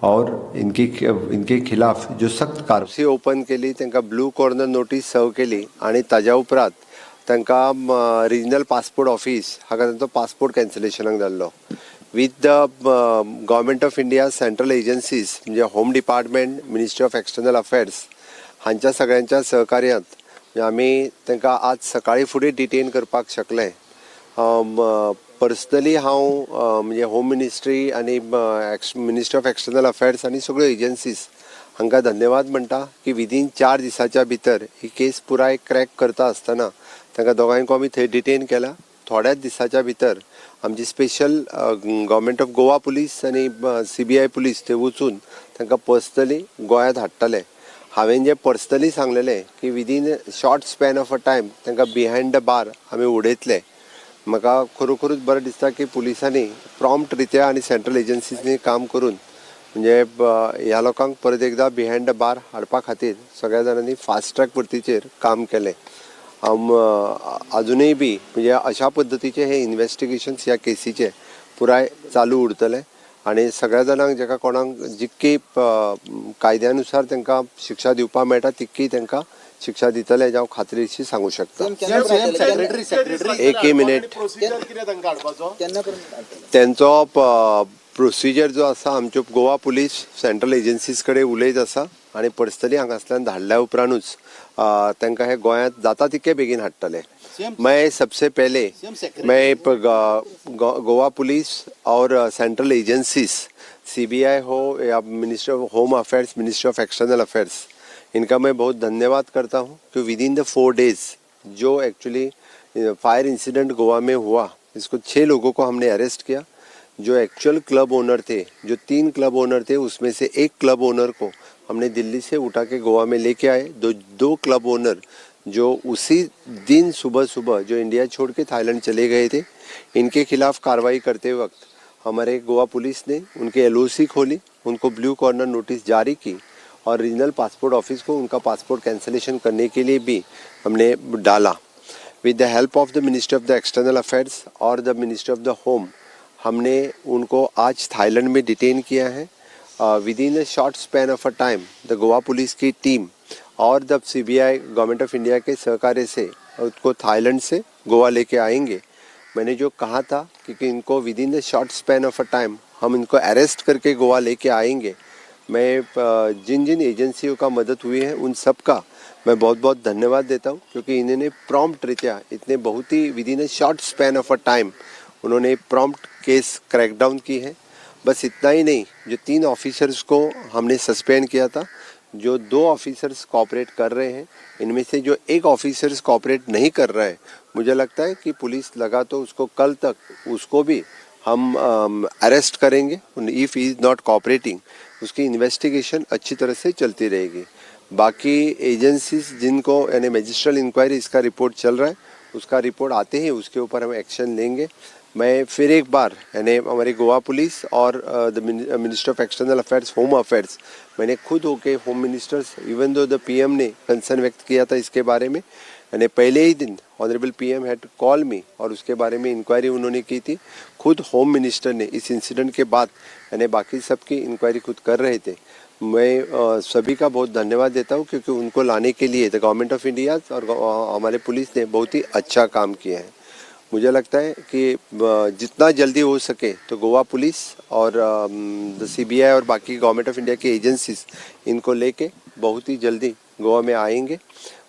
और इनके खिलाफ जो सख्त कारवाई ओपन केली, तांकां ब्लू कॉर्नर नोटीस सर्व केली आणि ताज्या उपरांत तांकां रिजनल पासपोर्ट ऑफिस हाका तांचो पासपोर्ट कॅन्सलेशनाक धाडलो with the government of India central agencies म्हणजे home department, ministry of external affairs हांच्या सगळ्यांच्या सहकार्यांत आमी तांकां आज सकाळी फुडें डिटेन करपाक शकले। पर्सनली हांव म्हणजे होम मिनिस्ट्री आनी मिनिस्ट्री ऑफ एक्सटर्नल अफेयर्स आनी सगळ्यो एजन्सीज हांकां धन्यवाद म्हणटा की विदीन 4 दिसाच्या भितर ही केस पुराय क्रॅक करता आसतना तांकां दोगांयको आमी थंय डिटेन केला। थोड्याच दिसाच्या भितर आमची special government of Goa police आनी CBI पुलीस थंय वचून तांकां पर्सनली गोंयांत हाडटले। हांवें जे पर्सनली सांगलेले की within short span of a time तांकां बिहायंड द बार आमी उडयतले। म्हाका खरोखरूच बरें दिसता की पुलिसांनी प्रॉम्प्ट रित्या आनी सेंट्रल एजन्सीजनी काम करून म्हणजे ह्या लोकांक परत एकदा बिहायंड द बार हाडपा खातीर सगळ्या जाणांनी फास्ट ट्रॅक पद्दतीचेर काम केलें। अजूनय बी म्हणजे अशा पद्दतीचे हे इन्व्हेस्टिगेशन्स ह्या केसीचे पुराय चालू उरतले आणि सगळ्या जाणांक जेका कोणाक जितकी कायद्यानुसार तांकां शिक्षा दिवपाक मेळटा तितकी तांकां शिक्षा दितले हें हांव खात्रीशीर सांगू शकता। एक मिनिट, त्यांचो प्रोसिजर जो आसा आमच्यो गोवा पुलीस सेंट्रल एजन्सीज कडेन उलयत आसा आनी पर्सनली हांगासल्यान धाडल्या उपरांतूच तांकां हे गोंयांत जाता तितके बेगीन हाडटले। मैं सबसे पहले मैं गोवा पुलिस और सेंट्रल एजेंसीज सीबीआई हो या ministry of home affairs, ministry of external affairs, इनका मैं बहुत धन्यवाद करता हूं कि विद इन द 4 डेज जो एक्चुअली फायर इंसिडेंट गोवा में हुआ, इसको 6 लोगों को हमने अरेस्ट किया। जो एक्चुअल क्लब ओनर थे, जो 3 क्लब ओनर थे, उसमें से एक क्लब ओनर को हमने दिल्ली से उठा के गोवा में लेके आए। दो क्लब ओनर जो उसी दिन सुबह सुबह जो इंडिया छोड़ के थाईलैंड चले गए थे, इनके खिलाफ कार्रवाई करते वक्त हमारे गोवा पुलिस ने उनके एलओसी खोली, उनको ब्लू कॉर्नर नोटिस जारी की और रीजनल पासपोर्ट ऑफिस को उनका पासपोर्ट कैंसिलेशन करने के लिए भी हमने डाला। With the help of the ministry of the external affairs और the ministry of the home, हमने उनको आज थाईलैंड में डिटेन किया है। Within a short span of a time the Goa police की टीम और the CBI government of India के सहकार्य से उसको थाईलैंड से गोवा लेके आएंगे। मैंने जो कहा था कि इनको with in the short span of a time हम इनको अरेस्ट करके गोवा लेके आएंगे। मैं जिन जिन एजेंसियों का मदद हुई है उन सब का मैं बहुत बहुत धन्यवाद देता हूँ, क्योंकि इन्होंने प्रॉम्प्ट रीत्या इतने बहुत ही within a short span of a time उन्होंने प्रॉम्प्ट केस क्रैकडाउन की है। बस इतना ही नहीं, जो 3 ऑफिसर्स को हमने सस्पेंड किया था, जो 2 ऑफिसर्स कोऑपरेट कर रहे हैं, इनमें से जो एक ऑफिसर्स कोऑपरेट नहीं कर रहा है, मुझे लगता है कि पुलिस लगा तो उसको कल तक उसको भी हम अरेस्ट करेंगे। If he is not cooperating, उसकी इन्वेस्टिगेशन अच्छी तरह से चलती रहेगी। बाकी एजेंसीज जिनको यानी मजिस्ट्रियल इंक्वायरी इसका रिपोर्ट चल रहा है, उसका रिपोर्ट आते ही उसके ऊपर हम एक्शन लेंगे। मैं फिर एक बार यानी हमारी गोवा पुलिस और the minister of external affairs, home affairs, मैंने खुद होके home ministers, even though the PM ने कंसर्न व्यक्त किया था इसके बारे में, यानी पहले ही दिन ऑनरेबल पीएम हैड कॉल मी और उसके बारे में इंक्वायरी उन्होंने की थी। खुद होम मिनिस्टर ने इस इंसिडेंट के बाद यानी बाकी सबकी इंक्वायरी खुद कर रहे थे। मैं सभी का बहुत धन्यवाद देता हूँ, क्योंकि उनको लाने के लिए द गवर्नमेंट ऑफ इंडिया और हमारे पुलिस ने बहुत ही अच्छा काम किया है। मुझे लगता है कि जितना जल्दी हो सके तो गोवा पुलिस और द सीबीआई और बाकी गवर्नमेंट ऑफ इंडिया की एजेंसीज इनको लेके बहुत ही जल्दी गोवा में आएंगे।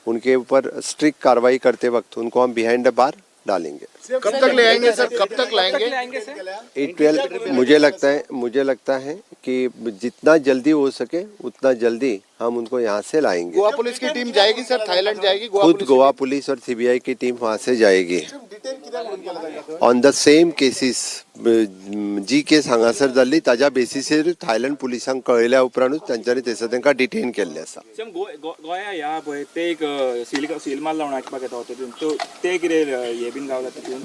उनके ऊपर स्ट्रिक्ट कार्रवाई करते वक्त उनको हम बिहाइंड द बार डालेंगे। कब तक ले आएंगे सर? कब तक लाएंगे? मुझे लगता है कि जितना जल्दी हो सके उतना जल्दी हम उनको यहाँ से लाएंगे। गोवा पुलिस की टीम जाएगी सर, थाईलैंड जाएगी? खुद गोवा पुलिस और सीबीआई की टीम वहाँ से जाएगी। ऑन द सेम केसीस जी केस हांगासर जाल्ली ताज्या बेसिसेर थायलंड पुलिसांक कळयल्या उपरांतूच तांच्यांनी थंयसर तांकां डिटेन केल्ले आसा। गोंया ह्या पळय ते एक सील मार लावन हाडपाक येता तो ते कितें हे बीन गावला तितून?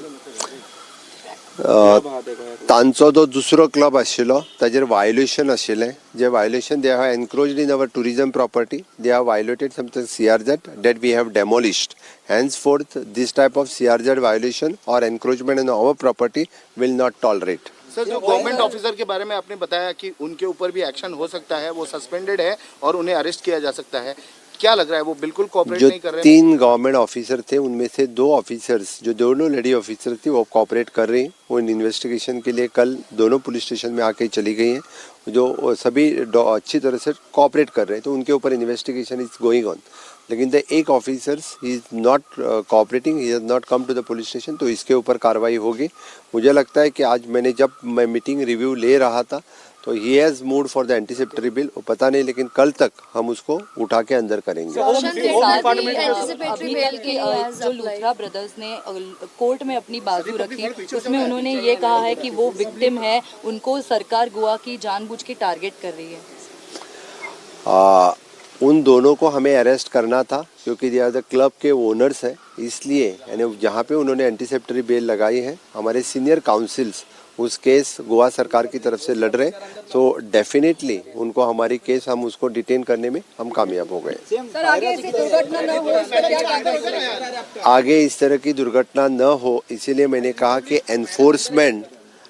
तांचो जो दुसरो क्लब आशिल्लो ताजेर वायोलेशन आशिल्लें, जे violation they have encroached in our tourism property, they have violated something CRZ that we have demolished. Henceforth this type of CRZ violation or encroachment in our property will not tolerate. Sir, जो government officer के बारे में आपने बताया कि उनके ऊपर भी एक्शन हो सकता है, वो सस्पेंडेड है और उन्हें अरेस्ट किया जा सकता है, क्या लग रहा है वो बिल्कुल कोऑपरेट नहीं कर रहे हैं? 3 गवर्नमेंट ऑफिसर थे, उनमें से 2 ऑफिसर्स जो दोनों लेडी ऑफिसर थी वो कोऑपरेट कर रही हैं। वो इन इन्वेस्टिगेशन के लिए कल दोनों पुलिस स्टेशन में आके चली गई हैं, जो सभी अच्छी तरह से कोऑपरेट कर रहे हैं, तो उनके ऊपर इन्वेस्टिगेशन इज गोइंग ऑन। लेकिन द एक officers he is not cooperating, he has not come to the police station, तो इसके ऊपर कार्रवाई होगी। मुझे लगता है कि आज जब मैं मीटिंग रिव्यू ले रहा था तो he has moved for the anticipatory bill, पता नहीं, लेकिन कल तक हम उसको उठा के अंदर करेंगे। एंटीसिपेटरी बिल के जो लूथरा ब्रदर्स ने कोर्ट में अपनी बाजू रखी, उसमें उन्होंने ये कहा है कि वो विक्टिम है, उनको सरकार गोवा की जानबूझ के टारगेट कर रही है। उन दोनों को हमें अरेस्ट करना था, क्योंकि दे आर द क्लब के ओनर्स हैं, इसलिए यानी जहाँ पे उन्होंने एंटीसिपेटरी बेल लगाई है, हमारे सीनियर काउंसिल्स उस केस गोवा सरकार की तरफ से लड़ रहे, तो डेफिनेटली उनको हमारी केस हम उसको डिटेन करने में हम कामयाब हो गए। आगे इस तरह की दुर्घटना न हो, इसीलिए मैंने कहा कि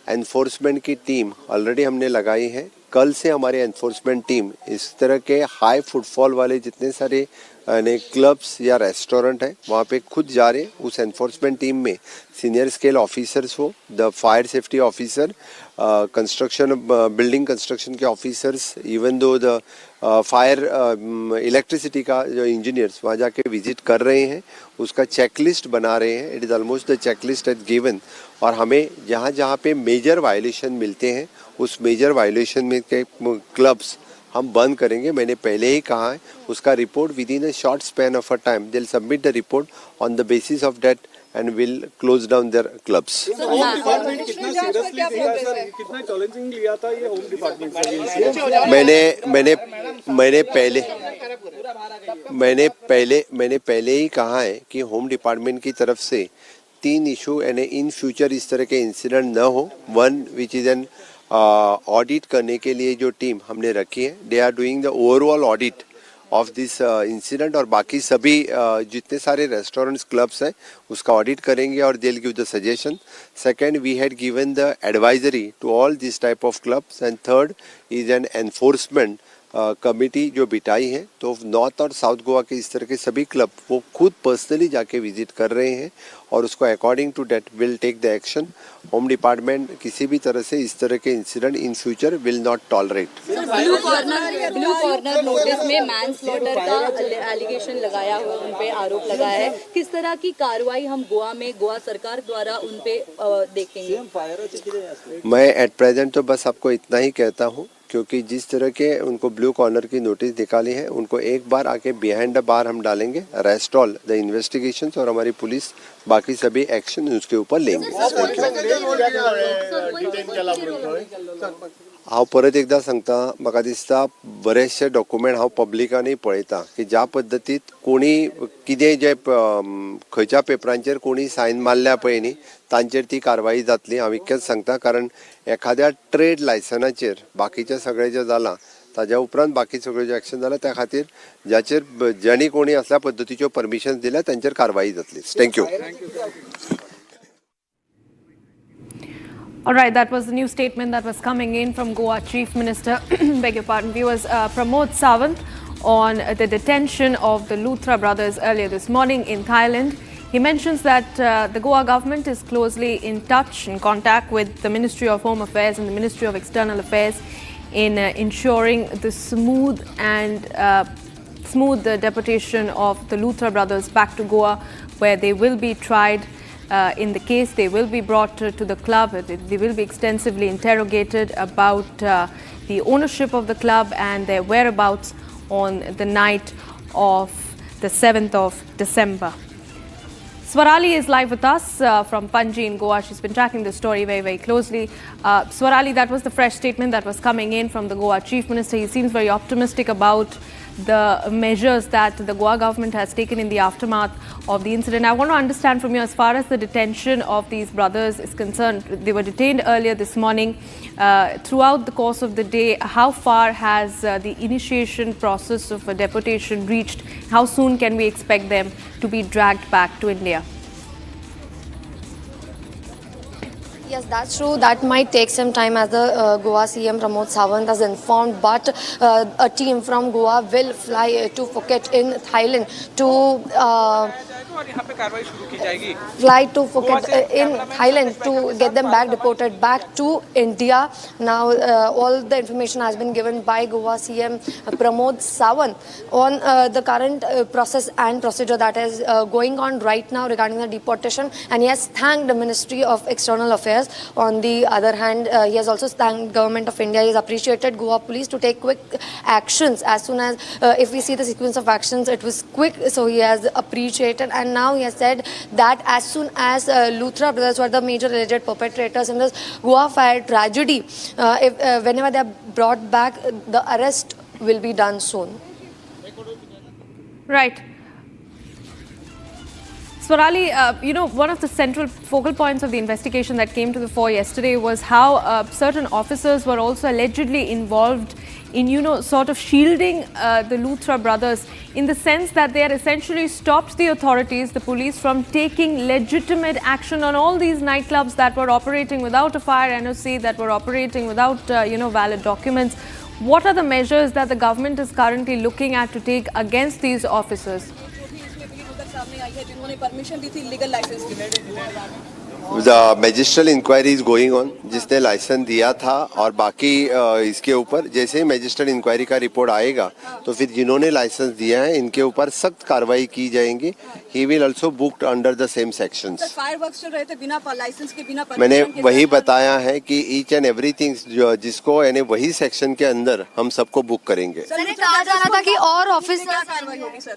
एनफोर्समेंट की टीम ऑलरेडी हमने लगाई है। कल से हमारी एनफोर्समेंट टीम इस तरह के हाई फुटफॉल वाले जितने सारे यानी क्लब्स या रेस्टोरेंट है वहाँ पे खुद जा रहे हैं। उस एनफोर्समेंट टीम में सीनियर स्केल ऑफिसर्स हो, the fire safety officer, construction building construction के officers, even though the fire electricity का जो इंजीनियर्स वहाँ जाके विजिट कर रहे हैं, उसका चेकलिस्ट बना रहे हैं। It is almost the checklist as given. और हमें जहाँ जहाँ पे मेजर वायलेशन मिलते हैं उस मेजर वायलेशन में के क्लब्स हम बंद करेंगे। मैंने पहले ही कहा है उसका report with in a short span of a time they will submit the report on the basis of that and will close down their clubs. Home department कितना सीरियसली लिया सर, कितना चैलेंजिंग लिया था ये होम डिपार्टमेंट से? मैंने पहले ही कहा है कि होम डिपार्टमेंट की तरफ से 3 इशू यानी इन फ्यूचर इस तरह के इंसिडेंट न हो। One which is an audit करने के लिए जो टीम हमने रखी है, they are doing the overall audit of this incident और बाकी सभी जितने सारे रेस्टोरेंट्स क्लब्स हैं उसका ऑडिट करेंगे और they will give the suggestion. Second, we had given the advisory to all this type of clubs and third is an enforcement committee जो बिठाई है। तो नॉर्थ और साउथ गोवा के इस तरह के सभी क्लब वो खुद पर्सनली जाके विजिट कर रहे हैं और उसको according to date will take the action. Home department किसी भी तरह से इस तरह के incident in future will not tolerate. Blue corner notice में मैनस्लॉटर का एलिगेशन लगाया हुआ, उन पे आरोप लगाया है। किस तरह की कार्रवाई हम गोवा में गोवा सरकार द्वारा उन पे देखेंगे? मैं एट प्रेजेंट तो बस आपको इतना ही कहता हूँ, क्योंकि जिस तरह के उनको ब्लू कॉर्नर की नोटिस निकाली है उनको एक बार आके बिहाइंड द बार हम डालेंगे। रेस्ट ऑल द इन्वेस्टिगेशंस और हमारी पुलिस बाकी सभी एक्शन उसके ऊपर लेंगे। हांव परत एकदा सांगता, म्हाका दिसता बरेचशे डॉक्युमेंट हांव पब्लिकांनी पळयता की ज्या पद्दतीत कोणी कितें जे खंयच्या पेपरांचेर कोणी सायन मारल्या पळय न्ही तांचेर ती कारवाई जातली। हांव इतकेंच सांगता, कारण एखाद्या ट्रेड लायसनाचेर बाकीचें सगळें जें जालां ताज्या उपरांत बाकी सगळें जें एक्शन जालां त्या खातीर ज्याचेर ज्यांनी कोणी असल्या पद्दतीच्यो परमिशन्स दिल्या तांचेर कारवाई जातली। Thank you. All right, that was the new statement that was coming in from Goa Chief Minister, beg your pardon, viewers, Pramod Sawant on the detention of the Luthra brothers earlier this morning in Thailand. He mentions that the Goa government is closely in touch, in contact with the Ministry of Home Affairs and the Ministry of External Affairs in ensuring the smooth deportation of the Luthra brothers back to Goa, where they will be tried. In the case, they will be brought to the club. They will be extensively interrogated about the ownership of the club and their whereabouts on the night of the 7th of December. Swarali is live with us from Panji in Goa. She's been tracking the story very, very closely. Swarali, that was the fresh statement that was coming in from the Goa Chief Minister. He seems very optimistic about the measures that the Goa government has taken in the aftermath of the incident. I want to understand from you, as far as the detention of these brothers is concerned, they were detained earlier this morning. Throughout the course of the day, how far has the initiation process of a deportation reached? How soon can we expect them to be dragged back to India? Yes, that's true. That might take some time, as the Goa CM Pramod Sawant has informed, but a team from Goa will fly to Phuket in Thailand to get them back deported back to India. Now, all the information has been given by Goa CM Pramod Sawant on the current process and procedure that is going on right now regarding the deportation, and he has thanked the Ministry of External Affairs. On the other hand, he has also thanked Government of India. He has appreciated Goa Police to take quick actions as soon as, if we see the sequence of actions, it was quick, so he has appreciated. And now he has said that as soon as Luthra brothers were the major alleged perpetrators in this Goa fire tragedy, whenever they are brought back, the arrest will be done soon. Right. Swarali, one of the central focal points of the investigation that came to the fore yesterday was how certain officers were also allegedly involved in, sort of shielding the Luthra brothers, in the sense that they had essentially stopped the authorities, the police, from taking legitimate action on all these nightclubs that were operating without a fire NOC, that were operating without, valid documents. What are the measures that the government is currently looking at to take against these officers? The magistrate inquiry is going on, जिसने licence दिया था और बाकी इसके ऊपर जैसे ही magistrate inquiry का report आएगा तो फिर जिन्होंने लाइसेंस दिया है इनके ऊपर सख्त कार्रवाई की जाएगी. He will also booked under the same sections. Fireworks चल रहे थे बिना लाइसेंस के बिना मैंने वही बताया है कि ईच एंड एवरीथिंग जिसको यानी वही सेक्शन के अंदर हम सबको बुक करेंगे. सर ने कहा जा रहा था कि और ऑफिस कार्रवाई होगी सर.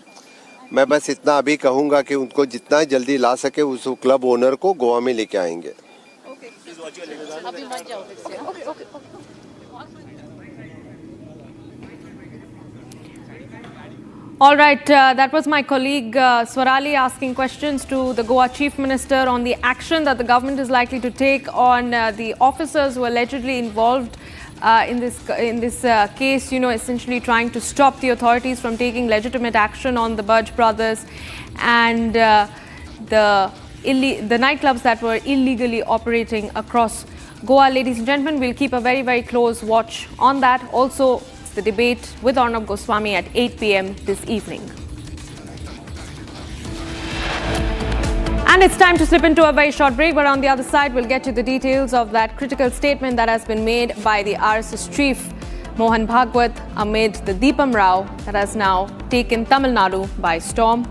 मैं बस इतना अभी कहूंगा कि उनको जितना जल्दी ला सके उस क्लब ओनर को गोवा में लेके आएंगे. All right, that was my colleague Swarali asking questions to the Goa Chief Minister on the action that the government is likely to take on the officers who are allegedly involved in this case, you know, essentially trying to stop the authorities from taking legitimate action on the Birch brothers and the nightclubs that were illegally operating across Goa. Ladies and gentlemen, we'll keep a very, very close watch on that. Also, the debate with Arnab Goswami at 8 p.m. this evening. And it's time to slip into a very short break, but on the other side, we'll get you the details of that critical statement that has been made by the RSS chief, Mohan Bhagwat, amid the Deepam Rao that has now taken Tamil Nadu by storm.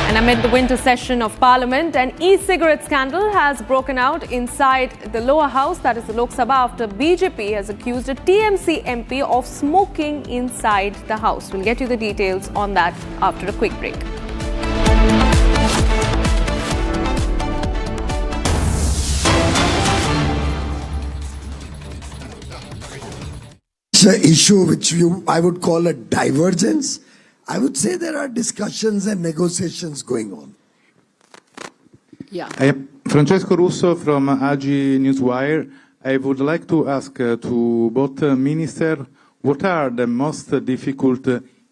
And amid the winter session of Parliament, an e-cigarette scandal has broken out inside the lower house, that is the Lok Sabha, after BJP has accused a TMC MP of smoking inside the house. We'll get you the details on that after a quick break. It's an issue which I would call a divergence. I would say there are discussions and negotiations going on. Yeah. I am Francesco Russo from AGI Newswire. I would like to ask to both ministers, what are the most difficult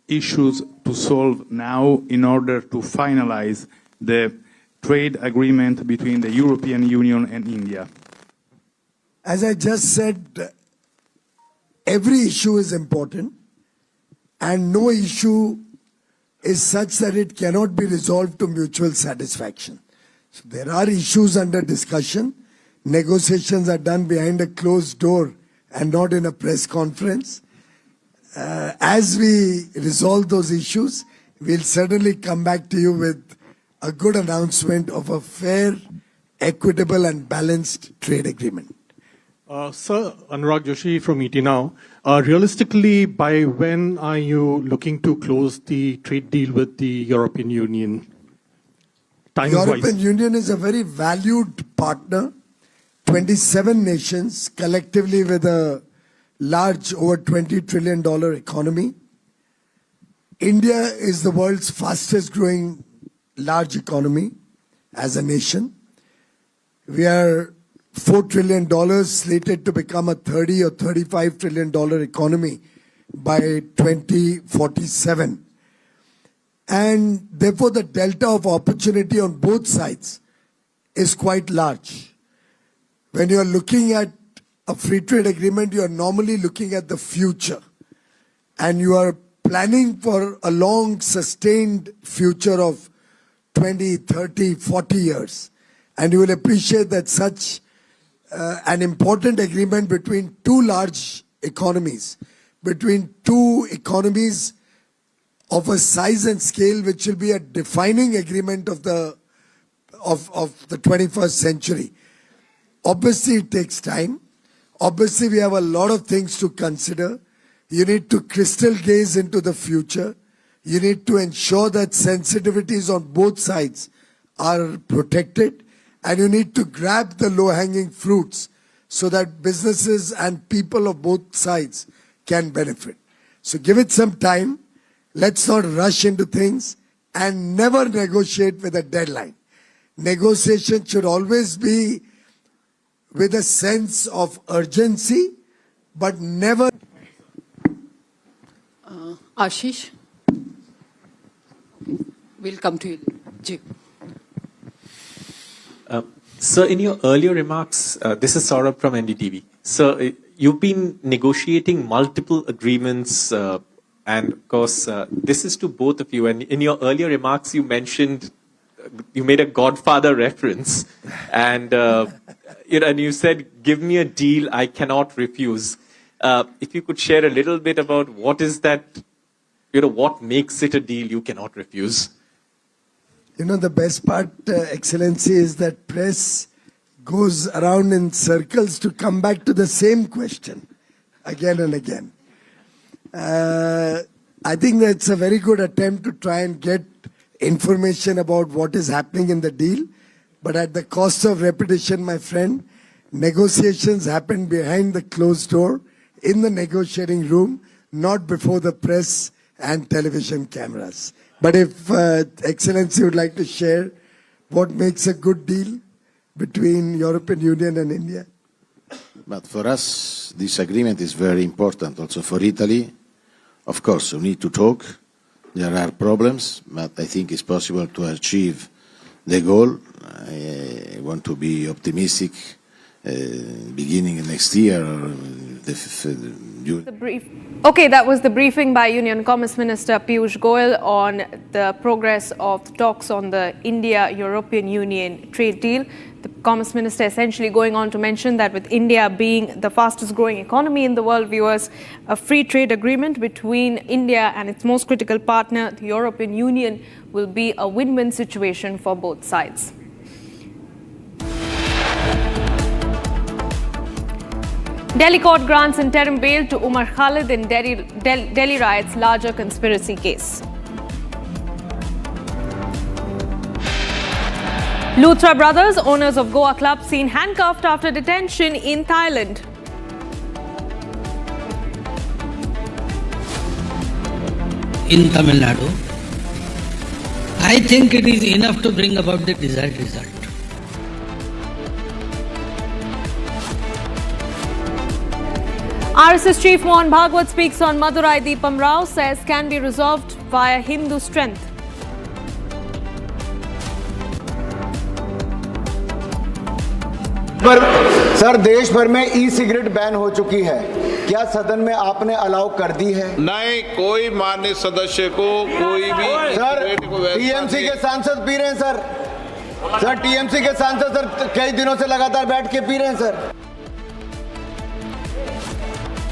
issues to solve now in order to finalize the trade agreement between the European Union and India? As I just said, every issue is important. And no issue is such that it cannot be resolved to mutual satisfaction. So there are issues under discussion. Negotiations are done behind a closed door and not in a press conference. As we resolve those issues, we'll certainly come back to you with a good announcement of a fair, equitable and balanced trade agreement. Sir, Anurag Joshi from ET Now. Realistically, by when are you looking to close the trade deal with the European Union? The European Union is a very valued partner. 27 nations, collectively with a large, over $20 trillion economy. India is the world's fastest growing large economy as a nation. We are $4 trillion slated to become a $30 or $35 trillion economy by 2047. And therefore the delta of opportunity on both sides is quite large. When you are looking at a free trade agreement, you are normally looking at the future. And you are planning for a long sustained future of 20, 30, 40 years. And you will appreciate that such an important agreement between two large economies, between two economies of a size and scale which will be a defining agreement of the 21st century. Obviously, it takes time. Obviously, we have a lot of things to consider. You need to crystal gaze into the future. You need to ensure that sensitivities on both sides are protected. And you need to grab the low-hanging fruits so that businesses and people of both sides can benefit. So give it some time. Let's not rush into things and never negotiate with a deadline. Negotiation should always be with a sense of urgency, but never... Ashish, we'll come to you. Sir, in your earlier remarks, this is Saurabh from NDTV. Sir, you've been negotiating multiple agreements, and of course, this is to both of you. And in your earlier remarks, you mentioned, you made a Godfather reference, and and you said, "Give me a deal I cannot refuse." If you could share a little bit about what is that, what makes it a deal you cannot refuse? The best part, Excellency, is that press goes around in circles to come back to the same question again and again. I think that's a very good attempt to try and get information about what is happening in the deal. But at the cost of repetition, my friend, negotiations happen behind the closed door in the negotiating room, not before the press and television cameras. But if Excellency would like to share what makes a good deal between European Union and India. But for us, this agreement is very important. Also for Italy, of course, we need to talk. There are problems, but I think it's possible to achieve the goal. I want to be optimistic. Beginning next year. Okay, that was the briefing by Union Commerce Minister Piyush Goyal on the progress of the talks on the India-European Union trade deal. The Commerce Minister essentially going on to mention that with India being the fastest growing economy in the world, viewers, a free trade agreement between India and its most critical partner, the European Union, will be a win-win situation for both sides. Delhi court grants interim bail to Umar Khalid in Delhi riots larger conspiracy case. Luthra brothers, owners of Goa Club, seen handcuffed after detention in Thailand. In Tamil Nadu, I think it is enough to bring about the desired result. RSS Chief Mohan Bhagwat speaks on Madurai. Deepam Rao says can be resolved via Hindu strength. Sir देश भर में e cigarette ban हो चुकी है, क्या सदन में आपने अलाउ कर दी है? नहीं, कोई माननीय सदस्य को कोई भी सर टीएमसी के सांसद पी रहे हैं सर टीएमसी के सांसद सर कई दिनों से लगातार बैठ के पी रहे हैं sir.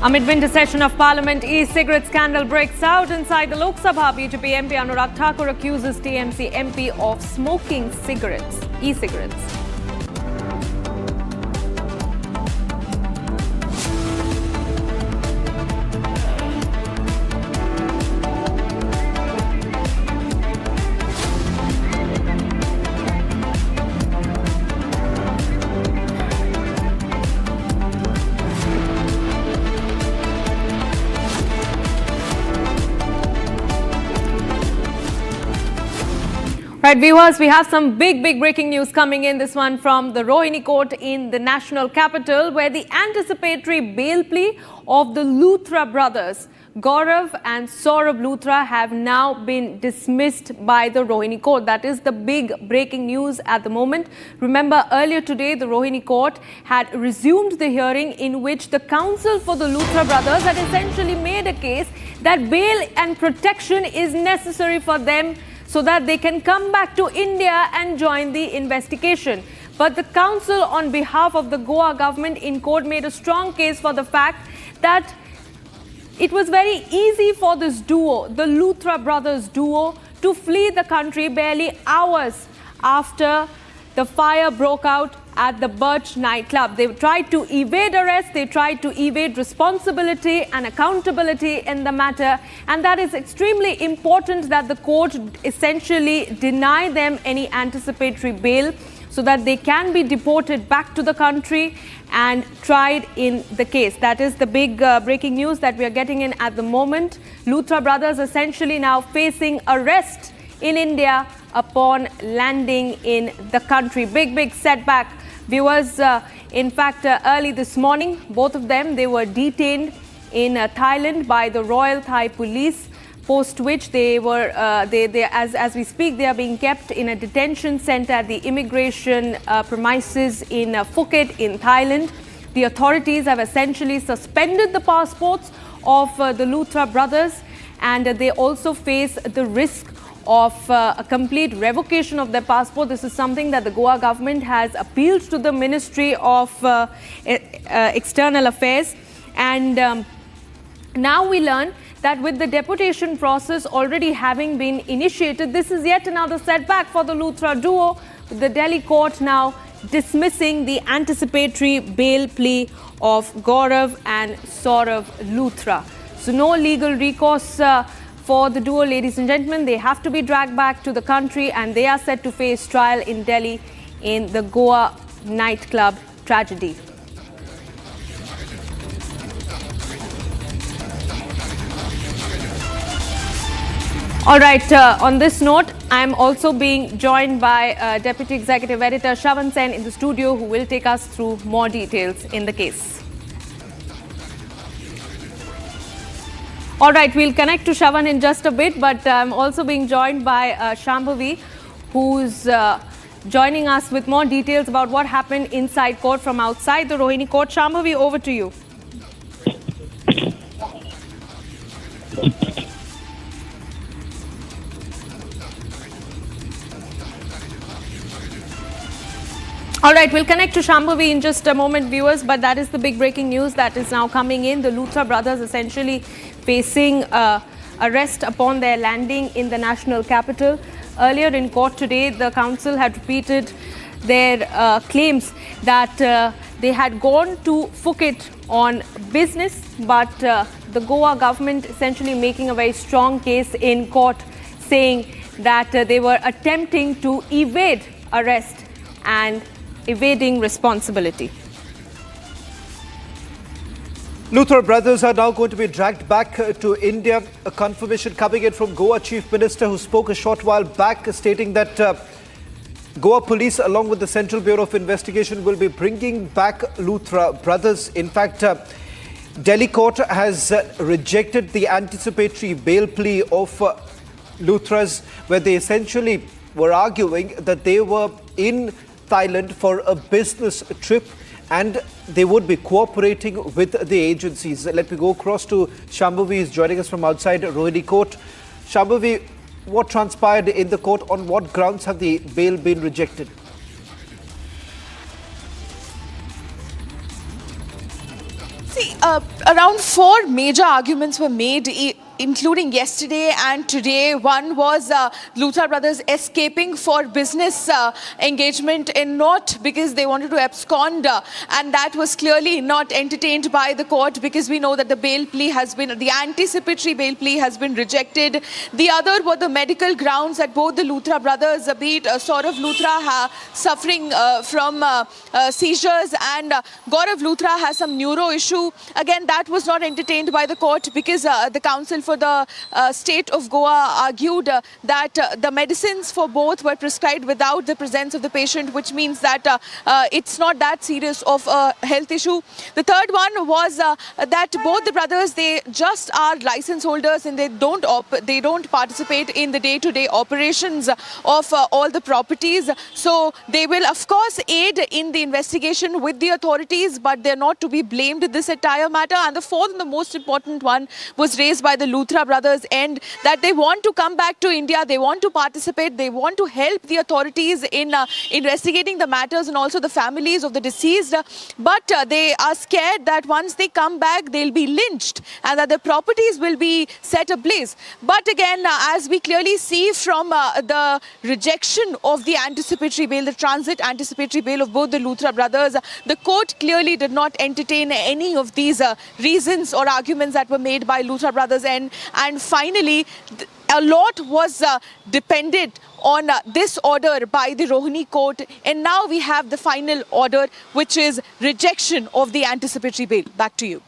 Amid winter session of Parliament, e-cigarette scandal breaks out inside the Lok Sabha. BJP MP Anurag Thakur accuses TMC MP of smoking cigarettes, e-cigarettes. Right, viewers, we have some big breaking news coming in. This one from the Rohini court in the national capital, where the anticipatory bail plea of the Luthra brothers, Gaurav and Saurabh Luthra, have now been dismissed by the Rohini court. That is the big breaking news at the moment. Remember, earlier today, the Rohini court had resumed the hearing in which the counsel for the Luthra brothers had essentially made a case that bail and protection is necessary for them so that they can come back to India and join the investigation. But the counsel on behalf of the Goa government in court made a strong case for the fact that it was very easy for this duo, the Luthra brothers duo, to flee the country barely hours after the fire broke out at the Birch nightclub. They tried to evade arrest, they tried to evade responsibility and accountability in the matter, and that is extremely important that the court essentially deny them any anticipatory bail so that they can be deported back to the country and tried in the case. That is the big breaking news that we are getting in at the moment. Luthra brothers essentially now facing arrest in India upon landing in the country. Big setback. Viewers, in fact, early this morning, both of them, they were detained in Thailand by the Royal Thai Police, post which they were, as we speak, they are being kept in a detention center at the immigration premises in Phuket in Thailand. The authorities have essentially suspended the passports of the Luthra brothers, and they also face the risk of a complete revocation of their passport. This is something that the Goa government has appealed to the Ministry of External Affairs. And now we learn that with the deportation process already having been initiated, this is yet another setback for the Luthra duo, with the Delhi court now dismissing the anticipatory bail plea of Gaurav and Saurabh Luthra. So no legal recourse for the duo, ladies and gentlemen. They have to be dragged back to the country, and they are set to face trial in Delhi in the Goa nightclub tragedy. All right, on this note, I am also being joined by Deputy Executive Editor Shravan Sen in the studio, who will take us through more details in the case. All right, we'll connect to Shravan in just a bit, but I'm also being joined by Shambhavi, who's joining us with more details about what happened inside court from outside the Rohini court. Shambhavi, over to you. All right, we'll connect to Shambhavi in just a moment, viewers, but that is the big breaking news that is now coming in. The Luthra brothers essentially facing arrest upon their landing in the national capital. Earlier in court today, the council had repeated their claims that they had gone to Phuket on business, but the Goa government essentially making a very strong case in court, saying that they were attempting to evade arrest and evading responsibility. Luthra brothers are now going to be dragged back to India. A confirmation coming in from Goa Chief Minister, who spoke a short while back, stating that Goa Police, along with the Central Bureau of Investigation, will be bringing back Luthra brothers. In fact, Delhi court has rejected the anticipatory bail plea of Luthras, where they essentially were arguing that they were in Thailand for a business trip and they would be cooperating with the agencies. Let me go across to Shambhavi, who is joining us from outside Rohini court. Shambhavi, what transpired in the court? On what grounds have the bail been rejected? See, around 4 major arguments were made, including yesterday and today. One was Luthra brothers escaping for business engagement and not because they wanted to abscond, and that was clearly not entertained by the court, because we know that the bail plea has been, the anticipatory bail plea has been rejected. The other were the medical grounds that both the Luthra brothers, be it Saurabh Luthra suffering from seizures, and Gaurav Luthra has some neuro issue. Again, that was not entertained by the court, because the council for the state of Goa argued that the medicines for both were prescribed without the presence of the patient, which means that it's not that serious of a health issue. The third one was that both the brothers, they just are license holders and they don't participate in the day-to-day operations of all the properties. So they will of course aid in the investigation with the authorities, but they're not to be blamed in this entire matter. And the fourth and the most important one was raised by the Luthra brothers, and that they want to come back to India, they want to participate, they want to help the authorities in investigating the matters and also the families of the deceased, but they are scared that once they come back, they'll be lynched and that the properties will be set ablaze. But again, as we clearly see from the rejection of the anticipatory bail, the transit anticipatory bail of both the Luthra brothers, the court clearly did not entertain any of these reasons or arguments that were made by Luthra brothers. And finally, a lot was dependent on this order by the Rohini court, and now we have the final order, which is rejection of the anticipatory bail. Back to you.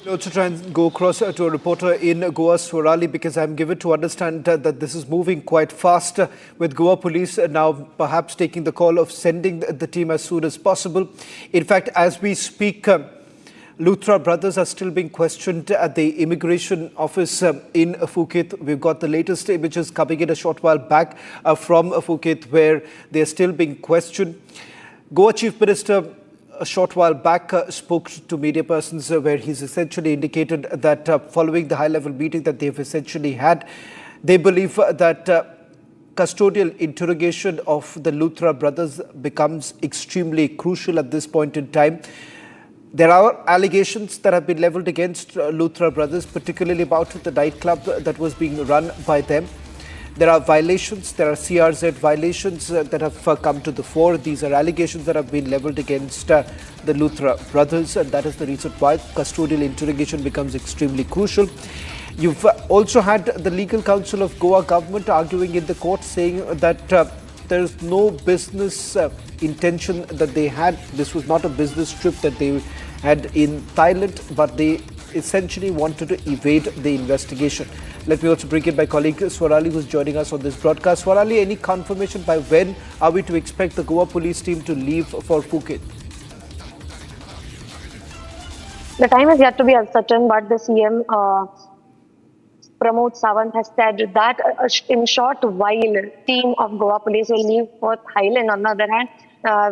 We'll also try and go across to a reporter in Goa, Swarali, because I'm given to understand that this is moving quite fast, with Goa Police now perhaps taking the call of sending the team as soon as possible. In fact, as we speak, Luthra brothers are still being questioned at the immigration office in Phuket. We've got the latest images coming in a short while back from Phuket, where they're still being questioned. Goa Chief Minister a short while back spoke to media persons where he's essentially indicated that following the high-level meeting that they've essentially had, they believe that custodial interrogation of the Luthra brothers becomes extremely crucial at this point in time. There are allegations that have been leveled against Luthra brothers, particularly about the nightclub that was being run by them. There are violations, there are CRZ violations that have come to the fore. These are allegations that have been leveled against the Luthra brothers, and that is the reason why custodial interrogation becomes extremely crucial. You've also had the legal counsel of Goa government arguing in the court, saying that there is no business intention that they had. This was not a business trip that they had in Thailand, but they essentially wanted to evade the investigation. Let me also bring in my colleague Swarali, who's joining us on this broadcast. Swarali, any confirmation by when are we to expect the Goa police team to leave for Phuket? The time is yet to be uncertain, but the CM Pramod Sawant has said that in short while team of Goa Police will leave for Thailand. On the other hand,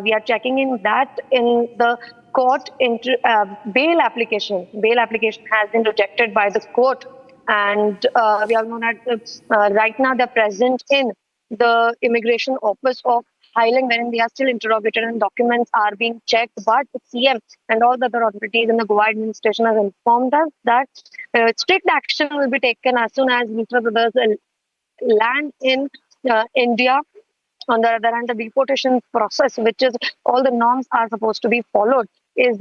we are checking in that in the court bail application has been rejected by the court, and we all know that right now they're present in the immigration office of Thailand, wherein they are still interrogated and documents are being checked. But the CM and all the other authorities in the Goa administration have informed us that strict action will be taken as soon as Luthra brothers land in India. On the other hand, the deportation process, which is all the norms are supposed to be followed, is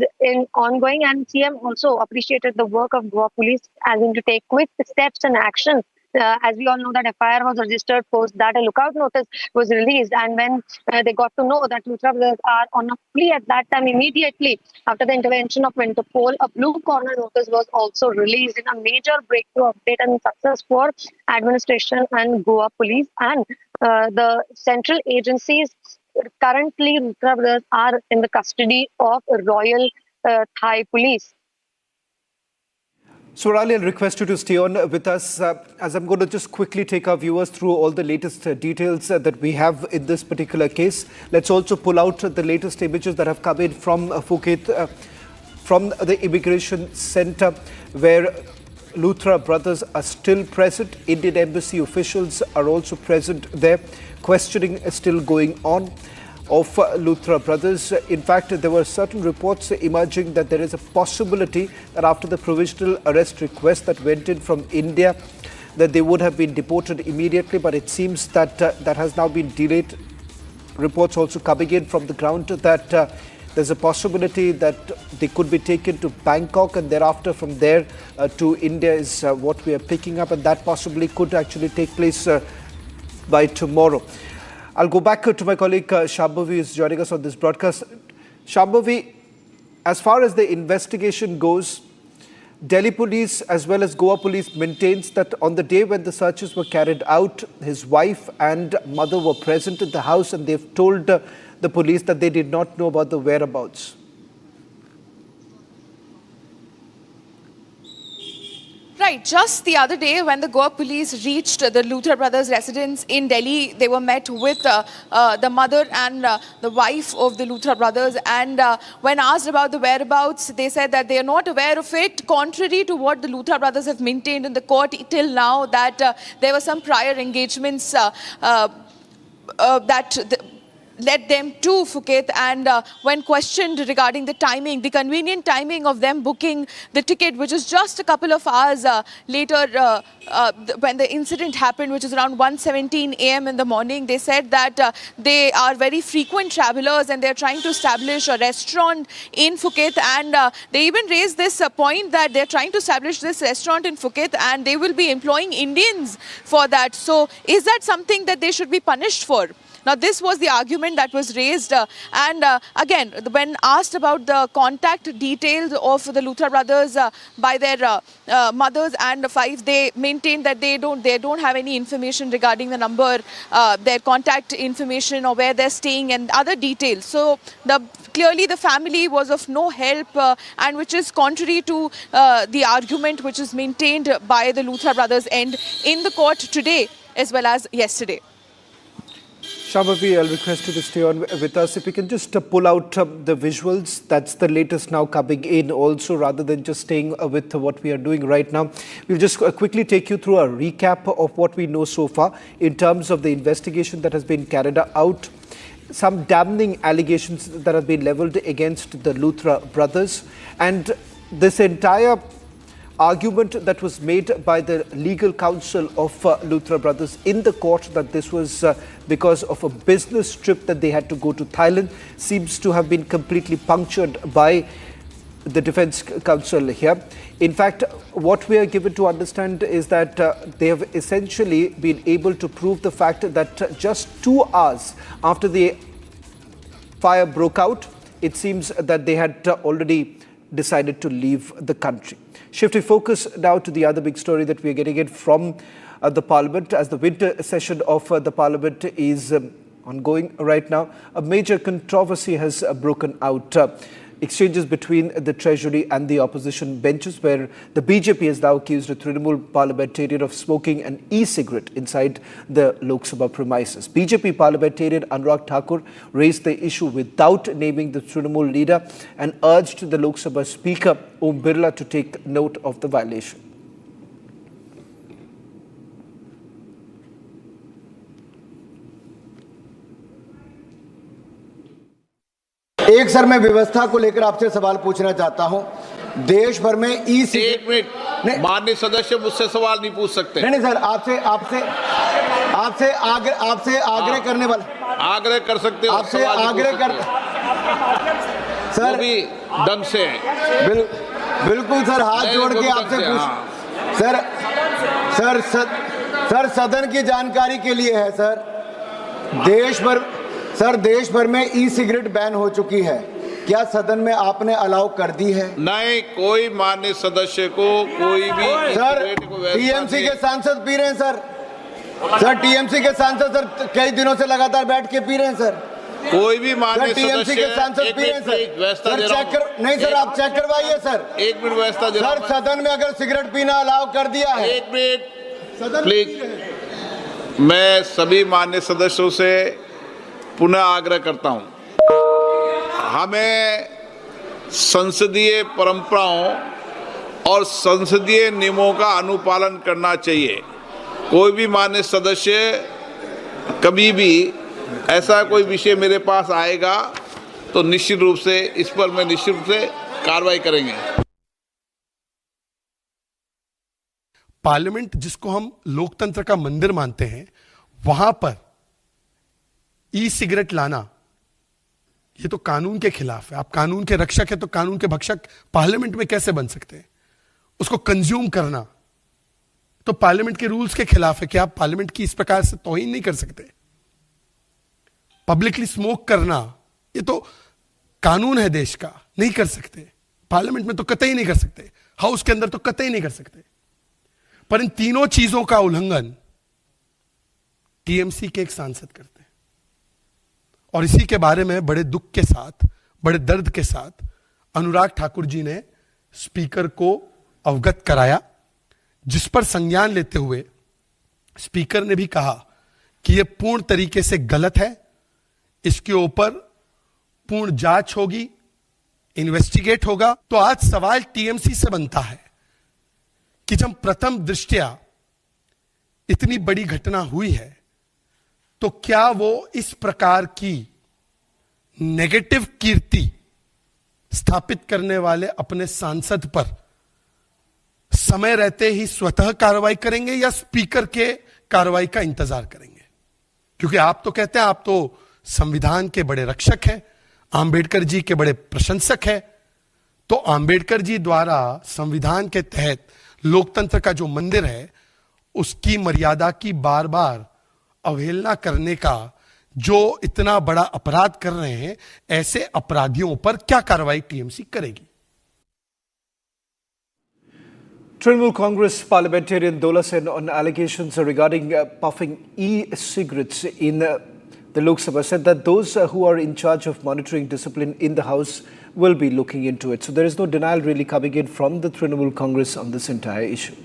ongoing. And CM also appreciated the work of Goa Police as in to take quick steps and actions. As we all know that FIR was registered post that a lookout notice was released, and when they got to know that Luthra brothers are on a plea at that time, immediately after the intervention of Interpol, a blue corner notice was also released in a major breakthrough update and success for administration and Goa Police and the central agencies. Currently, Luthra brothers are in the custody of Royal Thai Police. Swarali, I'll request you to stay on with us as I'm going to just quickly take our viewers through all the latest details that we have in this particular case. Let's also pull out the latest images that have come in from Phuket, from the immigration center where Luthra brothers are still present. Indian embassy officials are also present there. Questioning is still going on of Luthra brothers. In fact, there were certain reports emerging that there is a possibility that after the provisional arrest request that went in from India, that they would have been deported immediately, but it seems that that has now been delayed. Reports also coming in from the ground that there's a possibility that they could be taken to Bangkok and thereafter from there to India is what we are picking up, and that possibly could actually take place by tomorrow. I'll go back to my colleague Shambhavi, who is joining us on this broadcast. Shambhavi, as far as the investigation goes, Delhi Police as well as Goa Police maintains that on the day when the searches were carried out, his wife and mother were present in the house, and they've told the police that they did not know about the whereabouts. Right, just the other day when the Goa Police reached the Luthra brothers' residence in Delhi, they were met with the mother and the wife of the Luthra brothers, and when asked about the whereabouts, they said that they are not aware of it, contrary to what the Luthra brothers have maintained in the court till now, that there were some prior engagements led them to Phuket, and when questioned regarding the timing, the convenient timing of them booking the ticket, which is just a couple of hours later when the incident happened, which is around 1:17 a.m. in the morning, they said that they are very frequent travelers and they're trying to establish a restaurant in Phuket, and they even raised this point that they're trying to establish this restaurant in Phuket and they will be employing Indians for that. So is that something that they should be punished for? Now, this was the argument that was raised, and again, when asked about the contact details of the Luthra brothers by their mothers and wives, they maintained that they don't have any information regarding the number, their contact information, or where they're staying and other details. So, clearly the family was of no help, and which is contrary to the argument which is maintained by the Luthra brothers end in the court today as well as yesterday. Shambhavi, I'll request you to stay on with us. If we can just pull out the visuals, that's the latest now coming in also, rather than just staying with what we are doing right now. We'll just quickly take you through a recap of what we know so far in terms of the investigation that has been carried out. Some damning allegations that have been leveled against the Luthra brothers, and this entire argument that was made by the legal counsel of Luthra brothers in the court that this was because of a business trip that they had to go to Thailand seems to have been completely punctured by the defense counsel here. In fact, what we are given to understand is that they have essentially been able to prove the fact that just 2 hours after the fire broke out, it seems that they had already decided to leave the country. Shifting focus now to the other big story that we are getting in from the Parliament, as the winter session of the Parliament is ongoing right now. A major controversy has broken out. Exchanges between the Treasury and the opposition benches, where the BJP has now accused a Trinamool parliamentarian of smoking an e-cigarette inside the Lok Sabha premises. BJP parliamentarian Anurag Thakur raised the issue without naming the Trinamool leader and urged the Lok Sabha Speaker Om Birla to take note of the violation. एक sir मैं व्यवस्था को लेकर आपसे सवाल पूछना चाहता हूं। देश भर में एक मिनट, माननीय सदस्य मुझसे सवाल नहीं पूछ सकते। नहीं सर, आपसे आग्रह करने वाला, आग्रह कर सकते हो, आपसे आग्रह कर सर भी ढंग से बिल्कुल सर, हाथ जोड़ के आपसे पूछ सर सदन की जानकारी के लिए है सर। देश भर में ई सिगरेट बैन हो चुकी है, क्या सदन में आपने अलाउ कर दी है? नहीं, कोई माननीय सदस्य को कोई भी सर टीएमसी के सांसद पी रहे हैं सर टीएमसी के सांसद सर कई दिनों से लगातार बैठ के पी रहे हैं सर। कोई भी माननीय टीएमसी के सांसद पी रहे हैं सर नहीं सर, आप चेक करवाइए सर। एक मिनट व्यवस्था दे रहा हूं। सर सदन में अगर सिगरेट पीना अलाउ कर दिया है, एक मिनट प्लीज। मैं सभी माननीय सदस्यों से पुनः आग्रह करता हूं, हमें संसदीय परंपराओं और संसदीय नियमों का अनुपालन करना चाहिए। कोई भी माननीय सदस्य कभी भी ऐसा कोई विषय मेरे पास आएगा तो निश्चित रूप से इस पर मैं निश्चित रूप से कार्रवाई करेंगे। पार्लियामेंट जिसको हम लोकतंत्र का मंदिर मानते हैं, वहां पर ई सिगरेट लाना ये तो कानून के खिलाफ है। आप कानून के रक्षक है तो कानून के भक्षक पार्लियामेंट में कैसे बन सकते हैं? उसको कंज्यूम करना तो पार्लियामेंट के रूल्स के खिलाफ है कि आप पार्लियामेंट की इस प्रकार से तौहीन नहीं कर सकते। पब्लिकली स्मोक करना ये तो कानून है देश का, नहीं कर सकते। पार्लियामेंट में तो कतई नहीं कर सकते, हाउस के अंदर तो कतई नहीं कर सकते। पर इन तीनों चीजों का उल्लंघन टीएमसी के एक सांसद करते हैं, और इसी के बारे में बड़े दुख के साथ, बड़े दर्द के साथ अनुराग ठाकुर जी ने स्पीकर को अवगत कराया, जिस पर संज्ञान लेते हुए स्पीकर ने भी कहा कि यह पूर्ण तरीके से गलत है, इसके ऊपर पूर्ण जांच होगी, इन्वेस्टिगेट होगा। तो आज सवाल टीएमसी से बनता है कि जब प्रथम दृष्टया इतनी बड़ी घटना हुई है तो क्या वो इस प्रकार की नेगेटिव कीर्ति स्थापित करने वाले अपने सांसद पर समय रहते ही स्वतः कार्रवाई करेंगे या स्पीकर के कार्रवाई का इंतजार करेंगे? क्योंकि आप तो कहते हैं आप तो संविधान के बड़े रक्षक हैं, आंबेडकर जी के बड़े प्रशंसक हैं। तो आंबेडकर जी द्वारा संविधान के तहत लोकतंत्र का जो मंदिर है, उसकी मर्यादा की बार बार अवहेलना करने का जो इतना बड़ा अपराध कर रहे हैं, ऐसे अपराधियों पर क्या कार्रवाई टीएमसी करेगी? Trinamool Congress parliamentarian Dola Sen on allegations regarding puffing e-cigarettes in the Lok Sabha said that those who are in charge of monitoring discipline in the House will be looking into it. So there is no denial really coming in from the Trinamool Congress on this entire issue.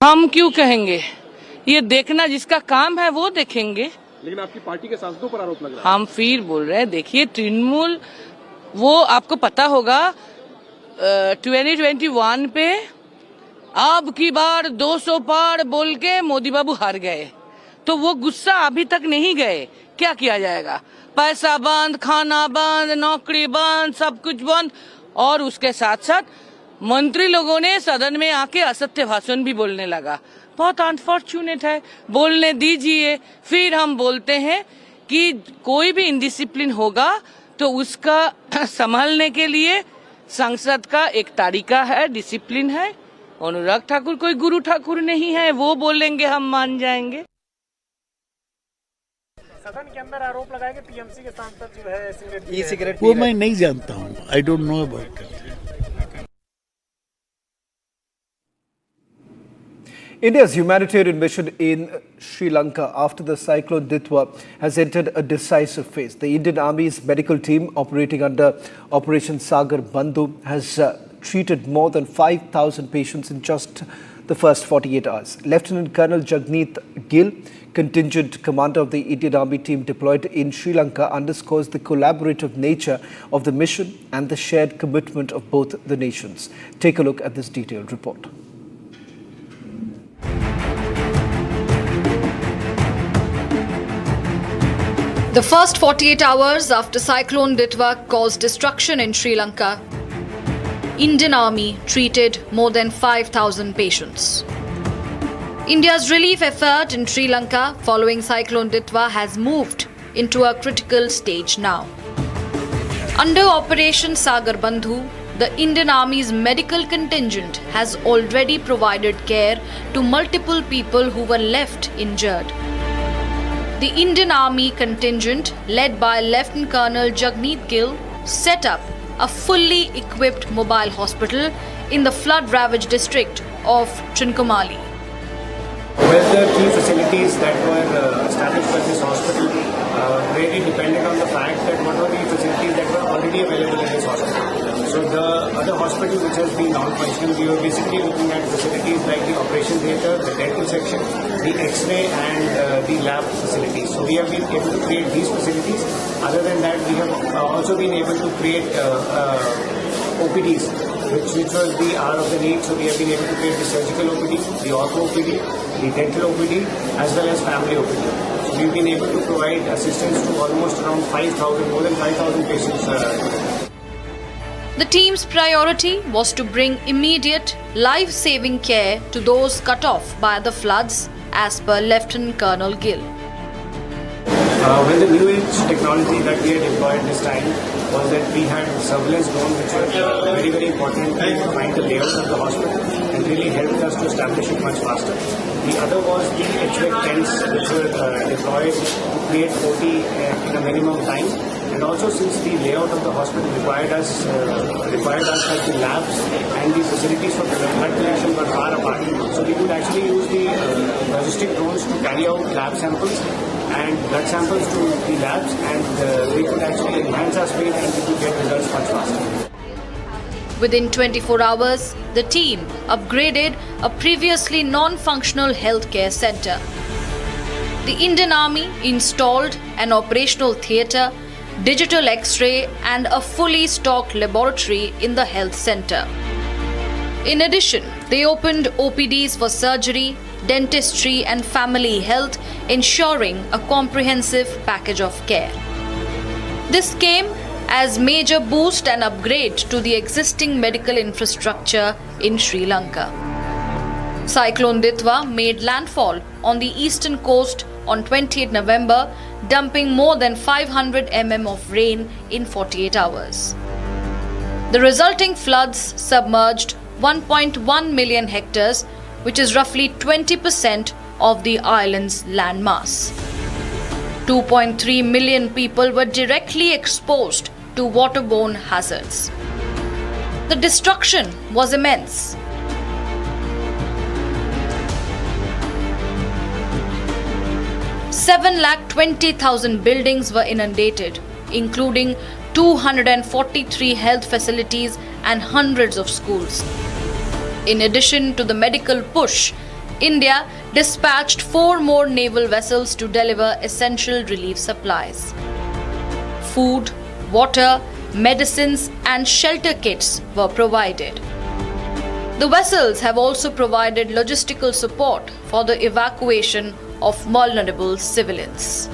हम क्यों कहेंगे ये देखना जिसका काम है वो देखेंगे। लेकिन आपकी पार्टी के सांसदों पर आरोप लग रहा है। हम फिर बोल रहे हैं, देखिए तृणमूल, वो आपको पता होगा 2021 पे अब की बार 200 पार बोल के मोदी बाबू हार गए, तो वो गुस्सा अभी तक नहीं गए। क्या किया जाएगा? पैसा बंद, खाना बंद, नौकरी बंद, सब कुछ बंद, और उसके साथ साथ मंत्री लोगों ने सदन में आके असत्य भाषण भी बोलने लगा। बहुत अनफॉर्चुनेट है, बोलने दीजिए। फिर हम बोलते हैं कि कोई भी इंडिसिप्लिन होगा तो उसका संभालने के लिए संसद का एक तरीका है, डिसिप्लिन है। अनुराग ठाकुर कोई गुरु ठाकुर नहीं है, वो बोलेंगे हम मान जाएंगे। सदन के अंदर आरोप लगाए कि टीएमसी के सांसद जो है ई सिगरेट वो मैं नहीं जानता हूँ, I don't know about it. India's humanitarian mission in Sri Lanka after the cyclone Ditwa has entered a decisive phase. The Indian Army's medical team operating under Operation Sagar Bandhu has treated more than 5,000 patients in just the first 48 hours. Lieutenant Colonel Jagneet Gill, contingent commander of the Indian Army team deployed in Sri Lanka, underscores the collaborative nature of the mission and the shared commitment of both the nations. Take a look at this detailed report. The first 48 hours after Cyclone Ditwa caused destruction in Sri Lanka, Indian Army treated more than 5,000 patients. India's relief effort in Sri Lanka following Cyclone Ditwa has moved into a critical stage now. Under Operation Sagar Bandhu, the Indian Army's medical contingent has already provided care to multiple people who were left injured. The Indian Army contingent, led by Lieutenant Colonel Jagneet Gill, set up a fully equipped mobile hospital in the flood-ravaged district of Trincomalee. Well, the key facilities that were established by this hospital really depended on the fact that what were the facilities that were already available in this hospital. So the other hospital which has been non-functional, we were basically looking at facilities like the operation theatre, the dental section, the X-ray and the lab facilities. So we have been able to create these facilities. Other than that, we have also been able to create OPDs, which was the hour of the need. So we have been able to create the surgical OPD, the ortho OPD, the dental OPD, as well as family OPD. So we've been able to provide assistance to almost around 5,000, more than 5,000 patients. The team's priority was to bring immediate, life-saving care to those cut off by the floods, as per Lieutenant Colonel Gill. Well, the new age technology that we had deployed this time was that we had surveillance drones which were very, very important to find the layout of the hospital and really helped us to establish it much faster. The other was the HVAC tents which were deployed to create OT in a minimum time. And also, since the layout of the hospital required us that the labs and the facilities for blood collection were far apart, so we could actually use the logistic drones to carry out lab samples and blood samples to the labs, and we could actually enhance our speed and we could get results much faster. Within 24 hours, the team upgraded a previously non-functional healthcare center. The Indian Army installed an operational theatre, digital X-ray and a fully stocked laboratory in the health center. In addition, they opened OPDs for surgery, dentistry and family health, ensuring a comprehensive package of care. This came as major boost and upgrade to the existing medical infrastructure in Sri Lanka. Cyclone Ditwa made landfall on the eastern coast on 28 November, dumping more than 500 mm of rain in 48 hours. The resulting floods submerged 1.1 million hectares, which is roughly 20% of the island's landmass. 2.3 million people were directly exposed to waterborne hazards. The destruction was immense. $720,000 buildings were inundated, including 243 health facilities and hundreds of schools. In addition to the medical push, India dispatched 4 more naval vessels to deliver essential relief supplies. Food, water, medicines and shelter kits were provided. The vessels have also provided logistical support for the evacuation of vulnerable civilians.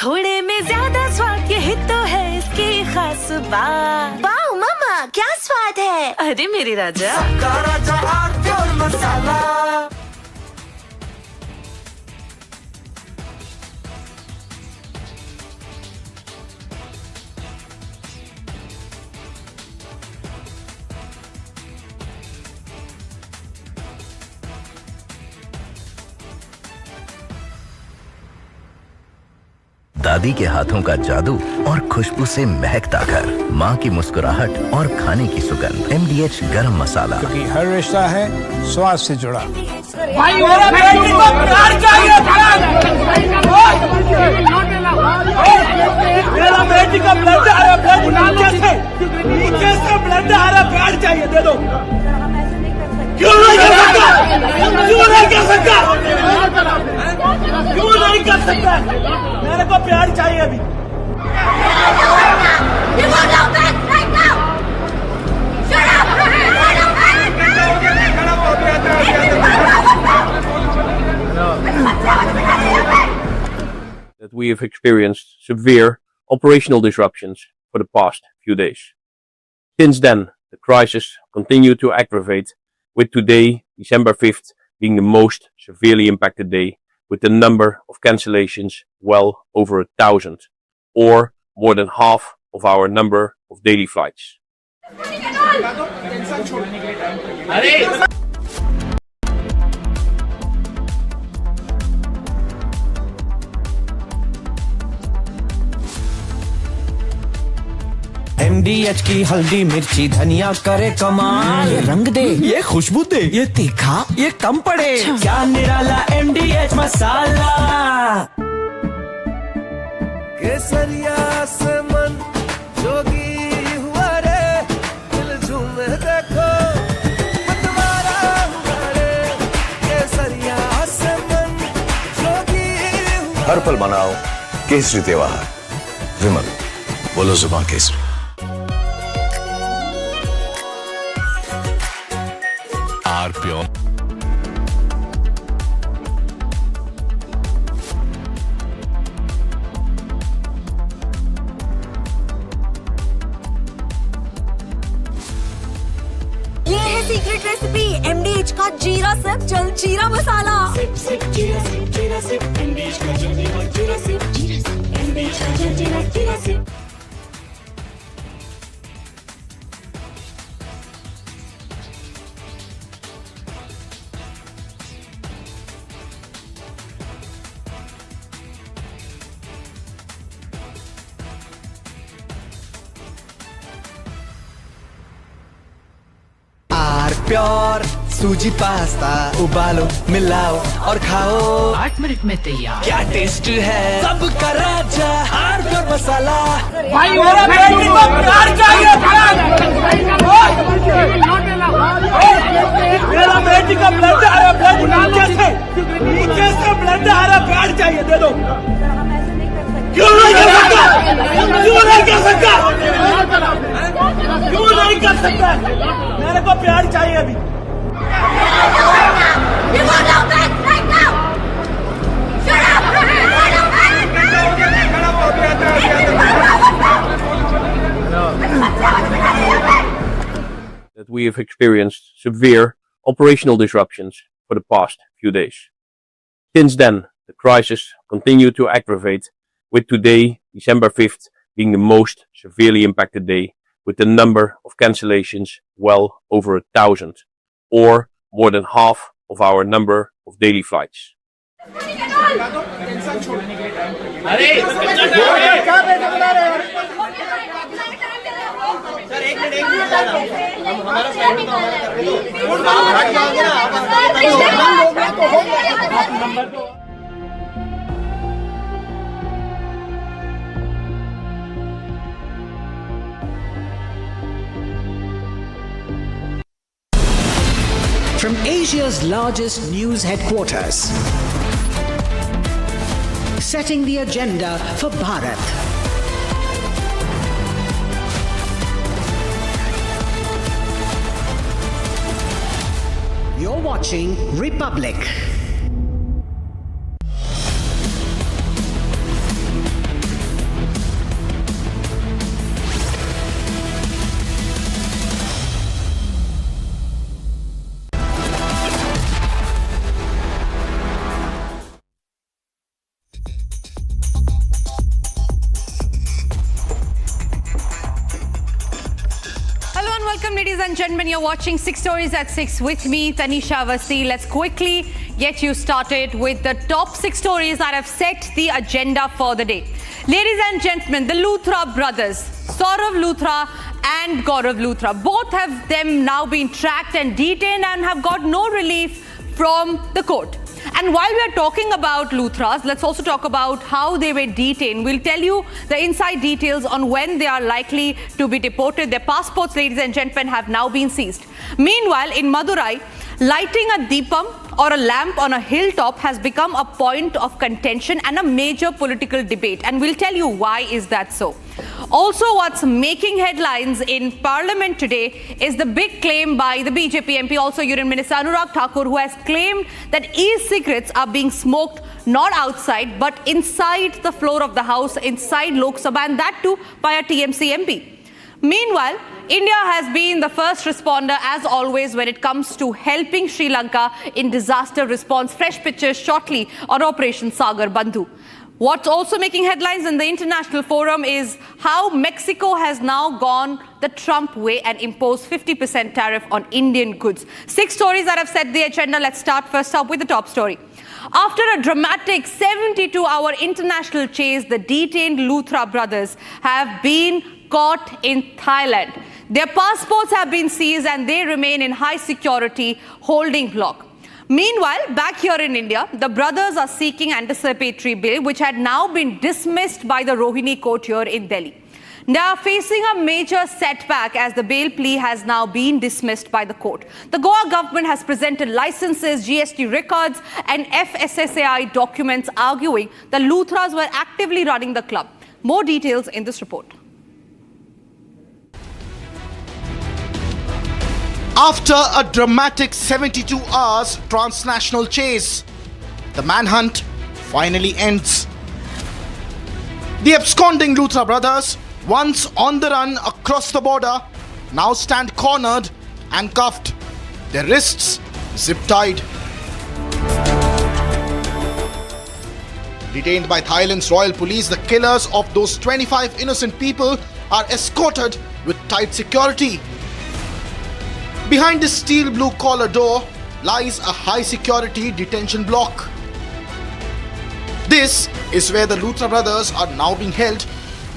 थोड़े में ज्यादा स्वाद यही तो है इसकी खास बात। वाओ मामा क्या स्वाद है। अरे मेरे राजा मसाला। दादी के हाथों का जादू और खुशबू से महकता घर, माँ की मुस्कुराहट और खाने की सुगंध। MDH गरम मसाला, क्योंकि हर रिश्ता है स्वाद से जुड़ा। भाई मेरा बेटी को प्यार चाहिए। मेरा बेटी का ब्लड आ रहा, ब्लड नीचे से ब्लड आ रहा, प्यार चाहिए, दे दो। क्यों नहीं कर सकता? क्यों नहीं कर सकता? क्यों नहीं कर सकता? मेरे को प्यार चाहिए अभी। That we have experienced severe operational disruptions for the past few days. Since then, the crisis continued to aggravate, with today, December 5th, being the most severely impacted day, with the number of cancellations well over 1,000, or more than half of our number of daily flights. MDH की हल्दी मिर्ची धनिया करे कमाल। ये रंग दे, ये खुशबू दे, ये तीखा, ये कम पड़े। क्या निराला MDH मसाला। केसरिया से मन जोगी हुआ रे, दिल झूमे देखो मतवारा हुआ रे। केसरिया से मन जोगी हुआ। हर पल मनाओ केसरी त्योहार। विमल, बोलो जुबान केसरी। Pure. ये है सीक्रेट रेसिपी MDH का जीरा सिप जल जीरा मसाला। सिप सिप जीरा सिप MDH का जल जीरा सिप MDH का जल जीरा सिप। प्योर सूजी पास्ता उबालो मिलाओ और खाओ 8 मिनट में तैयार। क्या टेस्ट है सबका राजा आर प्योर मसाला। भाई मेरा बेटी को प्यार चाहिए। मेरा बेटी का ब्लड आ रहा, ब्लड नीचे से ब्लड आ रहा, प्यार चाहिए, दे दो। क्यों नहीं कर सकता? क्यों नहीं कर सकता? क्यों नहीं कर सकता? मेरे को प्यार चाहिए अभी। That we have experienced severe operational disruptions for the past few days. Since then, the crisis continued to aggravate, with today, December 5th, being the most severely impacted day, with the number of cancellations well over 1,000, or more than half of our number of daily flights. from Asia's largest news headquarters. Setting the agenda for Bharat. You're watching Republic. Welcome, ladies and gentlemen. You're watching 6 Stories at 6 with me, Tanisha Awasthi. Let's quickly get you started with the top 6 stories that have set the agenda for the day. Ladies and gentlemen, the Luthra brothers, Saurabh Luthra and Gaurav Luthra, both have them now been tracked and detained and have got no relief from the court. And while we are talking about Luthras, let's also talk about how they were detained. We'll tell you the inside details on when they are likely to be deported. Their passports, ladies and gentlemen, have now been seized. Meanwhile, in Madurai, lighting a deepam or a lamp on a hilltop has become a point of contention and a major political debate. And we'll tell you why is that so. Also, what's making headlines in Parliament today is the big claim by the BJP MP, also Union Minister Anurag Thakur, who has claimed that e-cigarettes are being smoked not outside but inside the floor of the House, inside Lok Sabha, and that too by a TMC MP. Meanwhile, India has been the first responder, as always, when it comes to helping Sri Lanka in disaster response. Fresh pictures shortly on Operation Sagar Bandhu. What's also making headlines in the international forum is how Mexico has now gone the Trump way and imposed 50% tariff on Indian goods. 6 stories that have set the agenda. Let's start first up with the top story. After a dramatic 72-hour international chase, the detained Luthra brothers have been caught in Thailand. Their passports have been seized and they remain in high security holding block. Meanwhile, back here in India, the brothers are seeking anticipatory bail, which had now been dismissed by the Rohini court here in Delhi. They are facing a major setback as the bail plea has now been dismissed by the court. The Goa government has presented licenses, GST records and FSSAI documents arguing the Luthras were actively running the club. More details in this report. After a dramatic 72 hours transnational chase, the manhunt finally ends. The absconding Luthra brothers, once on the run across the border, now stand cornered and cuffed, their wrists zip-tied. Detained by Thailand's royal police, the killers of those 25 innocent people are escorted with tight security. Behind this steel blue collar door lies a high security detention block. This is where the Luthra brothers are now being held.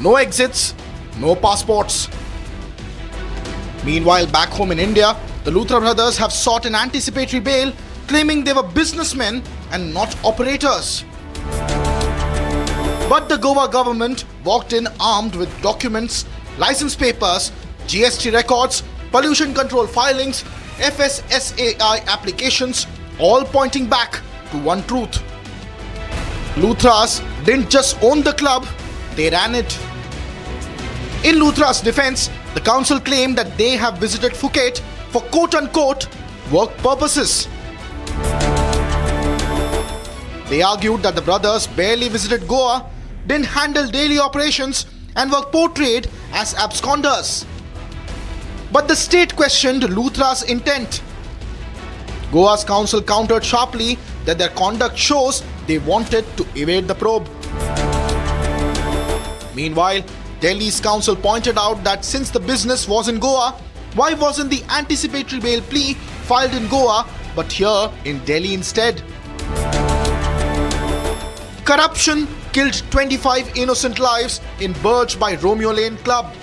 No exits, no passports. Meanwhile, back home in India, the Luthra brothers have sought an anticipatory bail, claiming they were businessmen and not operators. But the Goa government walked in armed with documents, license papers, GST records, pollution control filings, FSSAI applications, all pointing back to one truth. Luthras didn't just own the club, they ran it. In Luthra's defense, the council claimed that they have visited Phuket for quote-unquote work purposes. They argued that the brothers barely visited Goa, didn't handle daily operations and were portrayed as absconders. But the state questioned Luthra's intent. Goa's council countered sharply that their conduct shows they wanted to evade the probe. Meanwhile, Delhi's council pointed out that since the business was in Goa, why wasn't the anticipatory bail plea filed in Goa but here in Delhi instead? Corruption killed 25 innocent lives in Birch by Romeo Lane club.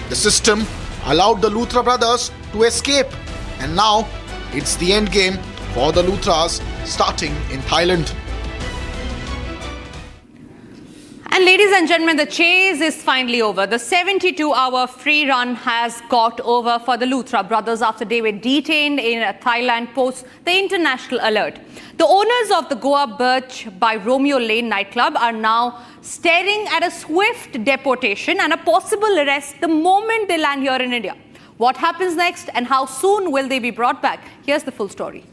The system allowed the Luthra brothers to escape, and now it's the end game for the Luthras starting in Thailand. And ladies Ladies and gentlemen, the chase is finally over. The 72-hour free run has got over for the Luthra brothers after they were detained in Thailand post the international alert. The owners of the Goa Birch by Romeo Lane nightclub are now staring at a swift deportation and a possible arrest the moment they land here in India. What happens next and how soon will they be brought back? Here's the full story.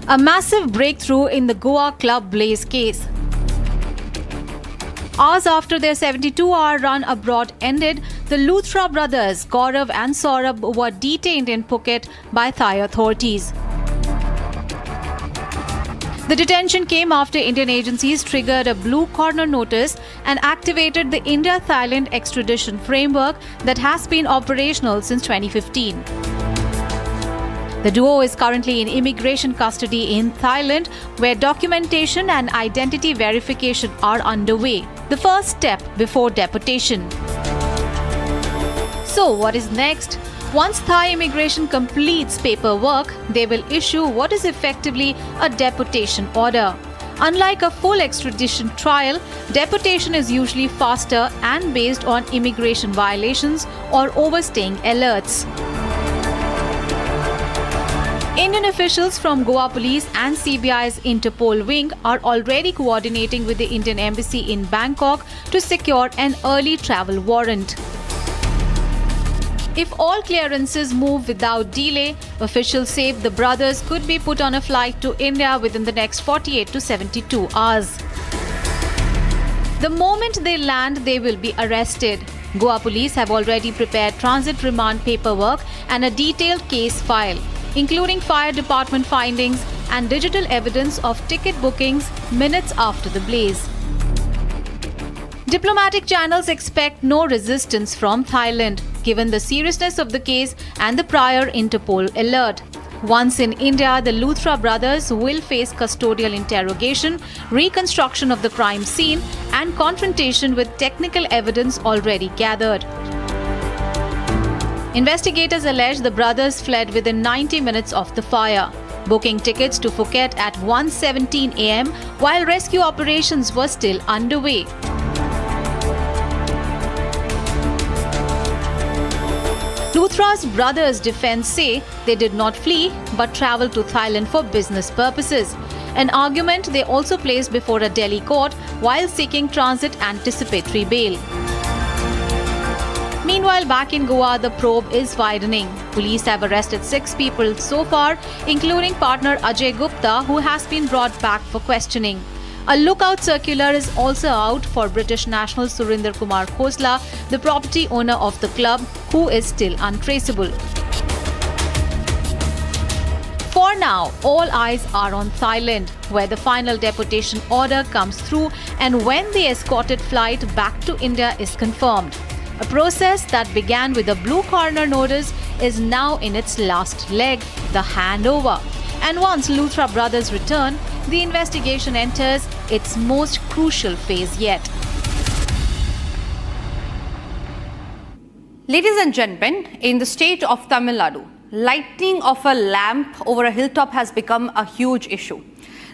A massive breakthrough in the Goa club Blaze case. Hours after their 72-hour run abroad ended, the Luthra brothers, Gaurav and Saurabh, were detained in Phuket by Thai authorities. The detention came after Indian agencies triggered a blue corner notice and activated the India-Thailand extradition framework that has been operational since 2015. The duo is currently in immigration custody in Thailand, where documentation and identity verification are underway, the first step before deportation. So, what is next? Once Thai immigration completes paperwork, they will issue what is effectively a deportation order. Unlike a full extradition trial, deportation is usually faster and based on immigration violations or overstaying alerts. Indian officials from Goa Police and CBI's Interpol wing are already coordinating with the Indian Embassy in Bangkok to secure an early travel warrant. If all clearances move without delay, officials say the brothers could be put on a flight to India within the next 48 to 72 hours. The moment they land, they will be arrested. Goa Police have already prepared transit remand paperwork and a detailed case file, including fire department findings and digital evidence of ticket bookings minutes after the blaze. Diplomatic channels expect no resistance from Thailand, given the seriousness of the case and the prior Interpol alert. Once in India, the Luthra brothers will face custodial interrogation, reconstruction of the crime scene, and confrontation with technical evidence already gathered. Investigators allege the brothers fled within 90 minutes of the fire, booking tickets to Phuket at 1:17 a.m. while rescue operations were still underway. Luthra's brothers' defense say they did not flee but traveled to Thailand for business purposes, an argument they also placed before a Delhi court while seeking transit anticipatory bail. Meanwhile, back in Goa, the probe is widening. Police have arrested 6 people so far, including partner Ajay Gupta, who has been brought back for questioning. A lookout circular is also out for British national Surinder Kumar Khosla, the property owner of the club, who is still untraceable. For now, all eyes are on Thailand, where the final deportation order comes through and when the escorted flight back to India is confirmed. A process that began with a blue corner notice is now in its last leg, the handover. And once Luthra brothers return, the investigation enters its most crucial phase yet. Ladies and gentlemen, in the state of Tamil Nadu, lighting of a lamp over a hilltop has become a huge issue.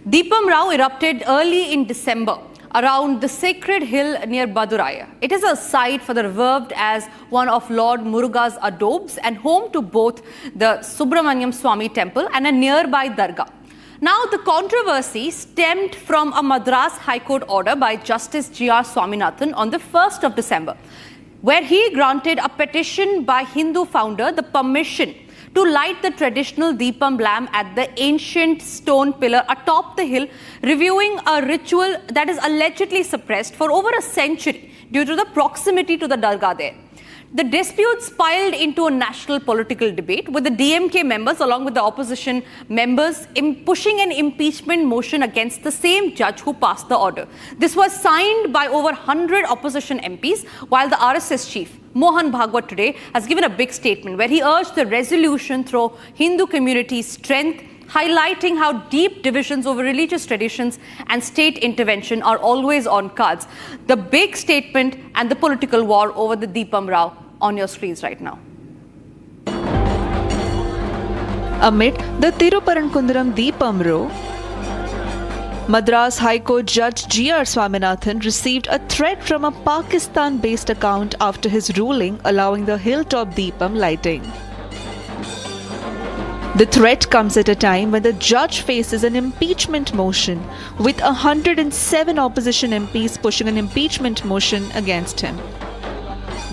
Deepam Rao erupted early in December around the sacred hill near Baduraya. It is a site for the revered as one of Lord Muruga's adobes and home to both the Subramanyam Swami temple and a nearby dargah. Now, the controversy stemmed from a Madras High Court order by Justice G.R. Swaminathan on the 1st of December, where he granted a petition by Hindu founder the permission to light the traditional Deepam lamp at the ancient stone pillar atop the hill, reviewing a ritual that is allegedly suppressed for over a century due to the proximity to the dargah there. The dispute spiraled into a national political debate, with the DMK members along with the opposition members pushing an impeachment motion against the same judge who passed the order. This was signed by over 100 opposition MPs, while the RSS chief, Mohan Bhagwat, today has given a big statement where he urged the resolution through Hindu community's strength, highlighting how deep divisions over religious traditions and state intervention are always on cards. The big statement and the political war over the Deepam Rao on your screens right now. Amid the Thiruparankundaram Deepam Rao, Madras High Court Judge G.R. Swaminathan received a threat from a Pakistan-based account after his ruling allowing the hilltop Deepam lighting. The threat comes at a time when the judge faces an impeachment motion, with 107 opposition MPs pushing an impeachment motion against him.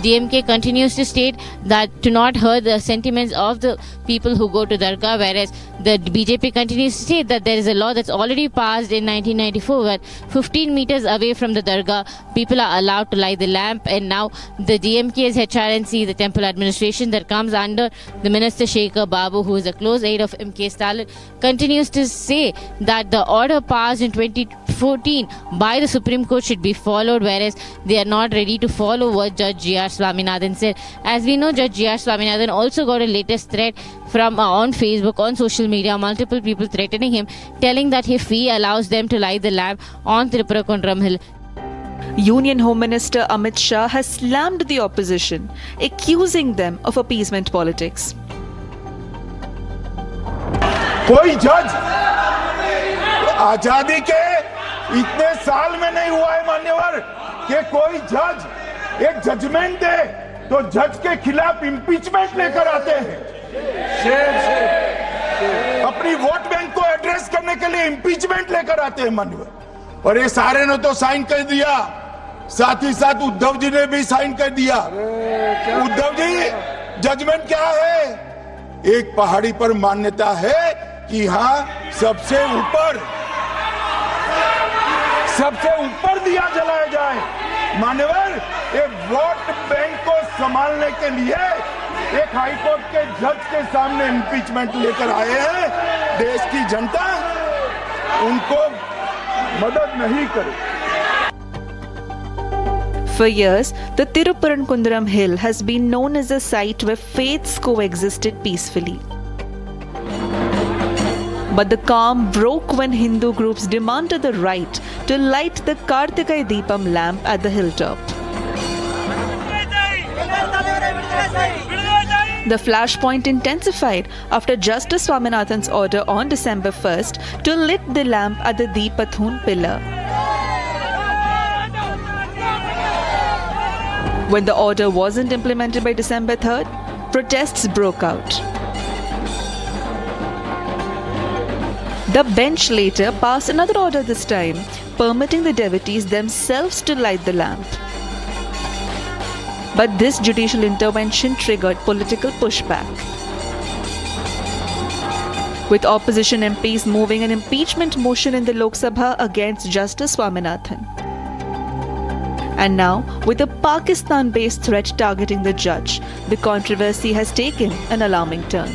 DMK continues to state that to not hurt the sentiments of the people who go to Dargah, whereas the BJP continues to state that there is a law that's already passed in 1994 where 15 meters away from the Dargah, people are allowed to light the lamp, and now the DMK's HRNC, the temple administration that comes under the Minister Shekhar Babu, who is a close aide of MK Stalin, continues to say that the order passed in 2014 by the Supreme Court should be followed, whereas they are not ready to follow what Judge G.R. Swaminathan said. As we know, Judge G.R. Swaminathan also got a latest threat from on Facebook, on social media, multiple people threatening him, telling that if he allows them to light the lamp on Tripura Hill. Union Home Minister Amit Shah has slammed the opposition, accusing them of appeasement politics. कोई जज आजादी के इतने साल में नहीं हुआ है मान्यवर कि कोई जज एक जजमेंट दे तो जज के खिलाफ इंपीचमेंट लेकर आते हैं। अपनी वोट बैंक को एड्रेस करने के लिए इंपीचमेंट लेकर आते हैं मान्यवर, और ये सारे ने तो साइन कर दिया, साथ ही साथ उद्धव जी ने भी साइन कर दिया। उद्धव जी, जजमेंट क्या है? एक पहाड़ी पर मान्यता है कि यहाँ सबसे ऊपर दिया जलाया जाए। मान्यवर, एक वोट बैंक को संभालने के लिए एक हाईकोर्ट के जज के सामने इंपीचमेंट लेकर आए हैं। देश की जनता उनको मदद नहीं करे। For years, the Tiruparankundaram hill has been known as a site where faiths coexisted peacefully. But the calm broke when Hindu groups demanded the right to light the Kartikai Deepam lamp at the hilltop. The flashpoint intensified after Justice Swaminathan's order on December 1st to lit the lamp at the Deepathun pillar. When the order wasn't implemented by December 3rd, protests broke out. The bench later passed another order this time, permitting the devotees themselves to light the lamp. But this judicial intervention triggered political pushback, with opposition MPs moving an impeachment motion in the Lok Sabha against Justice Swaminathan. And now, with a Pakistan-based threat targeting the judge, the controversy has taken an alarming turn.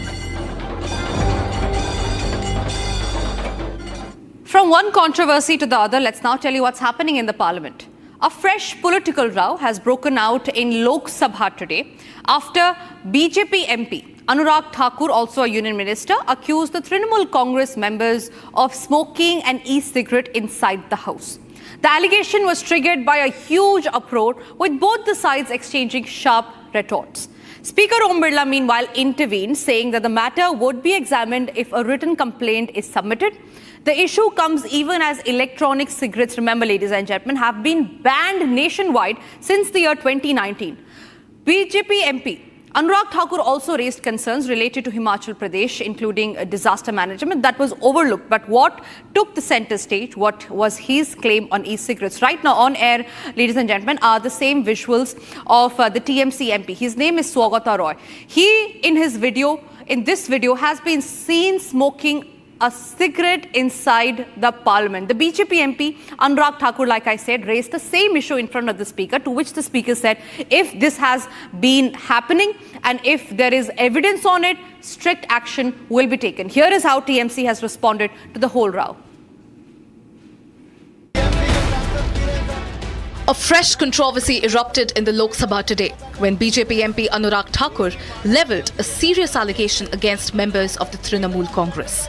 From one controversy to the other, let's now tell you what's happening in the parliament. A fresh political row has broken out in Lok Sabha today after BJP MP Anurag Thakur, also a union minister, accused the Trinamool Congress members of smoking an e-cigarette inside the house. The allegation was triggered by a huge uproar, with both the sides exchanging sharp retorts. Speaker Om Birla, meanwhile, intervened, saying that the matter would be examined if a written complaint is submitted. The issue comes even as electronic cigarettes, remember, ladies and gentlemen, have been banned nationwide since the year 2019. BJP MP Anurag Thakur also raised concerns related to Himachal Pradesh, including disaster management that was overlooked. But what took the center stage, what was his claim on e-cigarettes? Right now on air, ladies and gentlemen, are the same visuals of the TMC MP. His name is Swagata Roy. He, in this video, has been seen smoking a cigarette inside the parliament. The BJP MP, Anurag Thakur, like I said, raised the same issue in front of the speaker, to which the speaker said, if this has been happening and if there is evidence on it, strict action will be taken. Here is how TMC has responded to the whole row. A fresh controversy erupted in the Lok Sabha today when BJP MP Anurag Thakur levelled a serious allegation against members of the Trinamool Congress.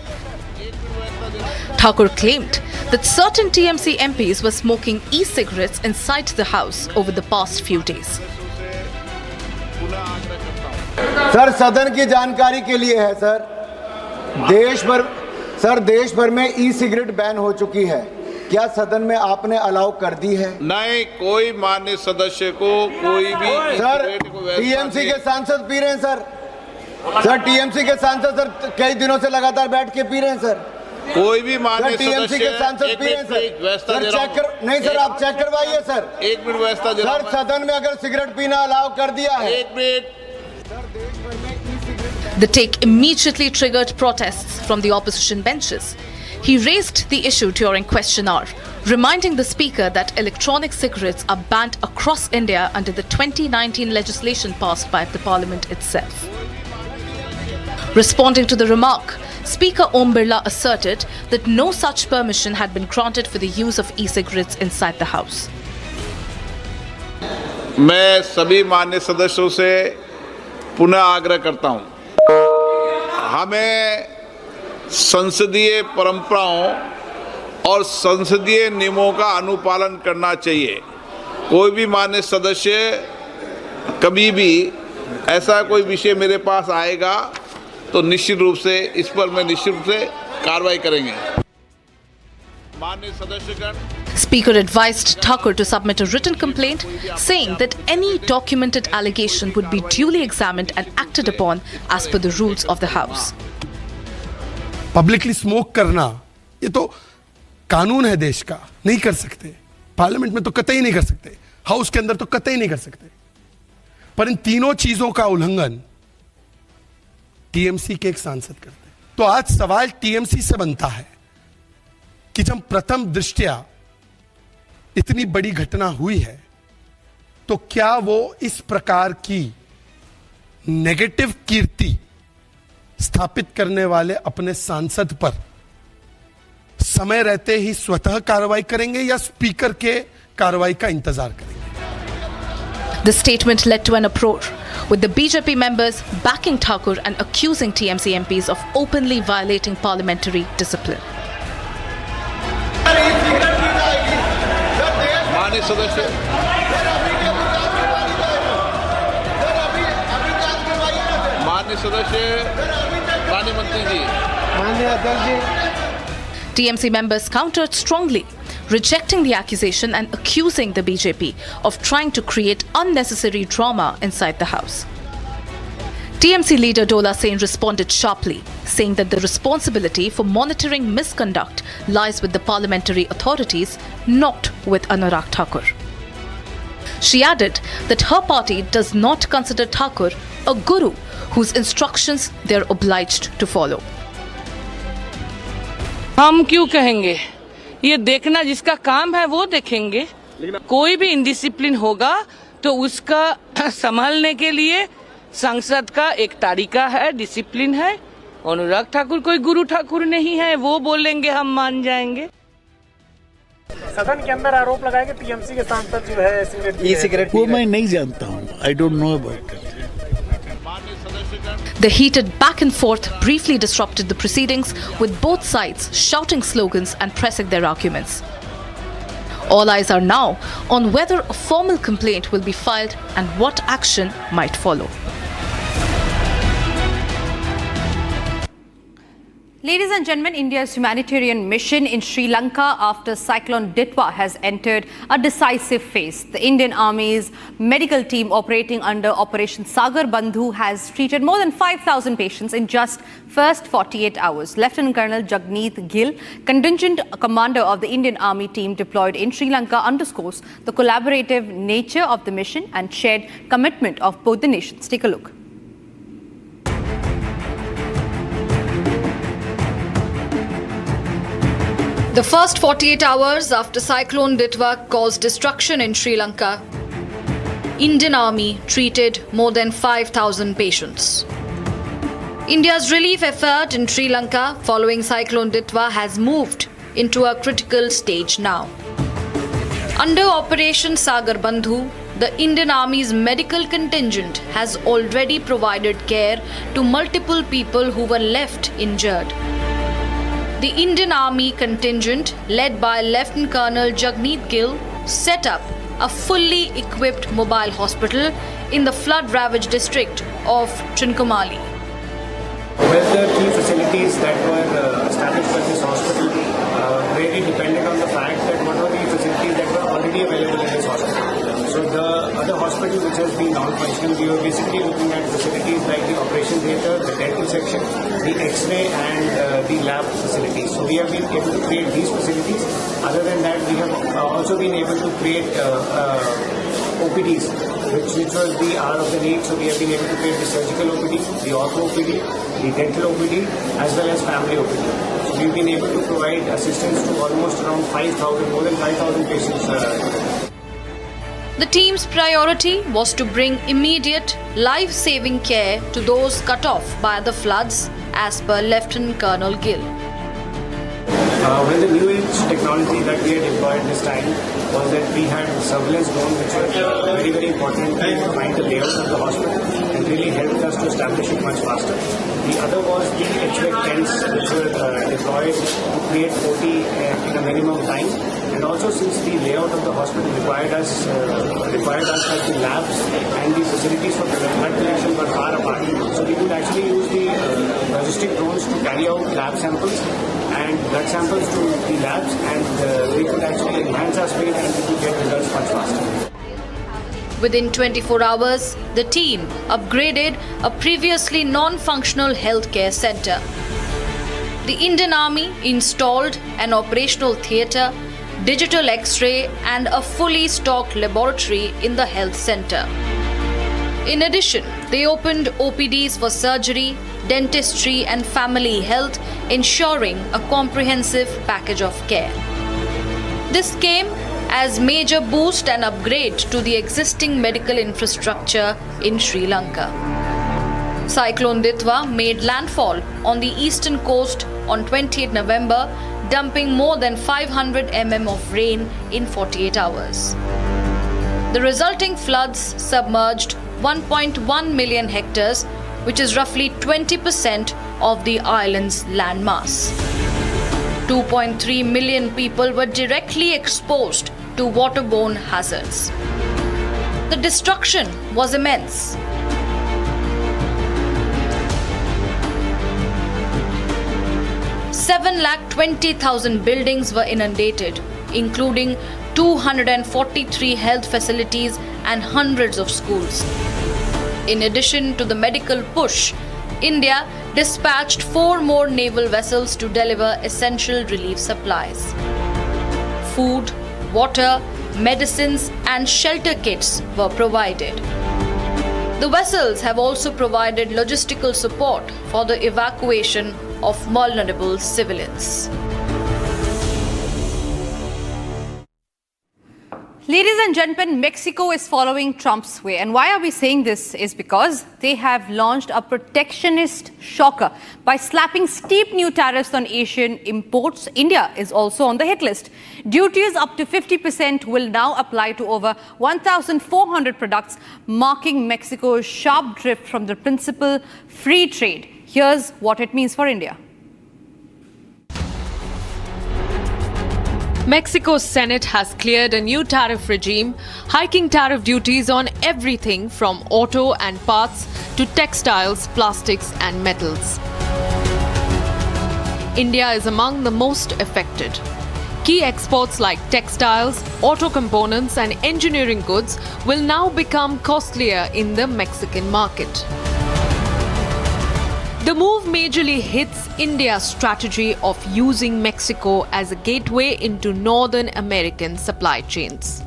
Thakur claimed that certain TMC MPs were smoking e-cigarettes inside the house over the past few days. Sir, सदन की जानकारी के लिए है sir, देश भर में e cigarette ban हो चुकी है। क्या सदन में आपने अलाउ कर दी है? नहीं, कोई माननीय सदस्य को कोई भी सर, टीएमसी के सांसद पी रहे हैं सर। सर, टीएमसी के सांसद सर कई दिनों से लगातार बैठ के पी रहे हैं सर। कोई भी माननीय टीएमसी के सांसद पी रहे हैं सर। चेक कर, नहीं सर, आप चेक करवाइए सर। एक मिनट व्यवस्था दे रहा हूं। सर, सदन में अगर सिगरेट पीना अलाउ कर दिया है। एक minute. The take immediately triggered protests from the opposition benches. He raised the issue during question hour, reminding the speaker that electronic cigarettes are banned across India under the 2019 legislation passed by the parliament itself. Responding to the remark, Speaker Om Birla asserted that no such permission had been granted for the use of e-cigarettes inside the house. मैं सभी माननीय सदस्यों से पुनः आग्रह करता हूं, हमें संसदीय परंपराओं और संसदीय नियमों का अनुपालन करना चाहिए। कोई भी माननीय सदस्य कभी भी ऐसा कोई विषय मेरे पास आएगा तो निश्चित रूप से इस पर मैं निश्चित रूप से कार्रवाई करेंगे। माननीय सदस्यगण, Speaker advised Thakur to submit a written complaint saying that any documented allegation would be duly examined and acted upon as per the rules of the House. Publicly smoke करना ये तो कानून है देश का, नहीं कर सकते। पार्लियामेंट में तो कतई नहीं कर सकते, हाउस के अंदर तो कतई नहीं कर सकते। पर इन तीनों चीजों का उल्लंघन टीएमसी के एक सांसद करते हैं। तो आज सवाल टीएमसी से बनता है कि जब प्रथम दृष्टया इतनी बड़ी घटना हुई है तो क्या वो इस प्रकार की नेगेटिव कीर्ति स्थापित करने वाले अपने सांसद पर समय रहते ही स्वतः कार्रवाई करेंगे या स्पीकर के कार्रवाई का इंतजार करेंगे? The statement led to an uproar, with the BJP members backing Thakur and accusing TMC MPs of openly violating parliamentary discipline. माननीय सदस्य, माननीय सदस्य, माननीय मंत्री जी, माननीय अध्यक्ष जी। TMC members countered strongly, rejecting the accusation and accusing the BJP of trying to create unnecessary drama inside the House. TMC leader Dola Sen responded sharply, saying that the responsibility for monitoring misconduct lies with the parliamentary authorities, not with Anurag Thakur. She added that her party does not consider Thakur a guru whose instructions they are obliged to follow. हम क्यों कहेंगे? ये देखना जिसका काम है वो देखेंगे। कोई भी इंडिसिप्लिन होगा तो उसका संभालने के लिए संसद का एक तरीका है, डिसिप्लिन है। अनुराग ठाकुर कोई गुरु ठाकुर नहीं है, वो बोलेंगे हम मान जाएंगे। सदन के अंदर आरोप लगाया कि टीएमसी के सांसद जो है ई सिगरेट वो मैं नहीं जानता हूँ, I don't know about it. The heated back and forth briefly disrupted the proceedings, with both sides shouting slogans and pressing their arguments. All eyes are now on whether a formal complaint will be filed and what action might follow. Ladies and gentlemen, India's humanitarian mission in Sri Lanka after Cyclone Ditwa has entered a decisive phase. The Indian Army's medical team operating under Operation Sagar Bandhu has treated more than 5,000 patients in just first 48 hours. Lieutenant Colonel Jagneet Gill, contingent commander of the Indian Army team deployed in Sri Lanka, underscores the collaborative nature of the mission and shared commitment of both the nations. Take a look. The first 48 hours after Cyclone Ditwa caused destruction in Sri Lanka, Indian Army treated more than 5,000 patients. India's relief effort in Sri Lanka following Cyclone Ditwa has moved into a critical stage now. Under Operation Sagar Bandhu, the Indian Army's medical contingent has already provided care to multiple people who were left injured. The Indian Army contingent, led by Lieutenant Colonel Jagneet Gill, set up a fully equipped mobile hospital in the flood-ravaged district of Trincomalee. Well, the key facilities that were established by this hospital really depended on the fact that what were the facilities that were already available in this hospital. So the other hospital which has been non-functional, we were basically looking at facilities like the operation theatre, the dental section, the X-ray and the lab facilities. So we have been able to create these facilities. Other than that, we have also been able to create OPDs, which was the hour of the need. So we have been able to create the surgical OPD, the ortho OPD, the dental OPD, as well as family OPD. So we've been able to provide assistance to almost around 5,000, more than 5,000 patients. The team's priority was to bring immediate, life-saving care to those cut off by the floods, as per Lieutenant Colonel Gill. Well, the new age technology that we had deployed this time was that we had surveillance drones, which were very, very important to find the layout of the hospital and really helped us to establish it much faster. The other was the HVAC tents, which were deployed to create OT in a minimum time. And also, since the layout of the hospital required us that the labs and the facilities for blood collection were far apart, so we could actually use the logistic drones to carry out lab samples and blood samples to the labs, and we could actually enhance our speed and we could get results much faster. Within 24 hours, the team upgraded a previously non-functional healthcare center. The Indian Army installed an operational theatre, digital X-ray and a fully stocked laboratory in the health center. In addition, they opened OPDs for surgery, dentistry and family health, ensuring a comprehensive package of care. This came as major boost and upgrade to the existing medical infrastructure in Sri Lanka. Cyclone Ditwa made landfall on the eastern coast on 28 November, dumping more than 500 mm of rain in 48 hours. The resulting floods submerged 1.1 million hectares, which is roughly 20% of the island's landmass. 2.3 million people were directly exposed to waterborne hazards. The destruction was immense. $720,000 buildings were inundated, including 243 health facilities and hundreds of schools. In addition to the medical push, India dispatched 4 more naval vessels to deliver essential relief supplies. Food, water, medicines and shelter kits were provided. The vessels have also provided logistical support for the evacuation of vulnerable civilians. Ladies and gentlemen, Mexico is following Trump's way. And why are we saying this is because they have launched a protectionist shocker by slapping steep new tariffs on Asian imports. India is also on the hit list. Duties up to 50% will now apply to over 1,400 products, marking Mexico's sharp drift from the principal free trade. Here's what it means for India. Mexico's Senate has cleared a new tariff regime, hiking tariff duties on everything from auto and parts to textiles, plastics and metals. India is among the most affected. Key exports like textiles, auto components and engineering goods will now become costlier in the Mexican market. The move majorly hits India's strategy of using Mexico as a gateway into Northern American supply chains.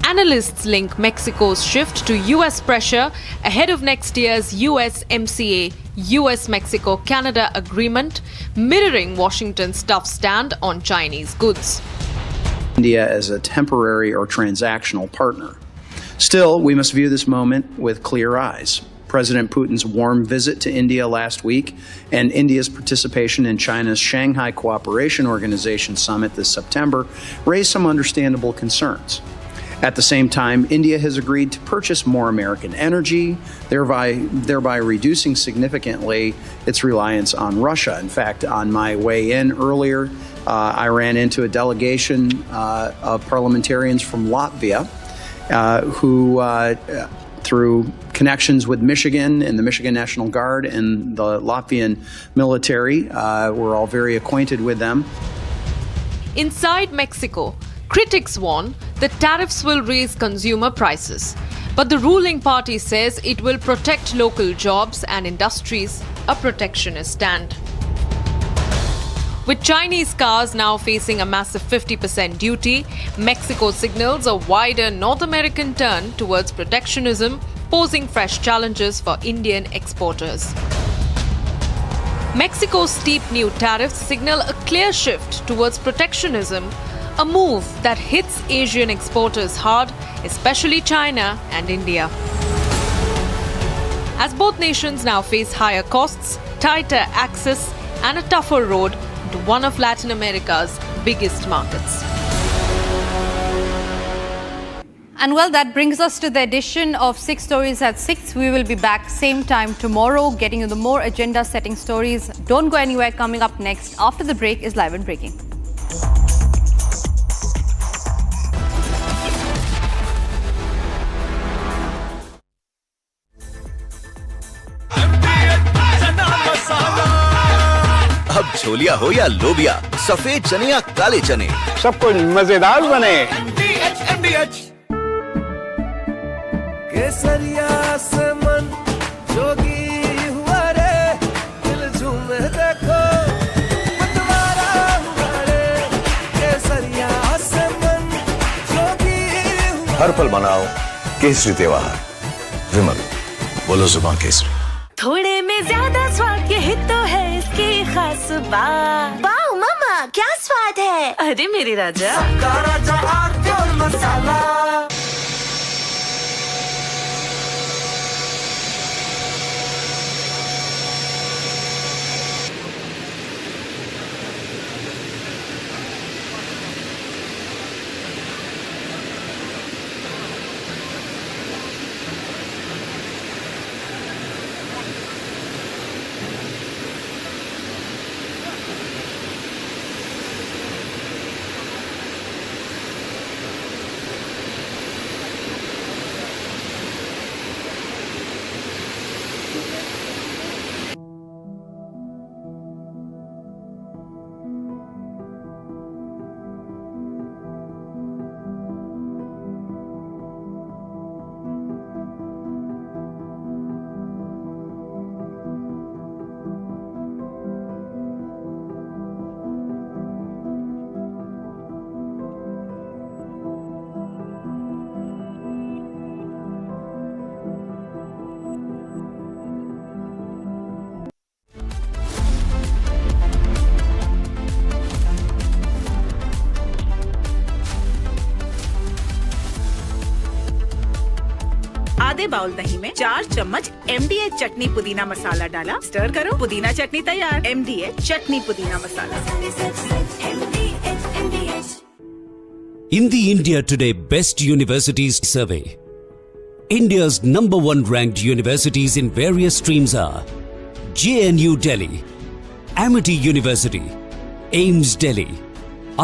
Analysts link Mexico's shift to US pressure ahead of next year's USMCA, US-Mexico-Canada agreement, mirroring Washington's tough stand on Chinese goods. India as a temporary or transactional partner. Still, we must view this moment with clear eyes. President Putin's warm visit to India last week and India's participation in China's Shanghai Cooperation Organization summit this September raised some understandable concerns. At the same time, India has agreed to purchase more American energy, thereby reducing significantly its reliance on Russia. In fact, on my way in earlier, I ran into a delegation of parliamentarians from Latvia who through connections with Michigan and the Michigan National Guard and the Latvian military. We're all very acquainted with them. Inside Mexico, critics warn that tariffs will raise consumer prices. But the ruling party says it will protect local jobs and industries, a protectionist stand. With Chinese cars now facing a massive 50% duty, Mexico signals a wider North American turn towards protectionism, posing fresh challenges for Indian exporters. Mexico's steep new tariffs signal a clear shift towards protectionism, a move that hits Asian exporters hard, especially China and India. As both nations now face higher costs, tighter access, and a tougher road to one of Latin America's biggest markets. And well, that brings us to the edition of 6 Stories at 6. We will be back same time tomorrow, getting you the more agenda-setting stories. Don't go anywhere. Coming up next after the break is Live and Breaking. अब छोलिया हो या लोबिया, सफेद चने या काले चने, सब कुछ मजेदार बने। केसरिया से मन जोगी हुआ रे, दिल झूमे देखो मतवारा हुआ रे। केसरिया से मन जोगी हुआ। हर पल मनाओ केसरी त्योहार। विमल, बोलो जुबान केसरी। थोड़े में ज्यादा स्वाद, यही तो है इसकी खास बात। वाओ मामा, क्या स्वाद है। अरे मेरे राजा, सबका राजा आरती और मसाला। आधे बाउल दही में 4 चम्मच MDH चटनी पुदीना मसाला डाला, स्टर करो, पुदीना चटनी तैयार। MDH चटनी पुदीना मसाला। In the India Today Best Universities Survey, India's #1 ranked universities in various streams are JNU Delhi, Amity University, AIMS Delhi,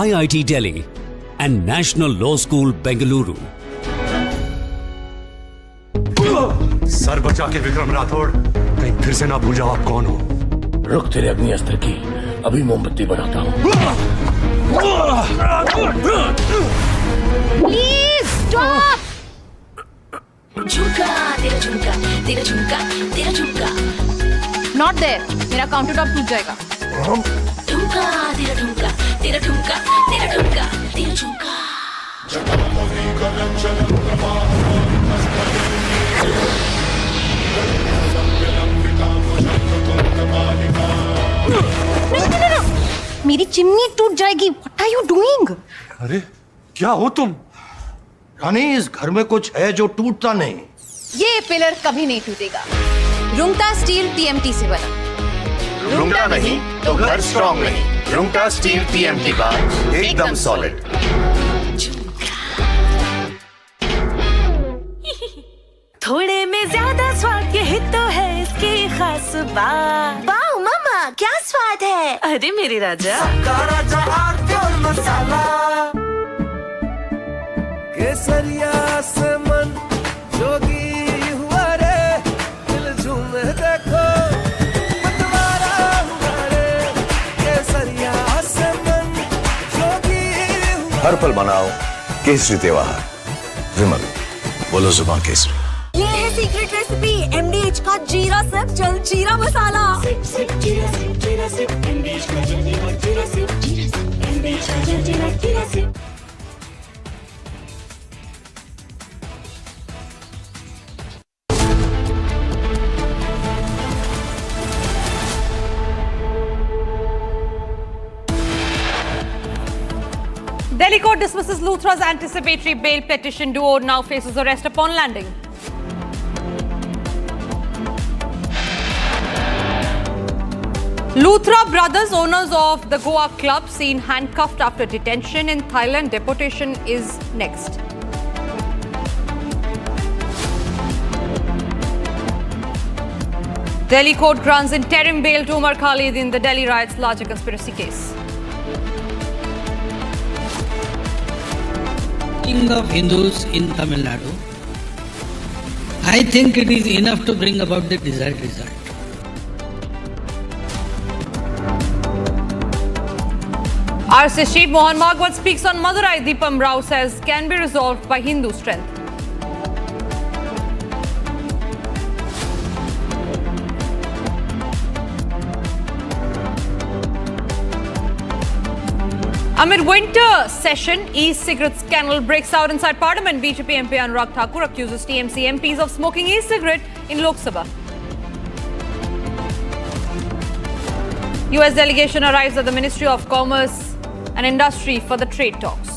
IIT Delhi, and National Law School Bengaluru. Sir बचा के विक्रम राठौड़, कहीं फिर से ना भूल जाओ आप कौन हो। रुक, तेरे अग्नि अस्त्र की अभी मोमबत्ती बनाता हूँ। Please stop. झुमका तेरा झुमका, तेरा झुमका, तेरा झुमका। नॉट देयर, मेरा काउंटर टॉप टूट जाएगा। झुमका तेरा झुमका, तेरा झुमका, तेरा झुमका, तेरा झुमका। मेरी चिमनी टूट जाएगी। What are you doing? अरे क्या हो तुम? रानी, इस घर में कुछ है जो टूटता नहीं। ये पिलर कभी नहीं टूटेगा। रुंगटा स्टील TMT से बना। रुंगटा नहीं तो घर स्ट्रॉन्ग नहीं। रुंगटा स्टील TMT का एकदम सॉलिड। थोड़े में ज्यादा स्वाद, यही तो है इसकी खास बात। वाओ मामा, क्या स्वाद है। अरे मेरे राजा, सबका राजा आरती और मसाला। केसरिया से मन जोगी हर पल मनाओ केसरी त्योहार। विमल, बोलो जुबान केसरी। ये है सीक्रेट रेसिपी MDH का जीरा सिप जल जीरा मसाला। सिप सिप जीरा सिप MDH का जल जीरा सिप MDH का जल जीरा SIP. Delhi court dismisses Luthra's anticipatory bail petition. Duo now faces arrest upon landing. Luthra brothers, owners of the Goa Club, seen handcuffed after detention in Thailand. Deportation is next. Delhi court grants interim bail to Umar Khalid in the Delhi riots larger conspiracy case. Of Hindus in Tamil Nadu, I think it is enough to bring about the desired result. RSS Chief Mohan Bhagwat speaks on Madurai. Deepam Rao says can be resolved by Hindu strength. Amid winter session, e-cigarette scandal breaks out inside Parliament. BJP MP Anurag Thakur accuses TMC MPs of smoking e-cigarette in Lok Sabha. US delegation arrives at the Ministry of Commerce and Industry for the trade talks.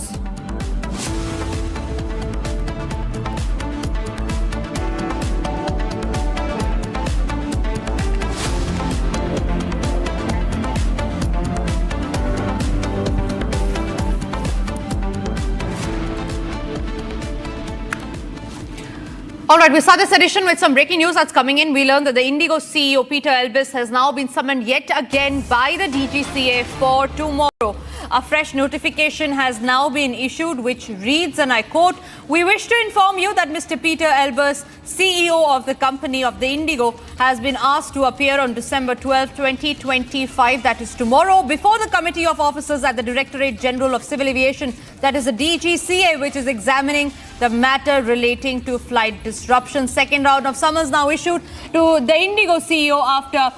All right, we start this edition with some breaking news that's coming in. We learned that the Indigo CEO Peter Elbis has now been summoned yet again by the DGCA for tomorrow. A fresh notification has now been issued which reads, and I quote, "We wish to inform you that Mr. Peter Elbis, CEO of the company of the Indigo, has been asked to appear on December 12, 2025, that is tomorrow, before the Committee of Officers at the Directorate General of Civil Aviation, that is the DGCA, which is examining the matter relating to flight disruption." Second round of summons now issued to the Indigo CEO after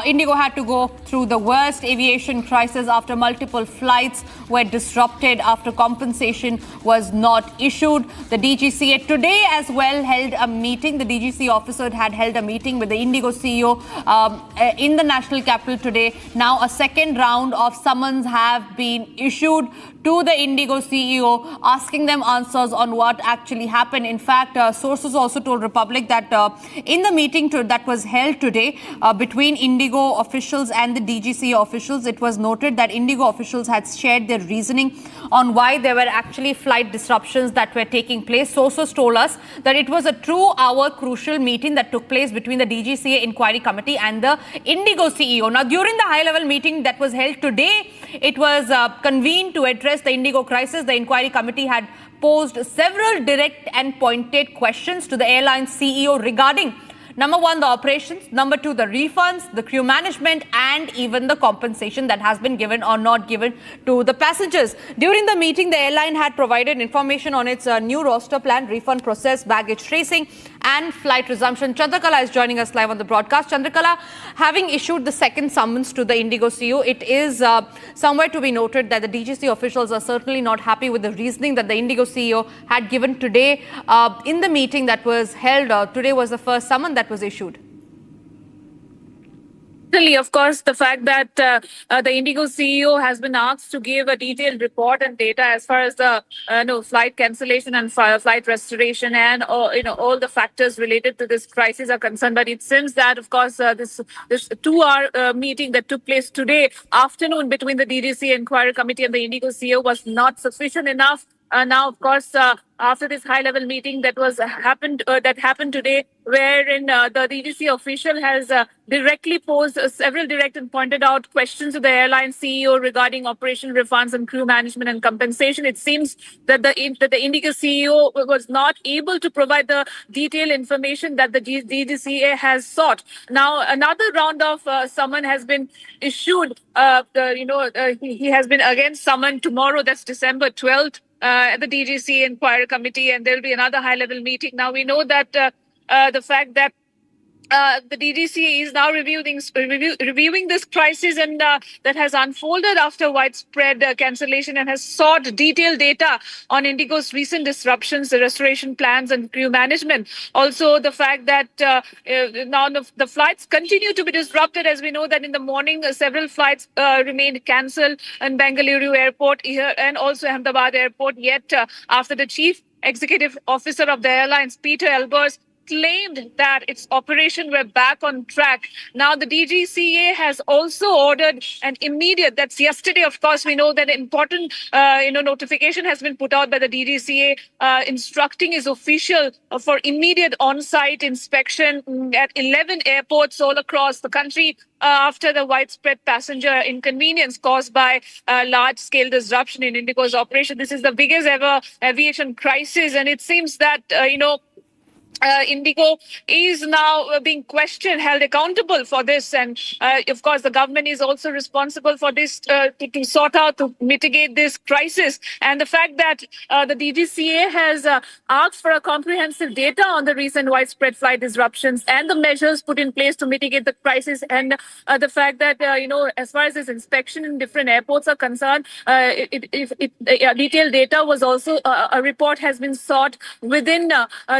Indigo had to go through the worst aviation crisis after multiple flights were disrupted after compensation was not issued. The DGCA today as well held a meeting. The DGCA officer had held a meeting with the Indigo CEO in the national capital today. Now a second round of summons have been issued to the Indigo CEO, asking them answers on what actually happened. In fact, sources also told Republic that in the meeting that was held today between Indigo officials and the DGCA officials, it was noted that Indigo officials had shared their reasoning on why there were actually flight disruptions that were taking place. Sources told us that it was a 2-hour crucial meeting that took place between the DGCA Inquiry Committee and the Indigo CEO. Now, during the high-level meeting that was held today, it was convened to address the Indigo crisis. The Inquiry Committee had posed several direct and pointed questions to the airline CEO regarding, number one, the operations, number two, the refunds, the crew management, and even the compensation that has been given or not given to the passengers. During the meeting, the airline had provided information on its new roster plan, refund process, baggage tracing, and flight resumption. Chandrakala is joining us live on the broadcast. Chandrakala, having issued the second summons to the Indigo CEO, it is somewhere to be noted that the DGC officials are certainly not happy with the reasoning that the Indigo CEO had given today in the meeting that was held. Today was the first summon that was issued. Of course, the fact that the Indigo CEO has been asked to give a detailed report and data as far as the flight cancellation and flight restoration and all the factors related to this crisis are concerned. But it seems that, of course, this 2-hour meeting that took place today afternoon between the DGC Inquiry Committee and the Indigo CEO was not sufficient enough now, of course, after this high-level meeting that happened today, wherein the DGC official has directly posed several direct and pointed out questions to the airline CEO regarding operation refunds and crew management and compensation. It seems that the Indigo CEO was not able to provide the detailed information that the DGCA has sought. Now, another round of summon has been issued. He has been again summoned tomorrow. That's December 12th. At the DGC Inquiry Committee, and there will be another high-level meeting. Now, we know that the fact that the DGC is now reviewing this crisis and that has unfolded after widespread cancellation and has sought detailed data on Indigo's recent disruptions, the restoration plans and crew management. Also, the fact that now the flights continue to be disrupted, as we know that in the morning several flights remained cancelled in Bengaluru airport here and also Ahmedabad airport. Yet after the chief executive officer of the airlines, Peter Elbers, claimed that its operation were back on track. Now, the DGCA has also ordered an immediate, that's yesterday, of course, we know that important, notification has been put out by the DGCA instructing its official for immediate on-site inspection at 11 airports all across the country after the widespread passenger inconvenience caused by large-scale disruption in Indigo's operation. This is the biggest ever aviation crisis, and it seems that, Indigo is now being questioned, held accountable for this. And of course, the government is also responsible for this to sort out, to mitigate this crisis. And the fact that the DGCA has asked for a comprehensive data on the recent widespread flight disruptions and the measures put in place to mitigate the crisis. And the fact that, as far as this inspection in different airports are concerned, detailed data was also, a report has been sought within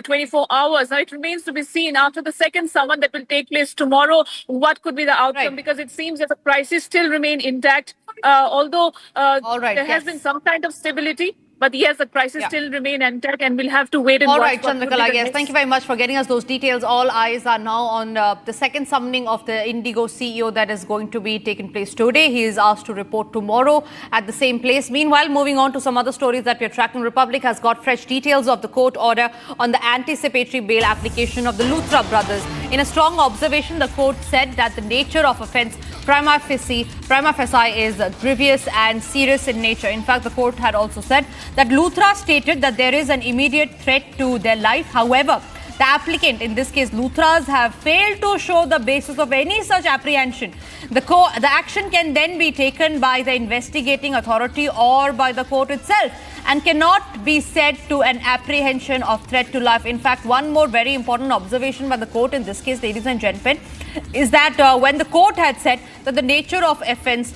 24 hours. Now, it remains to be seen after the second summon that will take place tomorrow, what could be the outcome, because it seems that the crisis still remain intact, although there has been some kind of stability. But yes, the crisis still remain intact, and we'll have to wait and watch. All right, Chandrakala, yes, thank you very much for getting us those details. All eyes are now on the second summoning of the Indigo CEO that is going to be taking place today. He is asked to report tomorrow at the same place. Meanwhile, moving on to some other stories that we're tracking, Republic has got fresh details of the court order on the anticipatory bail application of the Luthra brothers. In a strong observation, the court said that the nature of offence prima facie is grievous and serious in nature. In fact, the court had also said that Luthra stated that there is an immediate threat to their life. However, the applicant, in this case Luthras, have failed to show the basis of any such apprehension. The action can then be taken by the investigating authority or by the court itself and cannot be said to an apprehension of threat to life. In fact, one more very important observation by the court in this case, ladies and gentlemen, is that when the court had said that the nature of offence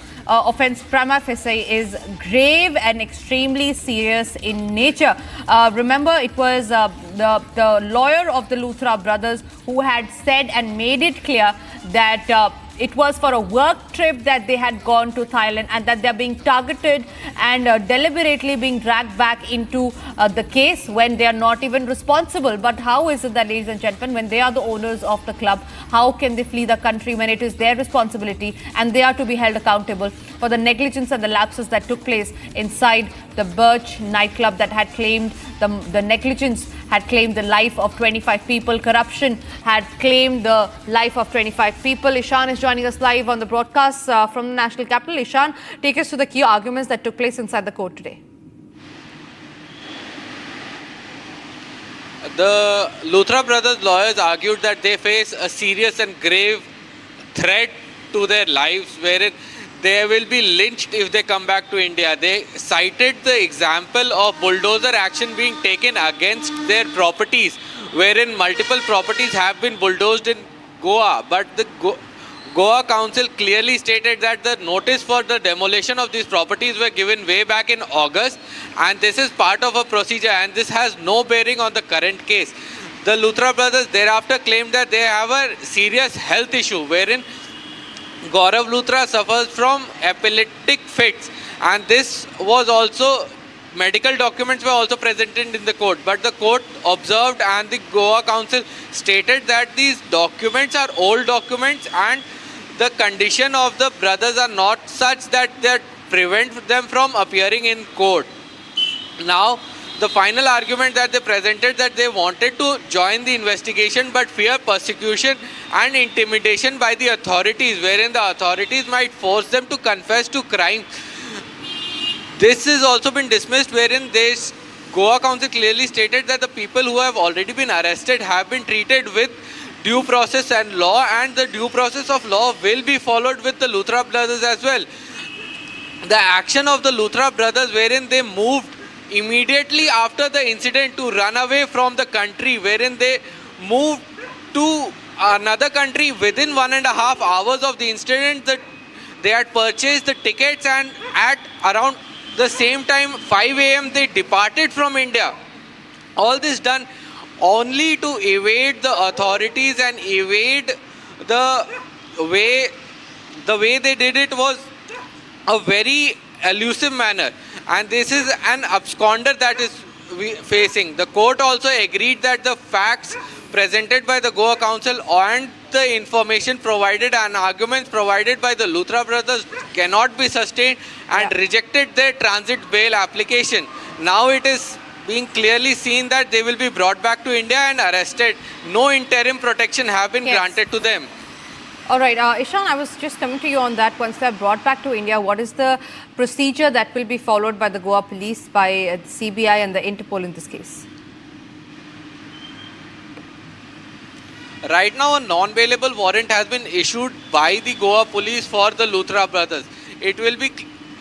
prima facie is grave and extremely serious in nature. Remember, it was the lawyer of the Luthra brothers who had said and made it clear that it was for a work trip that they had gone to Thailand and that they're being targeted and deliberately being dragged back into the case when they are not even responsible. But how is it that, ladies and gentlemen, when they are the owners of the club, how can they flee the country when it is their responsibility and they are to be held accountable for the negligence and the lapses that took place inside the Birch nightclub that had claimed the negligence had claimed the life of 25 people. Corruption had claimed the life of 25 people. Ishan is joining us live on the broadcast from the National Capital. Ishan, take us to the key arguments that took place inside the court today. The Luthra brothers' lawyers argued that they face a serious and grave threat to their lives, wherein they will be lynched if they come back to India. They cited the example of bulldozer action being taken against their properties, wherein multiple properties have been bulldozed in Goa. But the Goa Council clearly stated that the notice for the demolition of these properties were given way back in August, and this is part of a procedure, and this has no bearing on the current case. The Luthra brothers thereafter claimed that they have a serious health issue, wherein Gaurav Luthra suffers from epileptic fits, and this was also, medical documents were also presented in the court, but the court observed and the Goa Council stated that these documents are old documents and the condition of the brothers are not such that they prevent them from appearing in court. Now, the final argument that they presented that they wanted to join the investigation but fear persecution and intimidation by the authorities, wherein the authorities might force them to confess to crime. This has also been dismissed, wherein this Goa Council clearly stated that the people who have already been arrested have been treated with due process and law, and the due process of law will be followed with the Luthra brothers as well. The action of the Luthra brothers, wherein they moved immediately after the incident to run away from the country, wherein they moved to another country within 1.5 hours of the incident, that they had purchased the tickets, and at around the same time 5 a.m. they departed from India. All this done only to evade the authorities and evade the way they did it was a very elusive manner, and this is an absconder that is facing. The court also agreed that the facts presented by the Goa Council and the information provided and arguments provided by the Luthra brothers cannot be sustained, and rejected their transit bail application. Now it is being clearly seen that they will be brought back to India and arrested. No interim protection have been granted to them. All right, Ishan, I was just coming to you on that. Once they are brought back to India, what is the procedure that will be followed by the Goa Police, by the CBI and the Interpol in this case? Right now, a non-bailable warrant has been issued by the Goa Police for the Luthra brothers. It will be,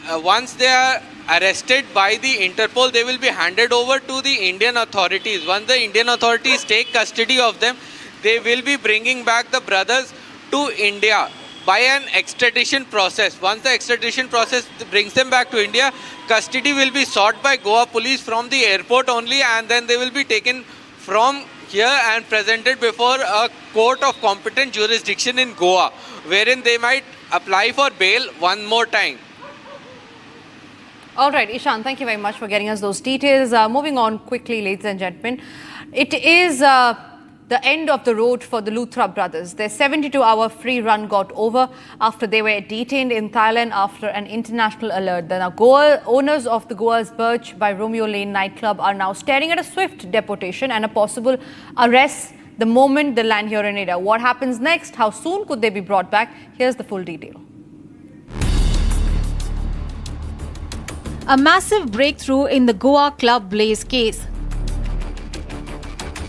once they are arrested by the Interpol, they will be handed over to the Indian authorities. Once the Indian authorities take custody of them, they will be bringing back the brothers to India by an extradition process. Once the extradition process brings them back to India, custody will be sought by Goa Police from the airport only, and then they will be taken from here and presented before a court of competent jurisdiction in Goa, wherein they might apply for bail one more time. All right, Ishan, thank you very much for getting us those details. Moving on quickly, ladies and gentlemen, it is the end of the road for the Luthra brothers. Their 72-hour free run got over after they were detained in Thailand after an international alert. The Goa owners of the Goa's Birch by Romeo Lane nightclub are now staring at a swift deportation and a possible arrest the moment they land here in India. What happens next? How soon could they be brought back? Here's the full detail. A massive breakthrough in the Goa club Blaze case.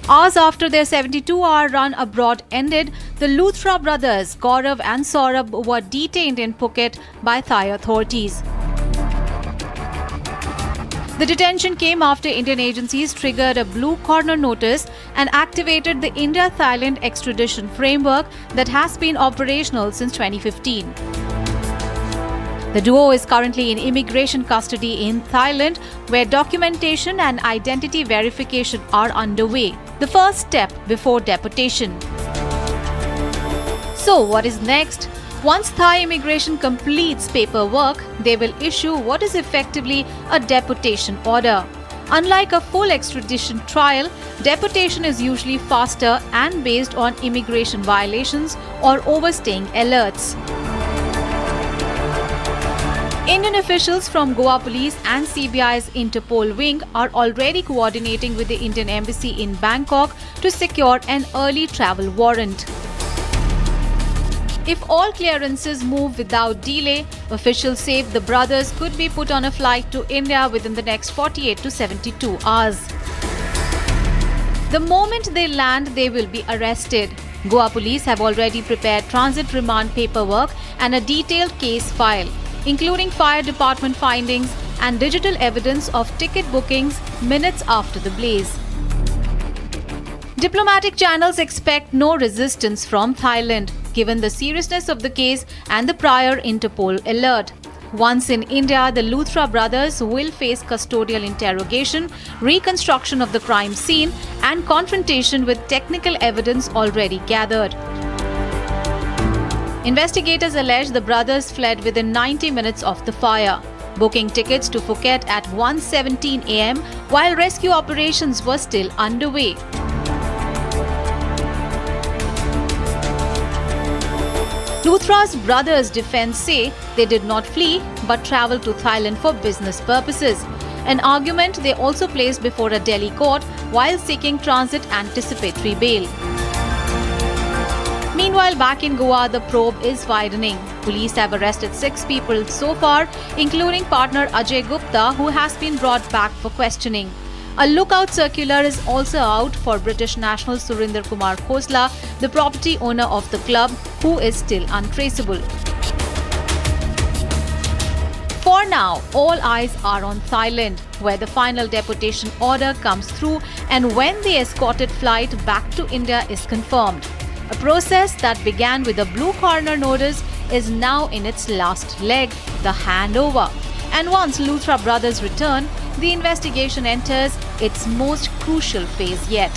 Hours after their 72-hour run abroad ended, the Luthra brothers, Gaurav and Saurabh, were detained in Phuket by Thai authorities. The detention came after Indian agencies triggered a blue corner notice and activated the India-Thailand extradition framework that has been operational since 2015. The duo is currently in immigration custody in Thailand, where documentation and identity verification are underway, the first step before deportation. So, what is next? Once Thai immigration completes paperwork, they will issue what is effectively a deportation order. Unlike a full extradition trial, deportation is usually faster and based on immigration violations or overstaying alerts. Indian officials from Goa Police and CBI's Interpol wing are already coordinating with the Indian Embassy in Bangkok to secure an early travel warrant. If all clearances move without delay, officials say the brothers could be put on a flight to India within the next 48 to 72 hours. The moment they land, they will be arrested. Goa Police have already prepared transit remand paperwork and a detailed case file, including fire department findings and digital evidence of ticket bookings minutes after the blaze. Diplomatic channels expect no resistance from Thailand, given the seriousness of the case and the prior Interpol alert. Once in India, the Luthra brothers will face custodial interrogation, reconstruction of the crime scene, and confrontation with technical evidence already gathered. Investigators allege the brothers fled within 90 minutes of the fire, booking tickets to Phuket at 1:17 a.m. while rescue operations were still underway. Luthra's brothers' defense say they did not flee but traveled to Thailand for business purposes. an argument they also placed before a Delhi court while seeking transit anticipatory bail. Meanwhile, back in Goa, the probe is widening. Police have arrested 6 people so far, including partner Ajay Gupta, who has been brought back for questioning. A lookout circular is also out for British national Surinder Kumar Khosla, the property owner of the club, who is still untraceable. For now, all eyes are on Thailand, where the final deportation order comes through and when the escorted flight back to India is confirmed. A process that began with a blue corner notice is now in its last leg, the handover. And once Luthra brothers return, the investigation enters its most crucial phase yet.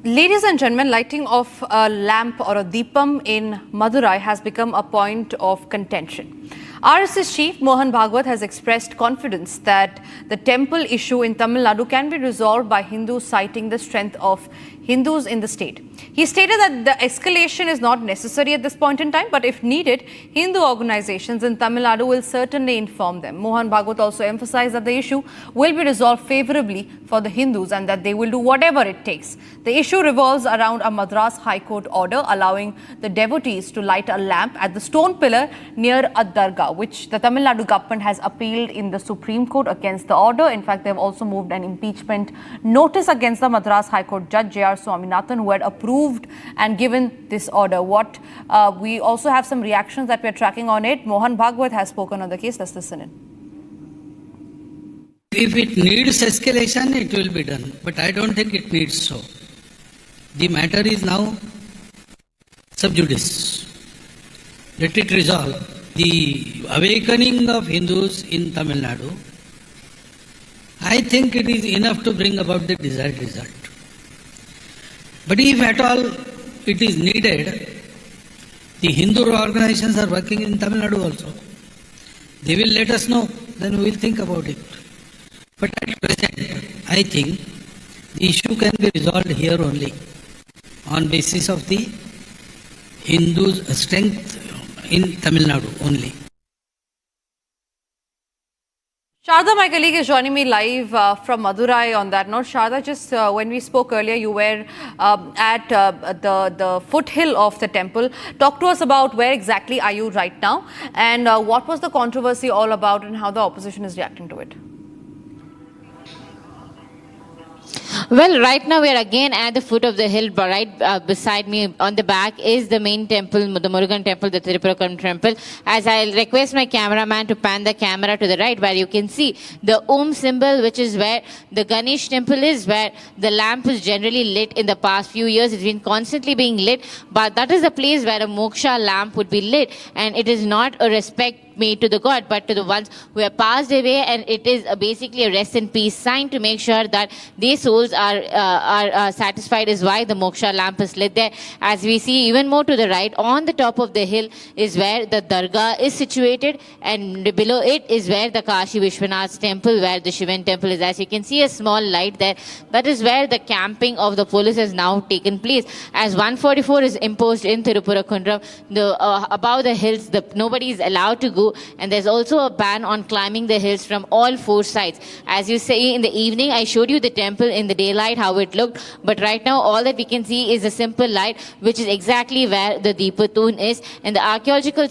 Ladies and gentlemen, lighting of a lamp or a deepam in Madurai has become a point of contention. RSS chief Mohan Bhagwat has expressed confidence that the temple issue in Tamil Nadu can be resolved by Hindus citing the strength of Hindus in the state. He stated that the escalation is not necessary at this point in time, but if needed, Hindu organizations in Tamil Nadu will certainly inform them. Mohan Bhagwat also emphasized that the issue will be resolved favorably for the Hindus and that they will do whatever it takes. The issue revolves around a Madras High Court order allowing the devotees to light a lamp at the stone pillar near a dargah, which the Tamil Nadu government has appealed in the Supreme Court against the order. In fact, they have also moved an impeachment notice against the Madras High Court Judge J.R. Swaminathan, who had approved and given this order. We also have some reactions that we're tracking on it. Mohan Bhagwat has spoken on the case. Let's listen in. If it needs escalation, it will be done. But I don't think it needs so. The matter is now sub judice. Let it resolve. The awakening of Hindus in Tamil Nadu, I think it is enough to bring about the desired result. But if at all it is needed, the Hindu organizations are working in Tamil Nadu also. They will let us know, then we will think about it. But at present, I think the issue can be resolved here only on basis of the Hindus' strength in Tamil Nadu only. Sharda, my colleague, is joining me live from Madurai on that note. Sharda, just when we spoke earlier, you were at the foothill of the temple. Talk to us about where exactly are you right now and what was the controversy all about and how the opposition is reacting to it? Well, right now we are again at the foot of the hill. Right beside me on the back is the main temple, the Murugan temple, the Tirupurakuram temple. As I'll request my cameraman to pan the camera to the right, where you can see the Om symbol, which is where the Ganesh temple is, where the lamp is generally lit in the past few years. It's been constantly being lit, but that is the place where a moksha lamp would be lit, and it is not a respect made to the god, but to the ones who have passed away, and it is basically a rest in peace sign to make sure that their souls are satisfied, is why the moksha lamp is lit there. As we see even more to the right, on the top of the hill is where the dargah is situated, and below it is where the Kashi Vishwanath's temple, where the Shivan temple is. As you can see a small light there, that is where the camping of the police has now taken place. As 144 is imposed in Tirupurakuram, above the hills, nobody is allowed to go, and there's also a ban on climbing the hills from all 4 sides. As you say, in the evening, I showed you the temple in the daylight, how it looked, but right now all that we can see is a simple light, which is exactly where the Deepatun is, and the archaeological